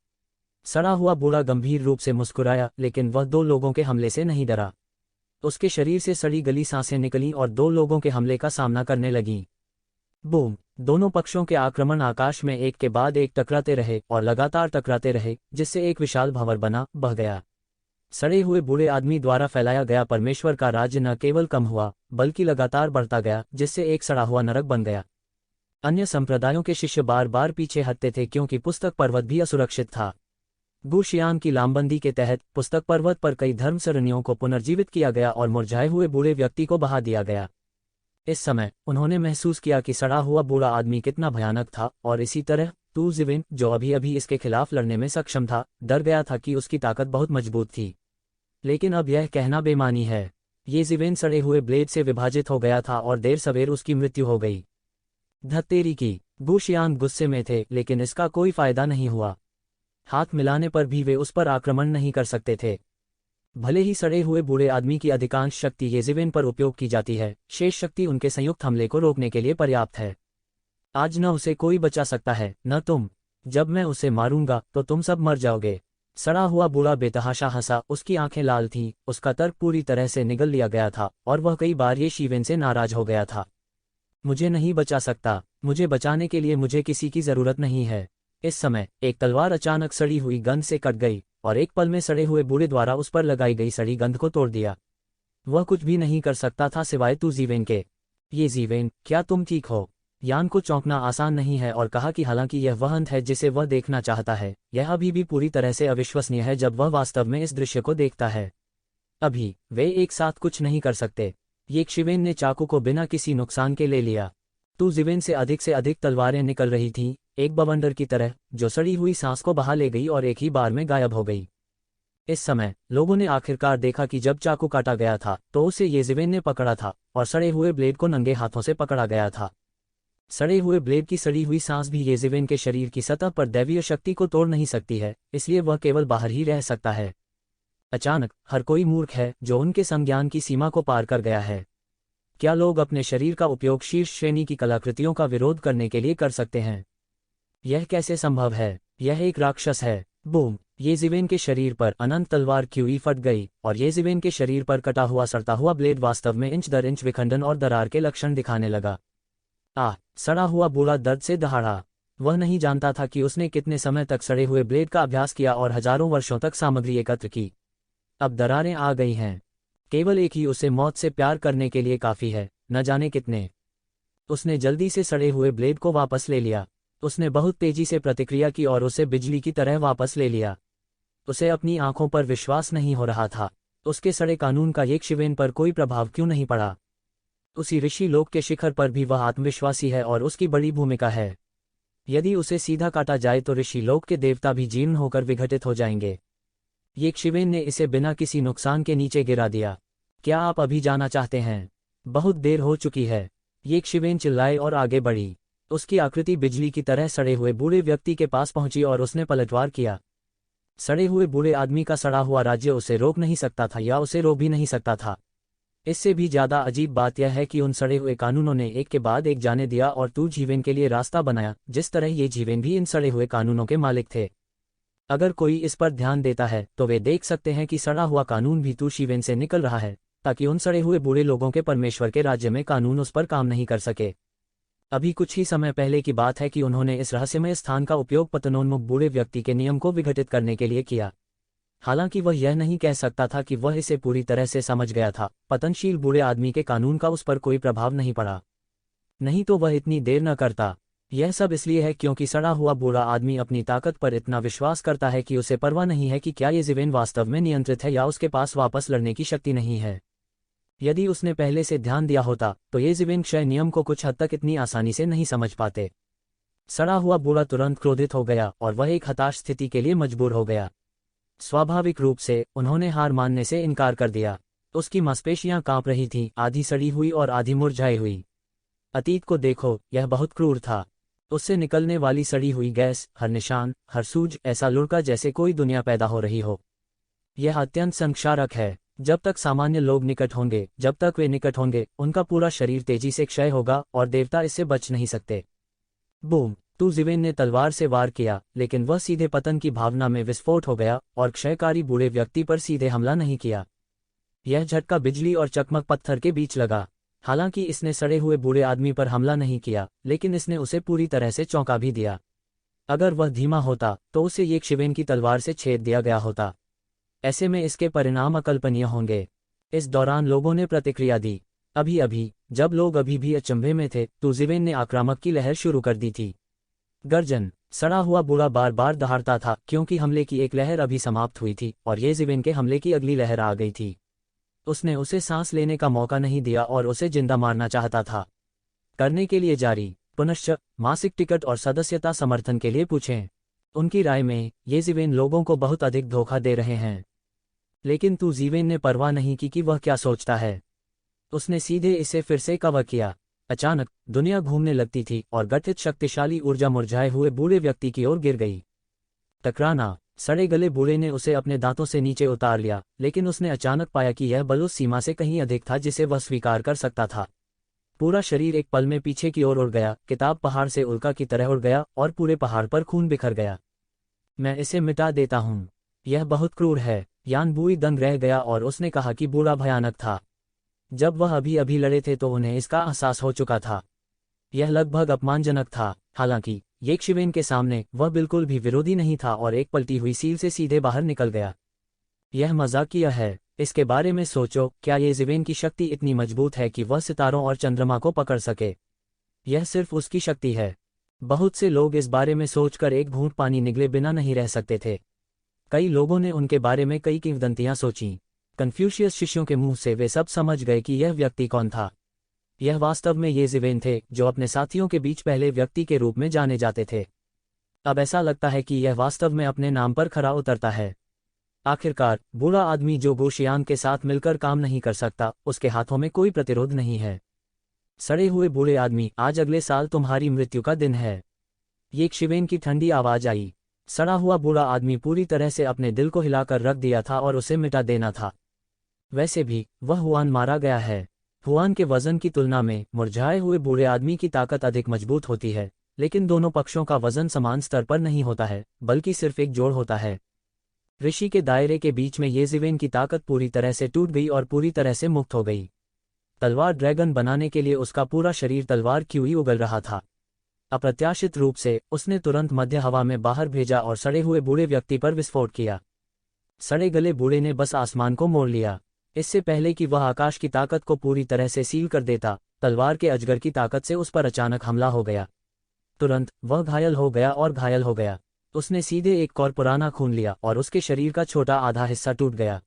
सड़ा हुआ बूढ़ा गंभीर रूप से मुस्कुराया, लेकिन वह दो लोगों के हमले से नहीं डरा। उसके शरीर से सड़ी गली सांसें निकलीं और दो लोगों के हमले का सामना करने लगीं। बूम! दोनों पक्षों के आक्रमण आकाश में एक के बाद एक टकराते रहे और लगातार टकराते रहे, जिससे एक विशाल भंवर बना बह गया। सड़े हुए बूढ़े आदमी द्वारा फैलाया गया परमेश्वर का राज्य न केवल कम हुआ, बल्कि लगातार बढ़ता गया, जिससे एक सड़ा हुआ नरक बन गया। अन्य संप्रदायों के शिष्य बार बार पीछे हटते थे क्योंकि पुस्तक पर्वत भी असुरक्षित था। गु शियांग की लामबंदी के तहत पुस्तक पर्वत पर कई धर्म सरणियों को पुनर्जीवित किया गया और मुरझाए हुए बूढ़े व्यक्ति को बहा दिया गया। इस समय उन्होंने महसूस किया कि सड़ा हुआ बूढ़ा आदमी कितना भयानक था, और इसी तरह तू जिविन, जो अभी अभी इसके खिलाफ लड़ने में सक्षम था, डर गया था कि उसकी ताकत बहुत मजबूत थी। लेकिन अब यह कहना बेमानी है। ये जिविन सड़े हुए ब्लेड से विभाजित हो गया था और देर सवेर उसकी मृत्यु हो गई। धत्तेरी की! गु शियांग गुस्से में थे, लेकिन इसका कोई फायदा नहीं हुआ। हाथ मिलाने पर भी वे उस पर आक्रमण नहीं कर सकते थे। भले ही सड़े हुए बूढ़े आदमी की अधिकांश शक्ति येजिवेन पर उपयोग की जाती है, शेष शक्ति उनके संयुक्त हमले को रोकने के लिए पर्याप्त है। आज न उसे कोई बचा सकता है, न तुम। जब मैं उसे मारूंगा तो तुम सब मर जाओगे। सड़ा हुआ बूढ़ा बेतहाशा हंसा, उसकी आंखें लाल थीं, उसका तर्क पूरी तरह से निगल लिया गया था और वह कई बार ये शिवेन से नाराज हो गया था। मुझे नहीं बचा सकता, मुझे बचाने के लिए मुझे किसी की जरूरत नहीं है। इस समय एक तलवार अचानक सड़ी हुई गंध से कट गई और एक पल में सड़े हुए बूढ़े द्वारा उस पर लगाई गई सड़ी गंध को तोड़ दिया। वह कुछ भी नहीं कर सकता था सिवाय तू जीवेन के। ये जीवेन, क्या तुम ठीक हो? यान को चौंकना आसान नहीं है और कहा कि हालांकि यह वह अंत है जिसे वह देखना चाहता है, यह अभी भी पूरी तरह से अविश्वसनीय है जब वह वास्तव में इस दृश्य को देखता है। अभी वे एक साथ कुछ नहीं कर सकते। ये शिवेन ने चाकू को बिना किसी नुकसान के ले लिया। तू जीवेन से अधिक तलवारें निकल रही थीं, एक बवंडर की तरह जो सड़ी हुई सांस को बहा ले गई और एक ही बार में गायब हो गई। इस समय लोगों ने आखिरकार देखा कि जब चाकू काटा गया था तो उसे येज़िवेन ने पकड़ा था और सड़े हुए ब्लेड को नंगे हाथों से पकड़ा गया था। सड़े हुए ब्लेड की सड़ी हुई सांस भी येज़िवेन के शरीर की सतह पर दैवीय शक्ति को तोड़ नहीं सकती है, इसलिए वह केवल बाहर ही रह सकता है। अचानक हर कोई मूर्ख है जो उनके संज्ञान की सीमा को पार कर गया है। क्या लोग अपने शरीर का उपयोग शीर्ष श्रेणी की कलाकृतियों का विरोध करने के लिए कर सकते हैं? यह कैसे संभव है? यह एक राक्षस है। बूम! येज़िवेन के शरीर पर अनंत तलवार क्यूई फट गई और येज़िवेन के शरीर पर कटा हुआ सड़ता हुआ ब्लेड वास्तव में इंच दर इंच विखंडन और दरार के लक्षण दिखाने लगा। सड़ा हुआ बूढ़ा दर्द से दहाड़ा। वह नहीं जानता था कि उसने कितने समय तक सड़े हुए ब्लेड का अभ्यास किया और हजारों वर्षों तक सामग्री एकत्र की। अब दरारें आ गई हैं। केवल एक ही उसे मौत से प्यार करने के लिए काफी है, न जाने कितने। उसने जल्दी से सड़े हुए ब्लेड को वापस ले लिया। उसने बहुत तेजी से प्रतिक्रिया की और उसे बिजली की तरह वापस ले लिया। उसे अपनी आंखों पर विश्वास नहीं हो रहा था। उसके सड़े कानून का येज़िवेन पर कोई प्रभाव क्यों नहीं पड़ा? उसी ऋषि लोक के शिखर पर भी वह आत्मविश्वासी है और उसकी बड़ी भूमिका है। यदि उसे सीधा काटा जाए तो ऋषि लोक के देवता भी जीर्ण होकर विघटित हो जाएंगे। येज़िवेन ने इसे बिना किसी नुकसान के नीचे गिरा दिया। क्या आप अभी जाना चाहते हैं? बहुत देर हो चुकी है। येज़िवेन चिल्लाए और आगे बढ़ी। उसकी आकृति बिजली की तरह सड़े हुए बूढ़े व्यक्ति के पास पहुंची और उसने पलटवार किया। सड़े हुए बूढ़े आदमी का सड़ा हुआ राज्य उसे रोक नहीं सकता था या उसे रोक भी नहीं सकता था। इससे भी ज्यादा अजीब बात यह है कि उन सड़े हुए कानूनों ने एक के बाद एक जाने दिया और तू जीवेन के लिए रास्ता बनाया, जिस तरह ये जीवेन भी इन सड़े हुए कानूनों के मालिक थे। अगर कोई इस पर ध्यान देता है तो वे देख सकते हैं कि सड़ा हुआ कानून भी तू शिवेन से निकल रहा है, ताकि उन सड़े हुए बूढ़े लोगों के परमेश्वर के राज्य में कानून उस पर काम नहीं कर सके। अभी कुछ ही समय पहले की बात है कि उन्होंने इस रहस्यमय स्थान का उपयोग पतनोन्मुख बूढ़े व्यक्ति के नियम को विघटित करने के लिए किया। हालांकि वह यह नहीं कह सकता था कि वह इसे पूरी तरह से समझ गया था। पतनशील बूढ़े आदमी के कानून का उस पर कोई प्रभाव नहीं पड़ा, नहीं तो वह इतनी देर न करता। यह सब इसलिए है क्योंकि सड़ा हुआ बूढ़ा आदमी अपनी ताकत पर इतना विश्वास करता है कि उसे परवाह नहीं है कि क्या येज़िवेन वास्तव में नियंत्रित है या उसके पास वापस लड़ने की शक्ति नहीं है। यदि उसने पहले से ध्यान दिया होता तो येज़िवेन क्षय नियम को कुछ हद तक इतनी आसानी से नहीं समझ पाते। सड़ा हुआ बूढ़ा तुरंत क्रोधित हो गया और वह एक हताश स्थिति के लिए मजबूर हो गया। स्वाभाविक रूप से उन्होंने हार मानने से इनकार कर दिया। उसकी मांसपेशियां कांप रही थीं, आधी सड़ी हुई और आधी मुरझाई हुई। अतीत को देखो, यह बहुत क्रूर था। उससे निकलने वाली सड़ी हुई गैस, हर निशान, हर सूज ऐसा लुढ़का जैसे कोई दुनिया पैदा हो रही हो। यह अत्यंत संक्षारक है। जब तक सामान्य लोग निकट होंगे, जब तक वे निकट होंगे, उनका पूरा शरीर तेजी से क्षय होगा और देवता इससे बच नहीं सकते। बूम! तू जीवेन ने तलवार से वार किया, लेकिन वह सीधे पतन की भावना में विस्फोट हो गया और क्षयकारी बूढ़े व्यक्ति पर सीधे हमला नहीं किया। यह झटका बिजली और चकमक पत्थर के बीच लगा। हालांकि इसने सड़े हुए बूढ़े आदमी पर हमला नहीं किया, लेकिन इसने उसे पूरी तरह से चौंका भी दिया। अगर वह धीमा होता तो उसे येज़िवेन की तलवार से छेद दिया गया होता। ऐसे में इसके परिणाम अकल्पनीय होंगे। इस दौरान लोगों ने प्रतिक्रिया दी। अभी अभी जब लोग अभी भी अचंभे में थे तो जीवेन ने आक्रामक की लहर शुरू कर दी थी। गर्जन! सड़ा हुआ बूढ़ा बार बार दहाड़ता था क्योंकि हमले की एक लहर अभी समाप्त हुई थी और येज़िवेन के हमले की अगली लहर आ गई थी। उसने उसे सांस लेने का मौका नहीं दिया और उसे जिंदा मारना चाहता था। करने के लिए जारी। पुनश्च मासिक टिकट और सदस्यता समर्थन के लिए पूछें। उनकी राय में येज़िवेन लोगों को बहुत अधिक धोखा दे रहे हैं। लेकिन तू जीवेन ने परवाह नहीं की कि वह क्या सोचता है। उसने सीधे इसे फिर से कवर किया। अचानक दुनिया घूमने लगती थी और गठित शक्तिशाली ऊर्जा मुरझाए हुए बूढ़े व्यक्ति की ओर गिर गई। टकराना! सड़े गले बूढ़े ने उसे अपने दांतों से नीचे उतार लिया, लेकिन उसने अचानक पाया कि यह बल उस सीमा से कहीं अधिक था जिसे वह स्वीकार कर सकता था। पूरा शरीर एक पल में पीछे की ओर उड़ गया, किताब पहाड़ से उल्का की तरह उड़ गया और पूरे पहाड़ पर खून बिखर गया। मैं इसे मिटा देता हूँ। यह बहुत क्रूर है। यान बुई दंग रह गया और उसने कहा कि बूढ़ा भयानक था। जब वह अभी अभी लड़े थे तो उन्हें इसका एहसास हो चुका था। यह लगभग अपमानजनक था। हालांकि येशिवेन के सामने वह बिल्कुल भी विरोधी नहीं था और एक पलटी हुई सील से सीधे बाहर निकल गया। यह मजाकिया है। इसके बारे में सोचो, क्या येशिवेन की शक्ति इतनी मजबूत है कि वह सितारों और चंद्रमा को पकड़ सके? यह सिर्फ उसकी शक्ति है। बहुत से लोग इस बारे में सोचकर एक घूंट पानी निगले बिना नहीं रह सकते थे। कई लोगों ने उनके बारे में कई किंवदंतियां सोचीं। कन्फ्यूशियस शिष्यों के मुंह से वे सब समझ गए कि यह व्यक्ति कौन था। यह वास्तव में येशिवेन थे, जो अपने साथियों के बीच पहले व्यक्ति के रूप में जाने जाते थे। अब ऐसा लगता है कि यह वास्तव में अपने नाम पर खरा उतरता है। आखिरकार, बूढ़ा आदमी जो गुशियांग के साथ मिलकर काम नहीं कर सकता, उसके हाथों में कोई प्रतिरोध नहीं है। सड़े हुए बूढ़े आदमी, आज अगले साल तुम्हारी मृत्यु का दिन है। येशिवेन की ठंडी आवाज आई। सड़ा हुआ बूढ़ा आदमी पूरी तरह से अपने दिल को हिलाकर रख दिया था और उसे मिटा देना था। वैसे भी वह हुआन मारा गया है। हुआन के वजन की तुलना में मुरझाए हुए बूढ़े आदमी की ताकत अधिक मजबूत होती है, लेकिन दोनों पक्षों का वजन समान स्तर पर नहीं होता है, बल्कि सिर्फ एक जोड़ होता है। ऋषि के दायरे के बीच में येशिवेन की ताकत पूरी तरह से टूट गई और पूरी तरह से मुक्त हो गई। तलवार ड्रैगन बनाने के लिए उसका पूरा शरीर तलवार क्यों ही उगल रहा था। अप्रत्याशित रूप से उसने तुरंत मध्य हवा में बाहर भेजा और सड़े हुए बूढ़े व्यक्ति पर विस्फोट किया। सड़े गले बूढ़े ने बस आसमान को मोड़ लिया। इससे पहले कि वह आकाश की ताकत को पूरी तरह से सील कर देता, तलवार के अजगर की ताकत से उस पर अचानक हमला हो गया। तुरंत वह घायल हो गया और घायल हो गया। उसने सीधे एक और पुराना खून लिया और उसके शरीर का छोटा आधा हिस्सा टूट गया।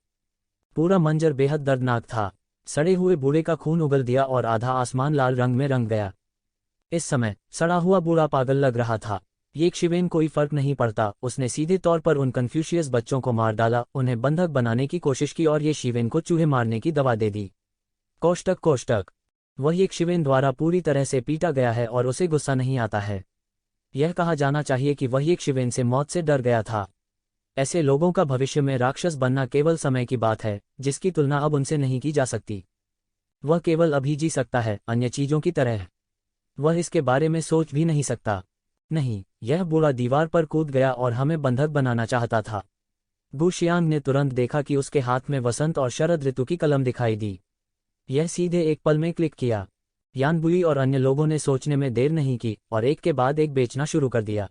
पूरा मंजर बेहद दर्दनाक था। सड़े हुए बूढ़े का खून उगल दिया और आधा आसमान लाल रंग में रंग गया। इस समय सड़ा हुआ बूढ़ा पागल लग रहा था। येशिवेन कोई फर्क नहीं पड़ता, उसने सीधे तौर पर उन कन्फ्यूशियस बच्चों को मार डाला, उन्हें बंधक बनाने की कोशिश की और येशिवेन को चूहे मारने की दवा दे दी। कोष्टक कोष्टक। वह येशिवेन द्वारा पूरी तरह से पीटा गया है और उसे गुस्सा नहीं आता है। यह कहा जाना चाहिए कि वह येशिवेन से मौत से डर गया था। ऐसे लोगों का भविष्य में राक्षस बनना केवल समय की बात है, जिसकी तुलना अब उनसे नहीं की जा सकती। वह केवल अभी जी सकता है, अन्य चीजों की तरह। वह इसके बारे में सोच भी नहीं सकता। नहीं, यह बूढ़ा दीवार पर कूद गया और हमें बंधक बनाना चाहता था। गुशियांग ने तुरंत देखा कि उसके हाथ में वसंत और शरद ऋतु की कलम दिखाई दी। यह सीधे एक पल में क्लिक किया। यानबुई और अन्य लोगों ने सोचने में देर नहीं की और एक के बाद एक बेचना शुरू कर दिया।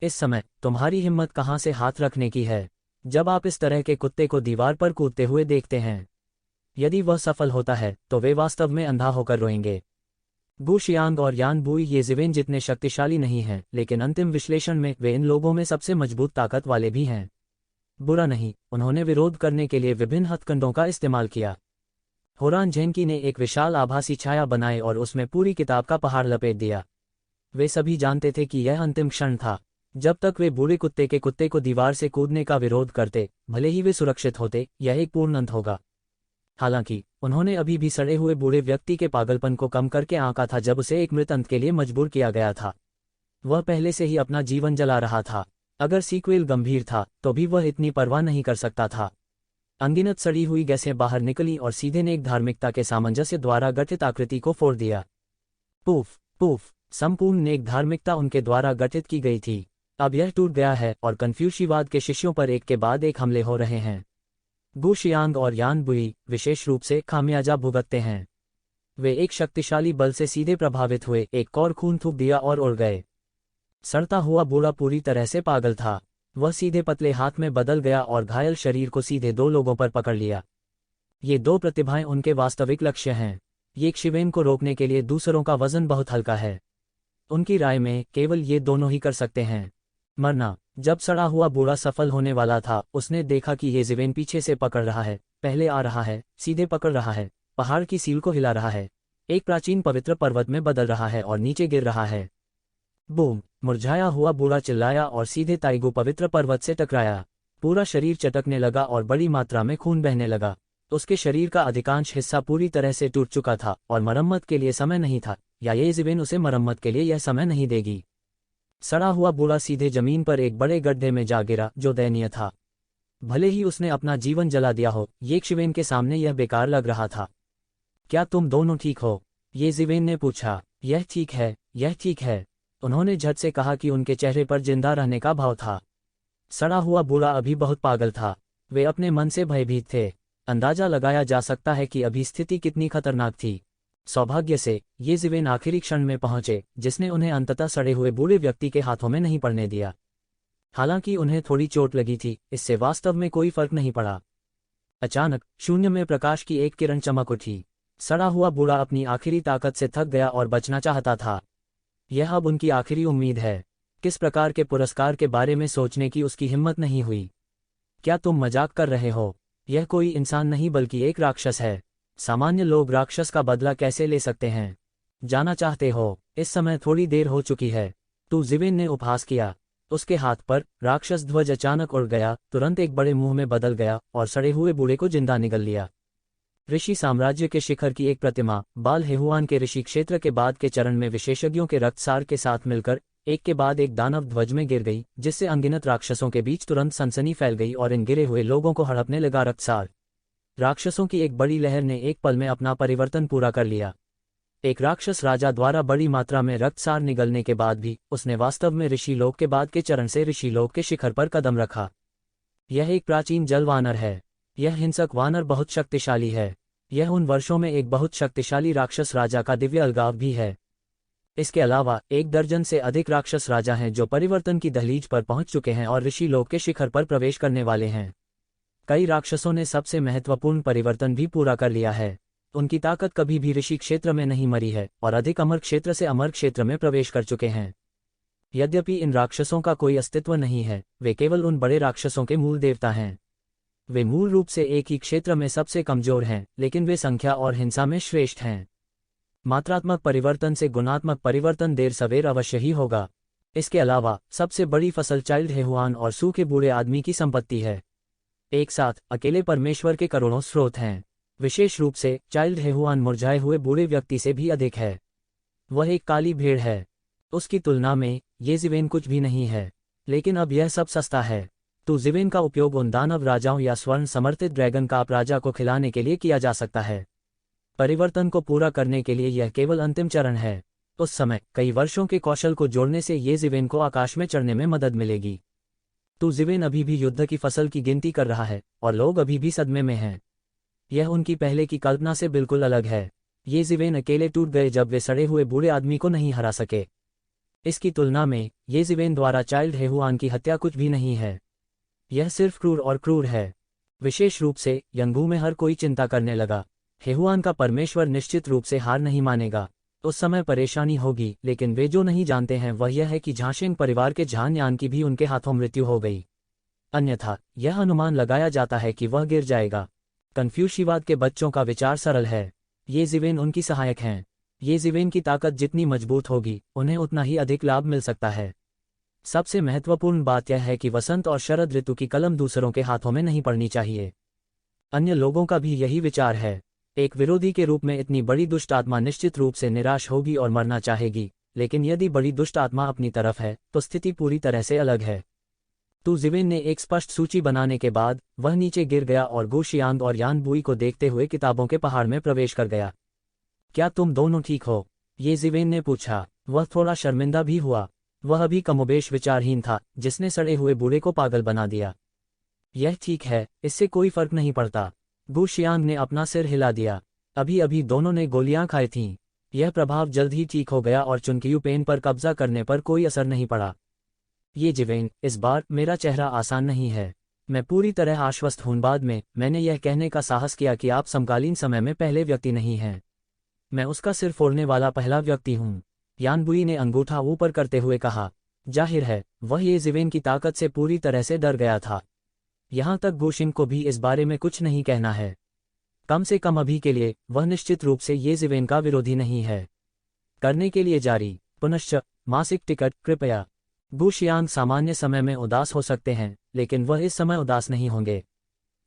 इस समय तुम्हारी हिम्मत कहाँ से हाथ रखने की है, जब आप इस तरह के कुत्ते को दीवार पर कूदते हुए देखते हैं? यदि वह सफल होता है तो वे वास्तव में अंधा होकर रोएंगे। गुशियांग और यानबुई येशिवेन जितने शक्तिशाली नहीं हैं, लेकिन अंतिम विश्लेषण में वे इन लोगों में सबसे मजबूत ताकत वाले भी हैं। बुरा नहीं, उन्होंने विरोध करने के लिए विभिन्न हथकंडों का इस्तेमाल किया। होरान झेनकी ने एक विशाल आभासी छाया बनाई और उसमें पूरी किताब का पहाड़ लपेट दिया। वे सभी जानते थे कि यह अंतिम क्षण था। जब तक वे बूढ़े कुत्ते के कुत्ते को दीवार से कूदने का विरोध करते, भले ही वे सुरक्षित होते, यह एक पूर्ण अंत होगा। हालांकि उन्होंने अभी भी सड़े हुए बूढ़े व्यक्ति के पागलपन को कम करके आंका था जब उसे एक मृत अंत के लिए मजबूर किया गया था। वह पहले से ही अपना जीवन जला रहा था। अगर सीक्वेल गंभीर था तो भी वह इतनी परवाह नहीं कर सकता था। अनगिनत सड़ी हुई गैसें बाहर निकली और सीधे ने एक धार्मिकता के सामंजस्य द्वारा गठित आकृति को फोड़ दिया। Poof poof. संपूर्ण नेक धार्मिकता उनके द्वारा गठित की गई थी। अब यह टूट गया है और कन्फ्यूशिवाद के शिष्यों पर एक के बाद एक हमले हो रहे हैं। गुशियांग और यानबुई विशेष रूप से खामियाजा भुगतते हैं। वे एक शक्तिशाली बल से सीधे प्रभावित हुए, एक और खून थूक दिया और उड़ गए। सड़ता हुआ बूढ़ा पूरी तरह से पागल था। वह सीधे पतले हाथ में बदल गया और घायल शरीर को सीधे दो लोगों पर पकड़ लिया। ये दो प्रतिभाएं उनके वास्तविक लक्ष्य हैं। येशिवेन को रोकने के लिए दूसरों का वजन बहुत हल्का है। उनकी राय में केवल ये दोनों ही कर सकते हैं। मरना। जब सड़ा हुआ बूढ़ा सफल होने वाला था, उसने देखा कि येशिवेन पीछे से पकड़ रहा है, पहले आ रहा है, सीधे पकड़ रहा है, पहाड़ की सील को हिला रहा है, एक प्राचीन पवित्र पर्वत में बदल रहा है और नीचे गिर रहा है। बूम। मुरझाया हुआ बूढ़ा चिल्लाया और सीधे ताइगु पवित्र पर्वत से टकराया। पूरा शरीर चटकने लगा और बड़ी मात्रा में खून बहने लगा। उसके शरीर का अधिकांश हिस्सा पूरी तरह से टूट चुका था और मरम्मत के लिए समय नहीं था, या येशिवेन उसे मरम्मत के लिए यह समय नहीं देगी। सड़ा हुआ बूढ़ा सीधे जमीन पर एक बड़े गड्ढे में जा गिरा, जो दयनीय था। भले ही उसने अपना जीवन जला दिया हो, येशिवेन के सामने यह बेकार लग रहा था। क्या तुम दोनों ठीक हो? ये जिवेन ने पूछा। यह ठीक है, यह ठीक है। उन्होंने झट से कहा कि उनके चेहरे पर जिंदा रहने का भाव था। सड़ा हुआ बूढ़ा अभी बहुत पागल था। वे अपने मन से भयभीत थे। अंदाजा लगाया जा सकता है कि अभी स्थिति कितनी खतरनाक थी। सौभाग्य से ये जिवेन आखिरी क्षण में पहुंचे, जिसने उन्हें अंततः सड़े हुए बूढ़े व्यक्ति के हाथों में नहीं पड़ने दिया। हालांकि उन्हें थोड़ी चोट लगी थी, इससे वास्तव में कोई फर्क नहीं पड़ा। अचानक शून्य में प्रकाश की एक किरण चमक उठी। सड़ा हुआ बूढ़ा अपनी आखिरी ताकत से थक गया और बचना चाहता था। यह अब उनकी आखिरी उम्मीद है। किस प्रकार के पुरस्कार के बारे में सोचने की उसकी हिम्मत नहीं हुई। क्या तुम मजाक कर रहे हो? यह कोई इंसान नहीं बल्कि एक राक्षस है। सामान्य लोग राक्षस का बदला कैसे ले सकते हैं? जाना चाहते हो? इस समय थोड़ी देर हो चुकी है। तू जिवेन ने उपहास किया। उसके हाथ पर राक्षस ध्वज अचानक उड़ गया, तुरंत एक बड़े मुंह में बदल गया और सड़े हुए बूढ़े को जिंदा निगल लिया। ऋषि साम्राज्य के शिखर की एक प्रतिमा बाल हेहुआन के ऋषि क्षेत्र के बाद के चरण में विशेषज्ञों के रक्तसार के साथ मिलकर एक के बाद एक दानव ध्वज में गिर गई, जिससे अनगिनत राक्षसों के बीच तुरंत सनसनी फैल गई और इन गिरे हुए लोगों को हड़पने लगा रक्तसार। राक्षसों की एक बड़ी लहर ने एक पल में अपना परिवर्तन पूरा कर लिया। एक राक्षस राजा द्वारा बड़ी मात्रा में रक्तसार निगलने के बाद भी उसने वास्तव में ऋषि लोक के बाद के चरण से ऋषि लोक के शिखर पर कदम रखा। यह एक प्राचीन जल वानर है। यह हिंसक वानर बहुत शक्तिशाली है। यह उन वर्षों में एक बहुत शक्तिशाली राक्षस राजा का दिव्य अलगाव भी है। इसके अलावा 1 दर्जन से अधिक राक्षस राजा हैं जो परिवर्तन की दहलीज पर पहुंच चुके हैं और ऋषि लोक के शिखर पर प्रवेश करने वाले हैं। कई राक्षसों ने सबसे महत्वपूर्ण परिवर्तन भी पूरा कर लिया है। उनकी ताकत कभी भी ऋषि क्षेत्र में नहीं मरी है और अधिक अमर क्षेत्र से अमर क्षेत्र में प्रवेश कर चुके हैं। यद्यपि इन राक्षसों का कोई अस्तित्व नहीं है, वे केवल उन बड़े राक्षसों के मूल देवता हैं। वे मूल रूप से एक ही क्षेत्र में सबसे कमजोर हैं, लेकिन वे संख्या और हिंसा में श्रेष्ठ हैं। मात्रात्मक परिवर्तन से गुणात्मक परिवर्तन देर सवेर अवश्य ही होगा। इसके अलावा सबसे बड़ी फसल चाइल्ड हेहुआन और सूखे बूढ़े आदमी की संपत्ति है। एक साथ अकेले परमेश्वर के करोड़ों स्रोत हैं। विशेष रूप से चाइल्ड हेहुआन मुरझाए हुए बूढ़े व्यक्ति से भी अधिक है। वह एक काली भेड़ है। उसकी तुलना में ये जिवेन कुछ भी नहीं है। लेकिन अब यह सब सस्ता है। तो जिवेन का उपयोग उन दानव राजाओं या स्वर्ण समर्थित ड्रैगन काप राजा को खिलाने के लिए किया जा सकता है। परिवर्तन को पूरा करने के लिए यह केवल अंतिम चरण है। उस समय कई वर्षों के कौशल को जोड़ने से ये जिवेन को आकाश में चढ़ने में मदद मिलेगी। तो जिवेन अभी भी युद्ध की फसल की गिनती कर रहा है और लोग अभी भी सदमे में हैं। यह उनकी पहले की कल्पना से बिल्कुल अलग है। ये जिवेन अकेले टूट गए जब वे सड़े हुए बूढ़े आदमी को नहीं हरा सके। इसकी तुलना में ये जिवेन द्वारा चाइल्ड हेहुआन की हत्या कुछ भी नहीं है। यह सिर्फ क्रूर और क्रूर है। विशेष रूप से यंगबू में हर कोई चिंता करने लगा। हेहुआन का परमेश्वर निश्चित रूप से हार नहीं मानेगा। उस समय परेशानी होगी, लेकिन वे जो नहीं जानते हैं वह यह है कि झांशेंग परिवार के झानयान की भी उनके हाथों मृत्यु हो गई। अन्यथा यह अनुमान लगाया जाता है कि वह गिर जाएगा। कन्फ्यूशिवाद के बच्चों का विचार सरल है। ये जिवेन उनकी सहायक हैं। ये जिवेन की ताकत जितनी मजबूत होगी, उन्हें उतना ही अधिक लाभ मिल सकता है। सबसे महत्वपूर्ण बात यह है कि वसंत और शरद ऋतु की कलम दूसरों के हाथों में नहीं पड़नी चाहिए। अन्य लोगों का भी यही विचार है। एक विरोधी के रूप में इतनी बड़ी दुष्ट आत्मा निश्चित रूप से निराश होगी और मरना चाहेगी, लेकिन यदि बड़ी दुष्ट आत्मा अपनी तरफ है तो स्थिति पूरी तरह से अलग है। तू जिवेन ने एक स्पष्ट सूची बनाने के बाद वह नीचे गिर गया और गुशियांग और यान बुई को देखते हुए किताबों के पहाड़ में प्रवेश कर गया। क्या तुम दोनों ठीक हो? ये जिवेन ने पूछा। वह थोड़ा शर्मिंदा भी हुआ। वह अभी कमोबेश विचारहीन था, जिसने सड़े हुए बूढ़े को पागल बना दिया। यह ठीक है, इससे कोई फर्क नहीं पड़ता। गुशियांग ने अपना सिर हिला दिया। अभी अभी दोनों ने गोलियां खाई थीं। यह प्रभाव जल्द ही ठीक हो गया और चुनकियू पेन पर कब्जा करने पर कोई असर नहीं पड़ा। ये जिवेन, इस बार मेरा चेहरा आसान नहीं है। मैं पूरी तरह आश्वस्त हूं। बाद में मैंने यह कहने का साहस किया कि आप समकालीन समय में पहले व्यक्ति नहीं हैं। मैं उसका सिर फोड़ने वाला पहला व्यक्ति हूं। यानबुई ने अंगूठा ऊपर करते हुए कहा। जाहिर है वह ये जिवेन की ताकत से पूरी तरह से डर गया था। यहाँ तक गुशिंग को भी इस बारे में कुछ नहीं कहना है। कम से कम अभी के लिए वह निश्चित रूप से ये जिवेन का विरोधी नहीं है। करने के लिए जारी। पुनश्च मासिक टिकट कृपया। गुशियांग सामान्य समय में उदास हो सकते हैं, लेकिन वह इस समय उदास नहीं होंगे।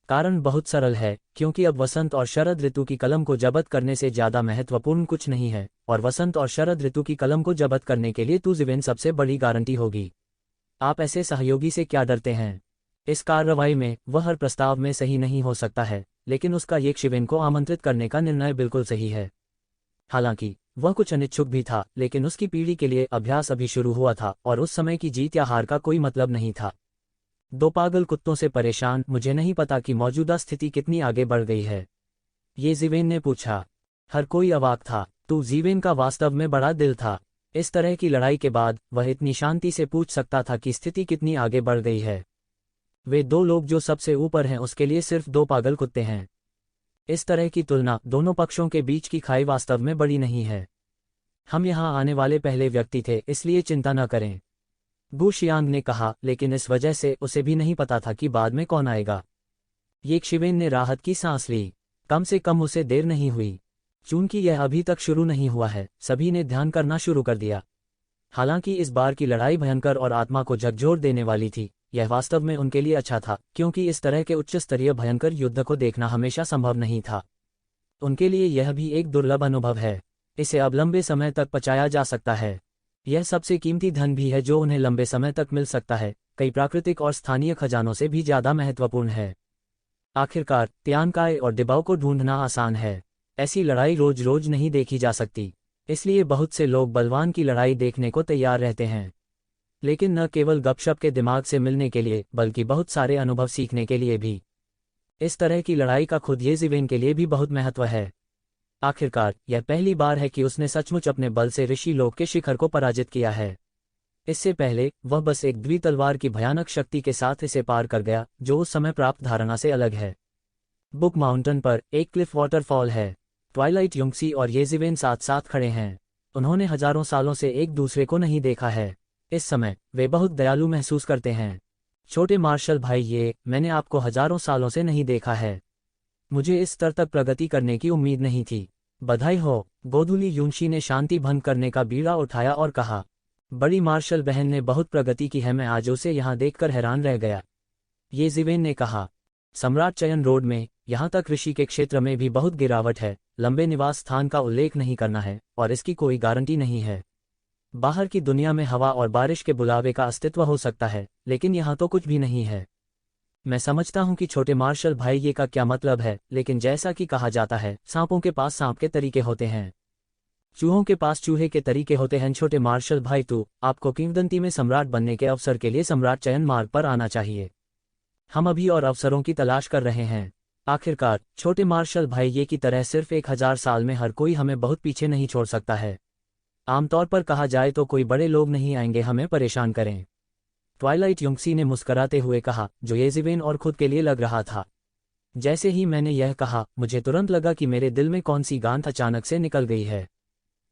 कारण बहुत सरल है, क्योंकि अब वसंत और शरद ऋतु की कलम को जब्त करने से ज्यादा महत्वपूर्ण कुछ नहीं है, और वसंत और शरद ऋतु की कलम को जब्त करने के लिए तू जिवेन सबसे बड़ी गारंटी होगी। आप ऐसे सहयोगी से क्या डरते हैं? इस कार्रवाई में वह हर प्रस्ताव में सही नहीं हो सकता है, लेकिन उसका ये जिवेन को आमंत्रित करने का निर्णय बिल्कुल सही है। हालांकि वह कुछ अनिच्छुक भी था, लेकिन उसकी पीढ़ी के लिए अभ्यास अभी शुरू हुआ था और उस समय की जीत या हार का कोई मतलब नहीं था। दो पागल कुत्तों से परेशान, मुझे नहीं पता कि मौजूदा स्थिति कितनी आगे बढ़ गई है, ये जीवेन ने पूछा। हर कोई अवाक था। तू जीवेन का वास्तव में बड़ा दिल था। इस तरह की लड़ाई के बाद वह इतनी शांति से पूछ सकता था कि स्थिति कितनी आगे बढ़ गई है। वे दो लोग जो सबसे ऊपर हैं उसके लिए सिर्फ दो पागल कुत्ते हैं। इस तरह की तुलना दोनों पक्षों के बीच की खाई वास्तव में बड़ी नहीं है। हम यहाँ आने वाले पहले व्यक्ति थे, इसलिए चिंता न करें, गु शियांग ने कहा, लेकिन इस वजह से उसे भी नहीं पता था कि बाद में कौन आएगा। ये शिवेन ने राहत की सांस ली। कम से कम उसे देर नहीं हुई। चूंकि यह अभी तक शुरू नहीं हुआ है, सभी ने ध्यान करना शुरू कर दिया। हालांकि इस बार की लड़ाई भयंकर और आत्मा को झकझोर देने वाली थी, यह वास्तव में उनके लिए अच्छा था, क्योंकि इस तरह के उच्च स्तरीय भयंकर युद्ध को देखना हमेशा संभव नहीं था। उनके लिए यह भी एक दुर्लभ अनुभव है। इसे अब लंबे समय तक पचाया जा सकता है। यह सबसे कीमती धन भी है जो उन्हें लंबे समय तक मिल सकता है, कई प्राकृतिक और स्थानीय खजानों से भी ज्यादा महत्वपूर्ण है। आखिरकार तियानकाय और डिबाओ को ढूंढना आसान है। ऐसी लड़ाई रोज रोज नहीं देखी जा सकती, इसलिए बहुत से लोग बलवान की लड़ाई देखने को तैयार रहते हैं। लेकिन न केवल गपशप के दिमाग से मिलने के लिए, बल्कि बहुत सारे अनुभव सीखने के लिए भी। इस तरह की लड़ाई का खुद ये जीवेन के लिए भी बहुत महत्व है। आखिरकार यह पहली बार है कि उसने सचमुच अपने बल से ऋषि लोक के शिखर को पराजित किया है। इससे पहले वह बस एक द्वितलवार की भयानक शक्ति के साथ इसे पार कर गया, जो उस समय प्राप्त धारणा से अलग है। बुक माउंटेन पर एक क्लिफ वाटरफॉल है। ट्वाइलाइट युंगसी और येजीवेन साथ साथ खड़े हैं। उन्होंने हजारों सालों से एक दूसरे को नहीं देखा है। इस समय वे बहुत दयालु महसूस करते हैं। छोटे मार्शल भाई, ये मैंने आपको हजारों सालों से नहीं देखा है। मुझे इस स्तर तक प्रगति करने की उम्मीद नहीं थी। बधाई हो। गोधुली युंशी ने शांति भंग करने का बीड़ा उठाया और कहा, बड़ी मार्शल बहन ने बहुत प्रगति की है, मैं आज उसे यहाँ देखकर हैरान रह गया। ये जीवेन ने कहा, सम्राट चयन रोड में, यहाँ तक ऋषि के क्षेत्र में भी बहुत गिरावट है। लंबे निवास स्थान का उल्लेख नहीं करना है, और इसकी कोई गारंटी नहीं है। बाहर की दुनिया में हवा और बारिश के बुलावे का अस्तित्व हो सकता है, लेकिन यहाँ तो कुछ भी नहीं है। मैं समझता हूँ कि छोटे मार्शल भाई ये का क्या मतलब है, लेकिन जैसा कि कहा जाता है, सांपों के पास सांप के तरीके होते हैं, चूहों के पास चूहे के तरीके होते हैं। छोटे मार्शल भाई, तो आपको किंवदंती में सम्राट बनने के अवसर के लिए सम्राट चयन मार्ग पर आना चाहिए। हम अभी और अवसरों की तलाश कर रहे हैं। आखिरकार छोटे मार्शल भाई, ये की तरह सिर्फ 1000 साल में हर कोई हमें बहुत पीछे नहीं छोड़ सकता है। आमतौर पर कहा जाए तो कोई बड़े लोग नहीं आएंगे हमें परेशान करें। ट्वाइलाइट युंगसी ने मुस्कराते हुए कहा, जो येजीवेन और खुद के लिए लग रहा था। जैसे ही मैंने यह कहा, मुझे तुरंत लगा कि मेरे दिल में कौन सी गांठ अचानक से निकल गई है।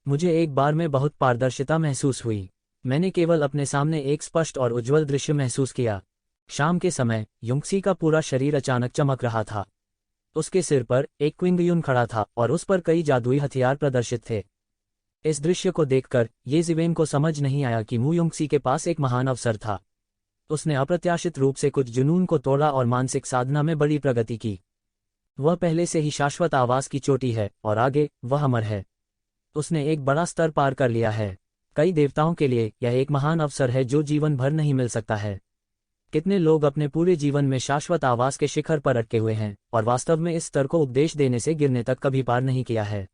मुझे एक बार में बहुत पारदर्शिता महसूस हुई। मैंने केवल अपने सामने एक स्पष्ट और उज्ज्वल दृश्य महसूस किया। शाम के समय युंगसी का पूरा शरीर अचानक चमक रहा था। उसके सिर पर एक क्विंगयुन खड़ा था और उस पर कई जादुई हथियार प्रदर्शित थे। इस दृश्य को देखकर येजीवेन को समझ नहीं आया कि मु युंगसी के पास एक महान अवसर था। उसने अप्रत्याशित रूप से कुछ जुनून को तोड़ा और मानसिक साधना में बड़ी प्रगति की। वह पहले से ही शाश्वत आवास की चोटी है और आगे वह अमर है। उसने एक बड़ा स्तर पार कर लिया है। कई देवताओं के लिए यह एक महान अवसर है जो जीवन भर नहीं मिल सकता है। कितने लोग अपने पूरे जीवन में शाश्वत आवास के शिखर पर अटके हुए हैं और वास्तव में इस स्तर को उपदेश देने से गिरने तक कभी पार नहीं किया है।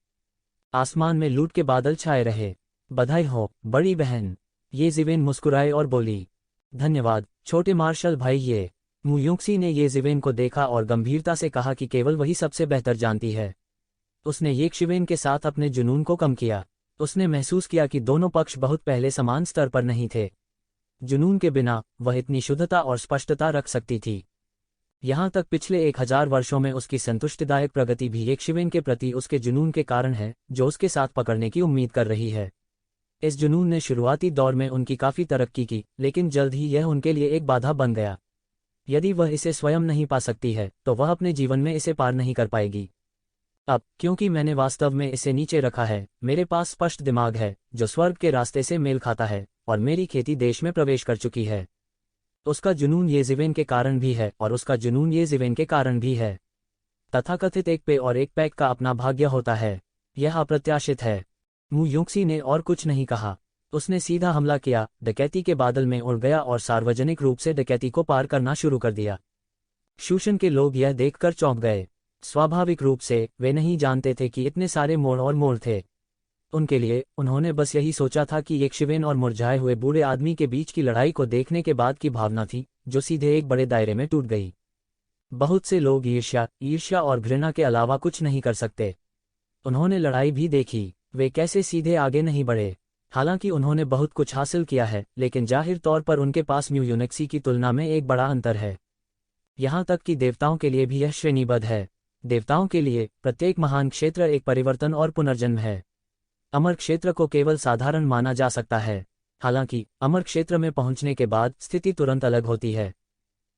आसमान में लूट के बादल छाए रहे। बधाई हो बड़ी बहन। येजीवेन मुस्कुराए और बोली, धन्यवाद छोटे मार्शल भाई। ये मु युंगसी ने येजीवेन को देखा और गंभीरता से कहा कि केवल वही सबसे बेहतर जानती है। उसने येशिवेन के साथ अपने जुनून को कम किया। उसने महसूस किया कि दोनों पक्ष बहुत पहले समान स्तर पर नहीं थे। जुनून के बिना वह इतनी शुद्धता और स्पष्टता रख सकती थी। यहाँ तक पिछले 1000 वर्षों में उसकी संतुष्टिदायक प्रगति भी येशिवेन के प्रति उसके जुनून के कारण है, जो उसके साथ पकड़ने की उम्मीद कर रही है। इस जुनून ने शुरुआती दौर में उनकी काफी तरक्की की, लेकिन जल्द ही यह उनके लिए एक बाधा बन गया। यदि वह इसे स्वयं नहीं पा सकती है, तो वह अपने जीवन में इसे पार नहीं कर पाएगी। अब क्योंकि मैंने वास्तव में इसे नीचे रखा है, मेरे पास स्पष्ट दिमाग है जो स्वर्ग के रास्ते से मेल खाता है, और मेरी खेती देश में प्रवेश कर चुकी है। उसका जुनून येजीवेन के कारण भी है और उसका जुनून येजीवेन के कारण भी है। तथाकथित एक पे और एक पैक का अपना भाग्य होता है। यह अप्रत्याशित है। मु युंगसी ने और कुछ नहीं कहा। उसने सीधा हमला किया, डकैती के बादल में उड़ गया और सार्वजनिक रूप से डकैती को पार करना शुरू कर दिया। शूशन के लोग यह देखकर चौंक गए। स्वाभाविक रूप से वे नहीं जानते थे कि इतने सारे मोड़ और मोड़ थे। उनके लिए उन्होंने बस यही सोचा था कि एक शिवेन और मुरझाए हुए बूढ़े आदमी के बीच की लड़ाई को देखने के बाद की भावना थी, जो सीधे एक बड़े दायरे में टूट गई। बहुत से लोग ईर्ष्या और घृणा के अलावा कुछ नहीं कर सकते। उन्होंने लड़ाई भी देखी, वे कैसे सीधे आगे नहीं बढ़े। हालांकि उन्होंने बहुत कुछ हासिल किया है, लेकिन जाहिर तौर पर उनके पास म्यूयूनिक्सी की तुलना में एक बड़ा अंतर है। यहाँ तक कि देवताओं के लिए भी यह श्रेणीबद्ध है। देवताओं के लिए प्रत्येक महान क्षेत्र एक परिवर्तन और पुनर्जन्म है। अमर क्षेत्र को केवल साधारण माना जा सकता है, हालांकि अमर क्षेत्र में पहुंचने के बाद स्थिति तुरंत अलग होती है।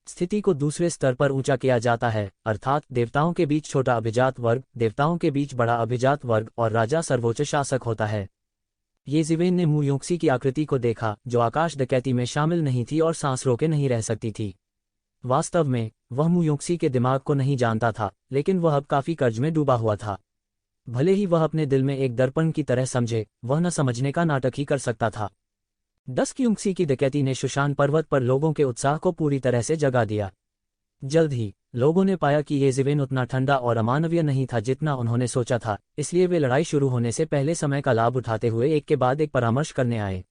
स्थिति को दूसरे स्तर पर ऊंचा किया जाता है, अर्थात देवताओं के बीच छोटा अभिजात वर्ग, देवताओं के बीच बड़ा अभिजात वर्ग और राजा सर्वोच्च शासक होता है। येज़िवेन ने म्यूयूक्सी की आकृति को देखा, जो आकाश डकैती में शामिल नहीं थी और सांस रोके नहीं रह सकती थी। वास्तव में वह म्यूयूक्सी के दिमाग को नहीं जानता था, लेकिन वह अब काफी कर्ज में डूबा हुआ था। भले ही वह अपने दिल में एक दर्पण की तरह समझे, वह न समझने का नाटक ही कर सकता था। 10 क्यूंक्सी की डकैती ने शुशान पर्वत पर लोगों के उत्साह को पूरी तरह से जगा दिया। जल्द ही लोगों ने पाया कि येज़िवेन उतना ठंडा और अमानवीय नहीं था जितना उन्होंने सोचा था, इसलिए वे लड़ाई शुरू होने से पहले समय का लाभ उठाते हुए एक के बाद एक परामर्श करने आए।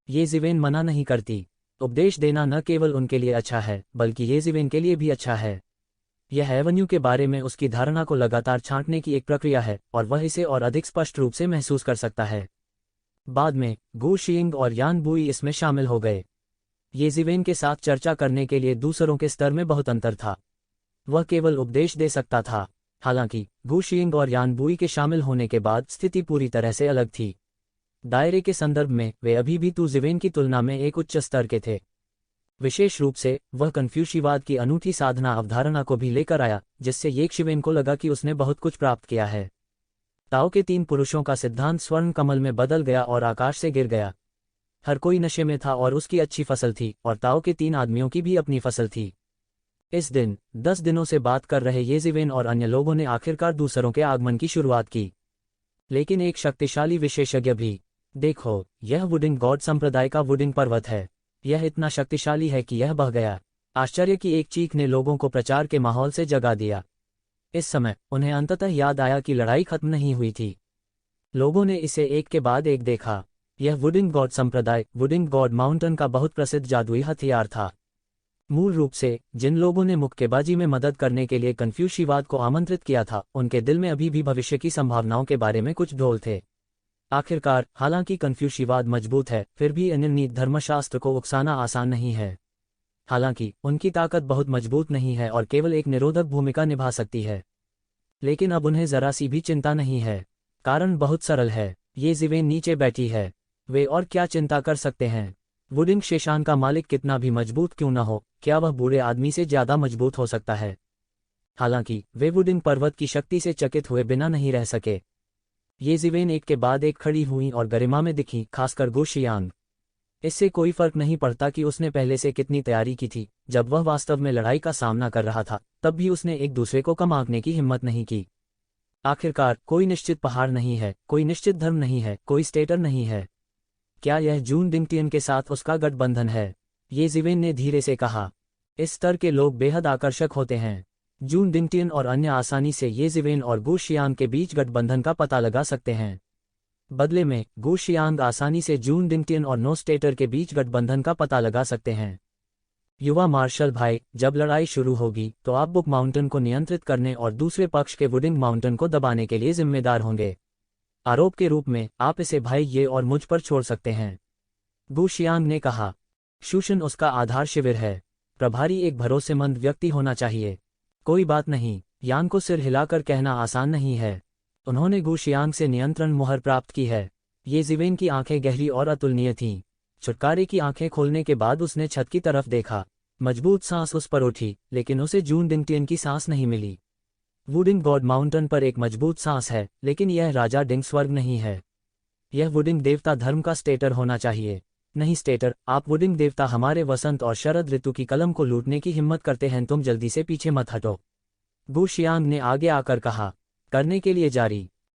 येज़िवेन मना नहीं करती। उपदेश देना न केवल उनके लिए अच्छा है, बल्कि येज़िवेन के लिए भी अच्छा है। यह एवेन्यू के बारे में उसकी धारणा को लगातार छांटने की एक प्रक्रिया है, और वह इसे और अधिक स्पष्ट रूप से महसूस कर सकता है। बाद में गु शियिंग और यान बुई इसमें शामिल हो गए। येज़िवेन के साथ चर्चा करने के लिए दूसरों के स्तर में बहुत अंतर था। वह केवल उपदेश दे सकता था, हालांकि गु शियिंग और यान बुई के शामिल होने के बाद स्थिति पूरी तरह से अलग थी। दायरे के संदर्भ में वे अभी भी तुज़िवेन की तुलना में एक उच्च स्तर के थे। विशेष रूप से वह कन्फ्यूशिवाद की अनूठी साधना अवधारणा को भी लेकर आया, जिससे येज़िवेन को लगा कि उसने बहुत कुछ प्राप्त किया है। ताओ के 3 पुरुषों का सिद्धांत स्वर्ण कमल में बदल गया और आकाश से गिर गया। हर कोई नशे में था और उसकी अच्छी फसल थी, और ताओ के 3 आदमियों की भी अपनी फसल थी। इस दिन 10 दिनों से बात कर रहे येज़िवेन और अन्य लोगों ने आखिरकार दूसरों के आगमन की शुरुआत की। लेकिन एक शक्तिशाली विशेषज्ञ भी। देखो, यह वुडिंग गॉड संप्रदाय का वुडिंग पर्वत है। यह इतना शक्तिशाली है कि यह बह गया। आश्चर्य की एक चीख ने लोगों को प्रचार के माहौल से जगा दिया। इस समय उन्हें अंततः याद आया कि लड़ाई खत्म नहीं हुई थी। लोगों ने इसे एक के बाद एक देखा। यह वुडिंग गॉड संप्रदाय वुडिंग गॉड माउंटेन का बहुत प्रसिद्ध जादुई हथियार था। मूल रूप से जिन लोगों ने मुक्केबाजी में मदद करने के लिए कन्फ्यूशिवाद को आमंत्रित किया था, उनके दिल में अभी भी भविष्य की संभावनाओं के बारे में कुछ ढोल थे। आखिरकार, हालांकि कन्फ्यूशिवाद मजबूत है, फिर भी अनिर्णीत धर्मशास्त्र को उकसाना आसान नहीं है। हालांकि उनकी ताकत बहुत मजबूत नहीं है और केवल एक निरोधक भूमिका निभा सकती है। लेकिन अब उन्हें जरा सी भी चिंता नहीं है। कारण बहुत सरल है, येज़िवेन नीचे बैठी है। वे और क्या चिंता कर सकते हैं? वुडिंग शेशान का मालिक कितना भी मजबूत क्यों न हो, क्या वह बूढ़े आदमी से ज्यादा मजबूत हो सकता है? हालांकि वे वुडिंग पर्वत की शक्ति से चकित हुए बिना नहीं रह सके। येज़िवेन एक के बाद एक खड़ी हुई और गरिमा में दिखी, खासकर गु शियांग। इससे कोई फर्क नहीं पड़ता कि उसने पहले से कितनी तैयारी की थी। जब वह वास्तव में लड़ाई का सामना कर रहा था, तब भी उसने एक दूसरे को कम आंकने की हिम्मत नहीं की। आखिरकार, कोई निश्चित पहाड़ नहीं है, कोई निश्चित धर्म नहीं है, कोई स्टेटर नहीं है। क्या यह जून डिंगटियन के साथ उसका गठबंधन है? येज़िवेन ने धीरे से कहा। इस स्तर के लोग बेहद आकर्षक होते हैं। जून डिंगटियन और अन्य आसानी से येज़िवेन और गु शियांग के बीच गठबंधन का पता लगा सकते हैं। बदले में गु शियांग आसानी से जून डिंगटियन और नो स्टेटर के बीच गठबंधन का पता लगा सकते हैं। युवा मार्शल भाई, जब लड़ाई शुरू होगी तो आप बुक माउंटेन को नियंत्रित करने और दूसरे पक्ष के वुडिंग माउंटेन को दबाने के लिए जिम्मेदार होंगे। आरोप के रूप में आप इसे भाई ये और मुझ पर छोड़ सकते हैं, गु शियांग ने कहा। शुशन उसका आधार शिविर है। प्रभारी एक भरोसेमंद व्यक्ति होना चाहिए। कोई बात नहीं, यान को सिर हिलाकर कहना आसान नहीं है। उन्होंने गु शियांग से नियंत्रण मुहर प्राप्त की है। येज़िवेन की आंखें गहरी और अतुलनीय थीं। छुटकारे की आंखें खोलने के बाद उसने छत की तरफ देखा। मजबूत सांस उस पर उठी, लेकिन उसे जून डिंगटियन की सांस नहीं मिली। वुडिंग गॉड माउंटेन पर एक मजबूत सांस है, लेकिन यह राजा डिंग स्वर्ग नहीं है। यह वुडिंग देवता धर्म का स्टेटर होना चाहिए। नहीं स्टेटर, आप वुडिंग देवता हमारे वसंत और शरद ऋतु की कलम को लूटने की हिम्मत करते हैं, तुम जल्दी से पीछे मत हटो, गु शियांग ने आगे आकर कहा। करने के लिए जारी।